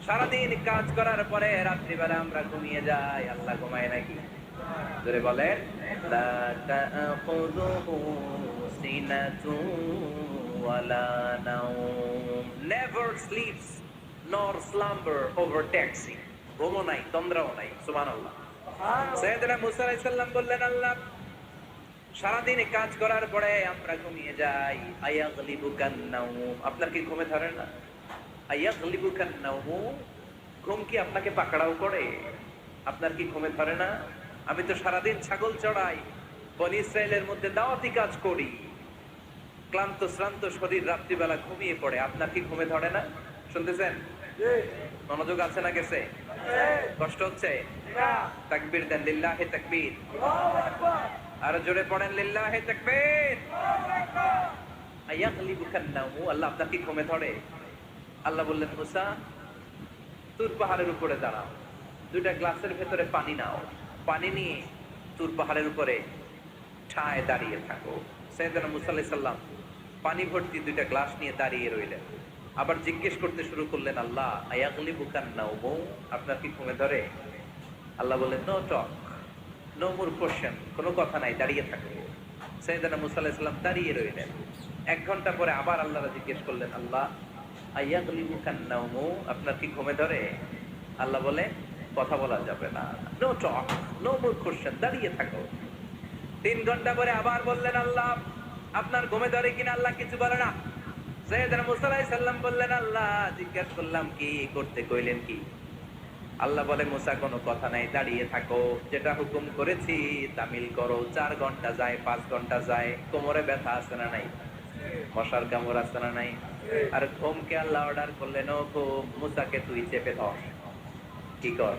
সারাদিন কাজ করার পরে রাত্রিবেলা আমরা ঘুমিয়ে যাই, আল্লাহ ঘুমায় নাকি? জোরে বলেন লা তাখুযুহু সিনাতুন ওয়ালা নাওম, নেভার স্লিপস নর স্লাম্বার ওভারটেকস হিম। ঘুমও নাই, তন্দ্রাও নাই। সুবহানাল্লাহ। সাইয়েদনা মুসা আলাইহিস সালাম বললেন আল্লাহ সারাদিন কাজ করার পরে আমরা ঘুমিয়ে যাই, আয়াগলিবুকান নাওম। আপনার কি ঘুমে ধরে না? আয়াগলিবুকান নাওম, ঘুম কি আপনাকে পাকড়াও করে? আপনার কি ঘুমে ধরে না? আমি তো সারাদিন ছাগল চড়াই, বনি ইসরায়েলের মধ্যে দাওয়াতি কাজ করি, ক্লান্ত শ্রান্ত শরীর রাত্রিবেলা ঘুমিয়ে পড়ে, আপনার কি ঘুমে ধরে না? শুনতেছেন? মনোযোগ আছে না গেছে? কষ্ট হচ্ছে? তাকবীর দেন, লিল্লাহি তাকবীর। আর জোরে পড়েন, লিল্লাহি তাকবীর। আয়াগলিবুকান নাওমু, আল্লাহ আপনার কি ঘুমে ধরে? আল্লাহ বললেন, মুসা তুর পাহাড়ের উপরে দাঁড়াও, দুইটা গ্লাসের ভেতরে পানি নাও, পানি নিয়ে তুর পাহাড়ের উপরে ঠায় দাঁড়িয়ে থাকো। সাইয়েদনা মুসা আলাইহিস সালাম পানি ভর্তি দুইটা গ্লাস নিয়ে দাঁড়িয়ে রইলেন। আবার জিজ্ঞেস করতে শুরু করলেন, আল্লাহ আয়াগলিবুকান নাওমু, আপনার কি ঘুমে ধরে? আল্লাহ বললেন, no talk, no more question, কোনো কথা নাই, দাঁড়িয়ে থাকো। সাইয়েদনা মুসা আলাইহিস সালাম দাঁড়িয়ে রইলেন। 1 ঘন্টা পরে আবার আল্লাহরা জিজ্ঞেস করলেন, আল্লাহ আয়াগলিবুকান নাওমু, আপনার কি ঘুমে ধরে? আল্লাহ বলে, কথা বলা যাবে না, no talk, no more question, দাঁড়িয়ে থাকো। 3 ঘন্টা পরে আবার বললেন, আল্লাহ আপনার ঘুমে ধরে কিনা? আল্লাহ কিছু বলে না। সাইয়েদনা মুসা আলাইহিস সালাম বললেন, আল্লাহ জিজ্ঞেস করলাম কি করতে কইলেন কি? আল্লাহ বলে, মুসা কোনো কথা নাই, দাঁড়িয়ে থাকো, যেটা হুকুম করেছি তামিল করো। 4 ঘন্টা যায়, 5 ঘন্টা যায়, কোমরে ব্যথা আছে না নাই? মশার কামড় আছে না নাই? আর ঘুমকে আল্লাহ অর্ডার করলেন, ও ঘুম, মুসাকে তুই চেপে ধর। কি কর?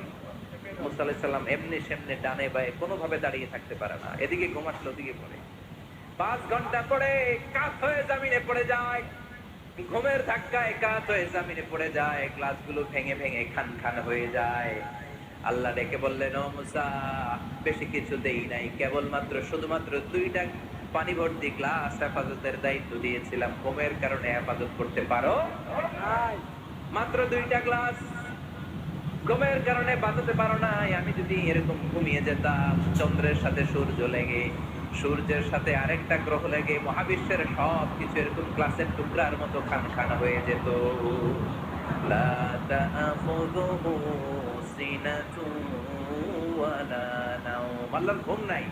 মুসা আলাইহিস সালাম এমনি সেমনি ডানে বায়ে কোনোভাবে দাঁড়িয়ে থাকতে পারে না, এদিকে ঘুম আসলে ওদিকে পড়ে। 5 ঘন্টা পরে কাত হয়ে জমিনে পড়ে যায়, ঘুমের ধাক্কায় কাত হয়ে জমিনে পড়ে যায়, গ্লাসগুলো ভেঙে ভেঙে খান খান হয়ে যায়। আল্লাহ ডেকে বললেন, ও মুসা, বেশি কিছু দেই নাই, কেবলমাত্র শুধুমাত্র 2টা পানি ভর্তি গ্লাস হেফাজতের দায়িত্ব দিয়েছিলাম, ঘুমের কারণে হেফাজত করতে পারো? মাত্র 2টা গ্লাস, ঘুমের কারণে বাঁচাতে পারো নাই। আমি যদি এরকম ঘুমিয়ে যেতাম, চন্দ্রের সাথে সূর্য লেগে, সূর্যের সাথে আরেকটা গ্রহ লেগে, মহাবিশ্বের সব কিছু এরকম গ্লাসের টুকরার মতো খান খান হয়ে যেত। লা তাখুযুহু সিনাতুন ওয়ালা নাওম, আল্লাহর ঘুম নাই।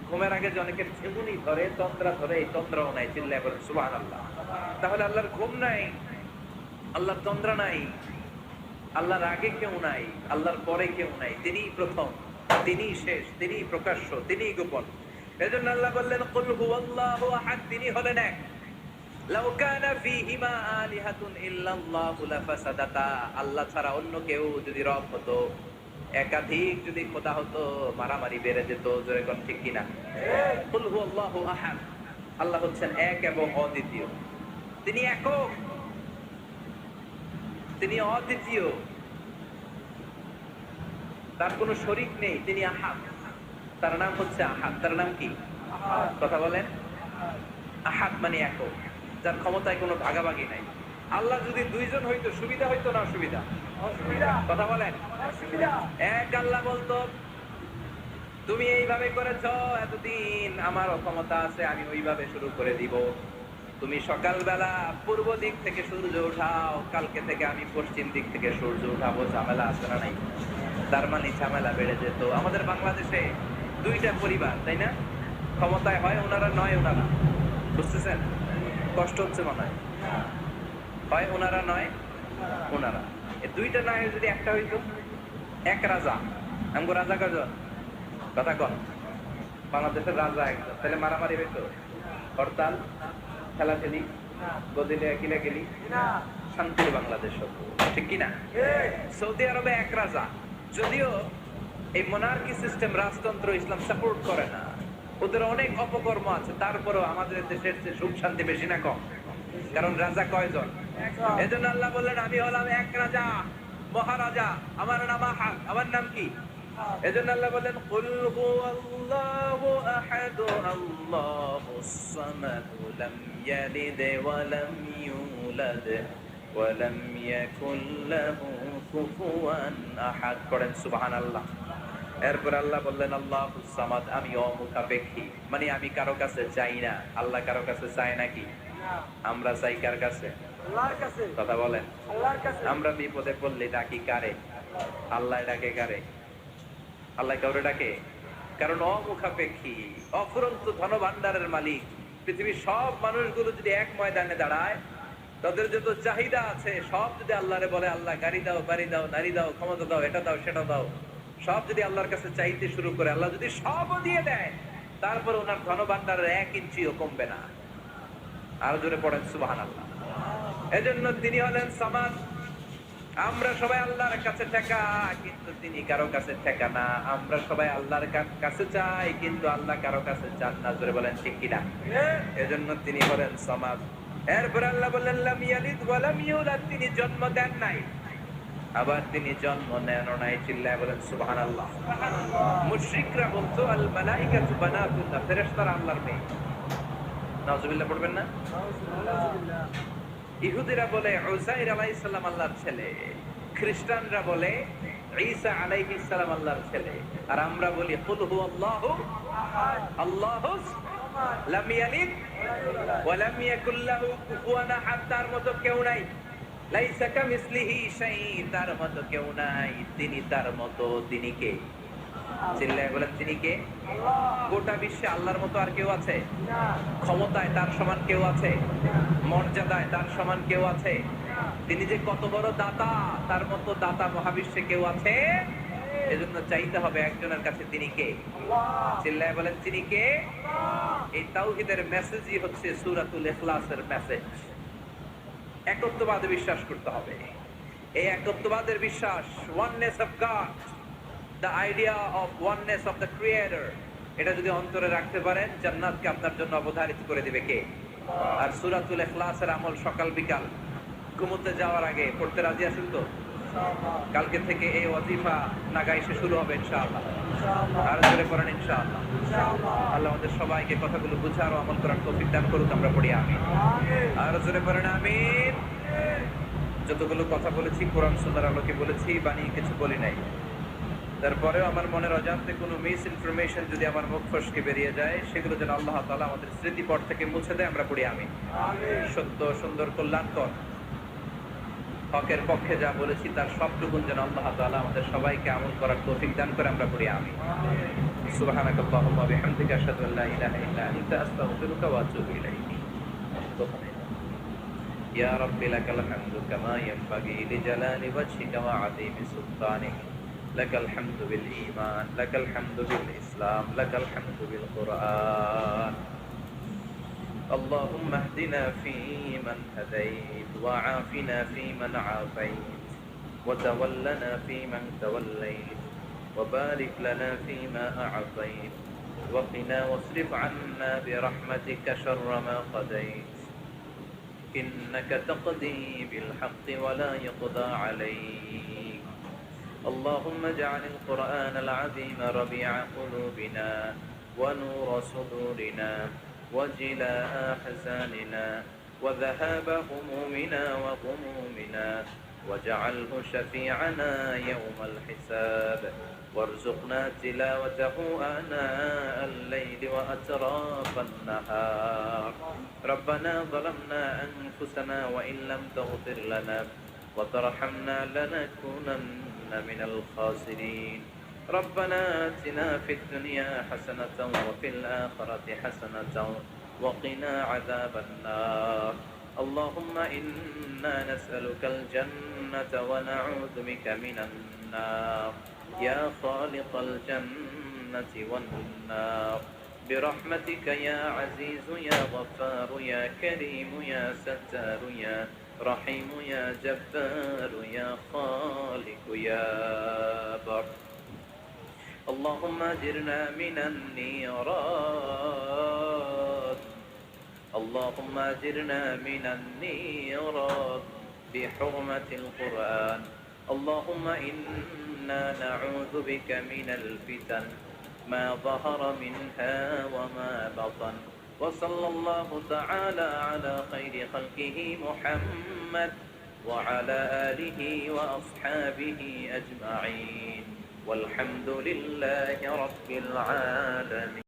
ঘুমের আগে যে অনেকের ঝিমুনি ধরে, তন্দ্রা ধরে, এই তন্দ্রাও নাই। চিল্লায় বলেন সুবহানাল্লাহ। তাহলে আল্লাহর ঘুম নাই, আল্লাহর তন্দ্রা নাই, আল্লাহর আগে কেউ নাই, আল্লাহর পরে কেউ নাই। তিনিই প্রথম, তিনিই শেষ, তিনিই প্রকাশ্য, তিনিই গোপন। এজন্য আল্লাহ বললেন, কুল হুয়াল্লাহু আহাদ, তিনি হলেন এক। লাউ কানা ফীহিমা আলিহাতুন ইল্লাল্লাহু লাফাসাদাতা, আল্লাহ ছাড়া অন্য কেউ যদি রব হতো, একাধিক যদি খোদা হতো, মারামারি বেড়ে যেত। জোরে কোন ঠিক কিনা? কুল হুয়াল্লাহু আহাদ, আল্লাহ হচ্ছেন এক এবং অদ্বিতীয়। তিনি একক, তিনি অদ্বিতীয়, তার কোনো শরীক নেই, তিনি আহাদ। তার নাম হচ্ছে আহাদ। তার নাম কি? কথা বলেন। আহাদ মানে একক, যার ক্ষমতায় কোনো ভাগাভাগি নাই। আল্লাহ যদি 2 জন হইতো, সুবিধা হইতো না অসুবিধা? কথা বলেন। এক আল্লাহ বলতো, তুমি এইভাবে করেছ এতদিন, আমার ক্ষমতা আছে, আমি ওইভাবে শুরু করে দিব। তুমি সকালবেলা পূর্ব দিক থেকে সূর্য উঠাও, কালকে থেকে আমি পশ্চিম দিক থেকে সূর্য উঠাবো। ঝামেলা আছে না নাই? তার মানে ঝামেলা বেড়ে যেত। আমাদের বাংলাদেশে 2টা পরিবার, তাই না? ক্ষমতায় হয় ওনারা, নয় ওনারা। বুঝতেছেন? কষ্ট হচ্ছে মনে হয়। হয় ওনারা, নয় ওনারা। এই 2টা নয় যদি একটা হইতো, এক রাজা। আমগো রাজা কয়জন? কথা কন। বাংলাদেশের রাজা একজন, তাহলে মারামারি হইতো, হরতাল, খেলাখেলি, গদিলে কিলাকিলি, শান্তির বাংলাদেশ হতো, ঠিক কিনা? সৌদি আরবে এক রাজা, যদিও এই মোনার্কি সিস্টেম, রাজতন্ত্র, ইসলাম সাপোর্ট করে না, ওদের অনেক অপকর্ম আছে, তারপরেও আমাদের দেশের চেয়ে সুখ শান্তি বেশি না কম? কারণ রাজা কয়জন? এজন্য আল্লাহ বললেন, আমি হলাম এক রাজা, মহারাজা, আমার নাম আহাদ। আমার নাম কি? এজন্য আল্লাহ বললেন, কুল হুয়াল্লাহু আহাদ, আল্লাহুস সামাদ, লাম ইয়ালিদ ওয়া লাম ইউলাদ ওয়া লাম ইয়াকুল লাহু কুফুয়ান আহাদ। পড়েন সুবহানাল্লাহ। এরপর আল্লাহ বললেন, আল্লাহুস সামাদ, আমি অমুখাপেক্ষী, মানে আমি কারো কাছে চাই না। আল্লাহ কারো কাছে চায় নাকি? আমরা চাই কার কাছে? আল্লাহর কাছে। কথা বলেন। আল্লাহর কাছে। আমরা বিপদে পড়লে ডাকি কারে? আল্লাহ ডাকে কারে? আল্লাহ কাউরে ডাকে? কারণ অমুখাপেক্ষী, অফুরন্ত ধনভাণ্ডারের মালিক। পৃথিবীর সব মানুষগুলো যদি এক ময়দানে দাঁড়ায়, তাদের যত চাহিদা আছে সব যদি আল্লাহরে বলে, আল্লাহ গাড়ি দাও, বাড়ি দাও, নারী দাও, ক্ষমতা দাও, এটা দাও, সেটা দাও, সব যদি আল্লাহর কাছে চাইতে শুরু করে, আল্লাহ যদি সবও দিয়ে দেয়, তারপর ওনার ধনভাণ্ডারের 1 ইঞ্চিও কমবে না। আর জোরে পড়েন সুবহানাল্লাহ। এজন্য তিনি হলেন সামাদ। আমরা সবাই আল্লাহর কাছে ঠেকা, কিন্তু তিনি কারো কাছে ঠেকা না। আমরা সবাই আল্লাহর কাছে চাই, কিন্তু আল্লাহ কারো কাছে চান না। জোরে বলেন ঠিক কিনা? এজন্য তিনি হলেন সামাদ। এরপর আল্লাহ বললেন লাম ইয়ালিদ ওয়া লাম ইউলাদ, তিনি জন্ম দেন নাই, আবার তিনি জন্ম নেন নাই। চিল্লায় বলেন সুবহানাল্লাহ। মুশরিকরা বলতো আল মালাইকাতু বানাতুল্লাহ, ফেরেশতারা আল্লাহর মেয়ে। নাউজুবিল্লাহ পড়বেন না? ইহুদিরা বলে উযাইর আলাইহিস সালাম আল্লাহর ছেলে, খ্রিস্টানরা বলে ঈসা আলাইহিস সালাম আল্লাহর ছেলে, আর আমরা বলি কুল হুয়াল্লাহু আহাদ আল্লাহুস লাম ইয়ালিদ ওয়া লাম ইয়াকুল লাহু কুফুয়ান আহাদ। তার মতো কেউ নাই, লাইসা কামিসলিহি শাই, তার মতো কেউ নাই। তিনি তার মতো, তিনি কে? চিল্লায় বলেন তিনি কে? গোটা বিশ্বে আল্লাহর মতো আর কেউ আছে? ক্ষমতায় তার সমান কেউ আছে? মর্যাদায় তার সমান কেউ আছে? তিনি যে কত বড় দাতা, তার মতো দাতা মহাবিশ্বে কেউ আছে? এজন্য চাইতে হবে একজনের কাছে, তিনি কে? চিল্লায় বলেন তিনি কে? এই তাওহীদের মেসেজই হচ্ছে সূরাতুল ইখলাসের মেসেজ। একত্ববাদে বিশ্বাস করতে হবে। এই একত্ববাদের বিশ্বাস, oneness of god, the idea of oneness of the creator, এটা যদি অন্তরে রাখতে পারেন, জান্নাতকে আপনার জন্য অবধারিত করে দিবে কে? আর সূরাতুল ইখলাসের আমল সকাল বিকাল ঘুমোতে যাওয়ার আগে পড়তে রাজি আছেন তো? কালকে থেকে এই ওয়াজিফা নাগাইশে শুরু হবে ইনশাআল্লাহ। আর জোরে পড়েন ইনশাআল্লাহ। আল্লাহ আমাদের সবাইকে কথাগুলো বুঝার ও আমল করার তৌফিক দান করুক। আমরা পড়ি আমিন। আর জোরে পড়েন আমিন। যতগুলো কথা বলেছি কোরআন সুন্নাহর আলোকে বলেছি, বানিয়ে কিছু বলি নাই। তারপরেও আমার মনের অজান্তে কোনো মিস ইনফরমেশন যদি আমার মুখ ফসকে বেরিয়ে যায়, সেগুলো যেন আল্লাহ তাআলা আমাদের স্মৃতিপট থেকে মুছে দেয়। আমরা পড়ি আমিন। সত্য, সুন্দর, কল্যাণকর, হকের পক্ষে যা বলেছি তার সবটুকুন যেন আল্লাহ তাআলা আমাদের সবাইকে আমল করার তৌফিক দান করে। আমরা পড়ি আমিন। সুবহানাকাল্লাহুম্মা ওয়া বিহামদিকা আশহাদু আল্লা ইলাহা ইল্লা আনতা আস্তাগফিরুকা ওয়া আতুবু ইলাইক। ইয়া রাব্বি লাকাল হামদু কামা ইয়ানবাগি লিজালালি ওয়াজহিকা ওয়া আযীমি সুলতানিক। লাকাল হামদু বিল ঈমান, লাকাল হামদু বিল ইসলাম, লাকাল হামদু বিল কুরআন। اللهم اهدنا فيمن هديت، وعافنا فيمن عافيت، وتولنا فيمن توليت، وبارك لنا فيما أعطيت، وقنا واصرف عنا برحمتك شر ما قضيت، إنك تقضي بالحق ولا يقضى عليك. اللهم اجعل القرآن العظيم ربيع قلوبنا ونور صدورنا وجلاء أحزاننا وذهاب همومنا وغمومنا، واجعله شفيعنا يوم الحساب، وارزقنا تلاوته آناء الليل وأطراف النهار. ربنا ظلمنا أنفسنا وإن لم تغفر لنا وترحمنا لنكونن من الخاسرين. ربنا آتنا في الدنيا حسنة وفي الآخرة حسنة وقنا عذاب النار. اللهم إنا نسألك الجنة ونعوذ بك من النار، يا خالق الجنة والنار، برحمتك يا عزيز يا غفار يا كريم يا ستار يا رحيم يا جبار يا خالق يا بر. اللهم أجرنا من النيران، اللهم أجرنا من النيران بحرمة القرآن. اللهم إنا نعوذ بك من الفتن ما ظهر منها وما بطن. وصلى الله تعالى على خير خلقه محمد وعلى آله وأصحابه أجمعين، والحمد لله رب العالمين.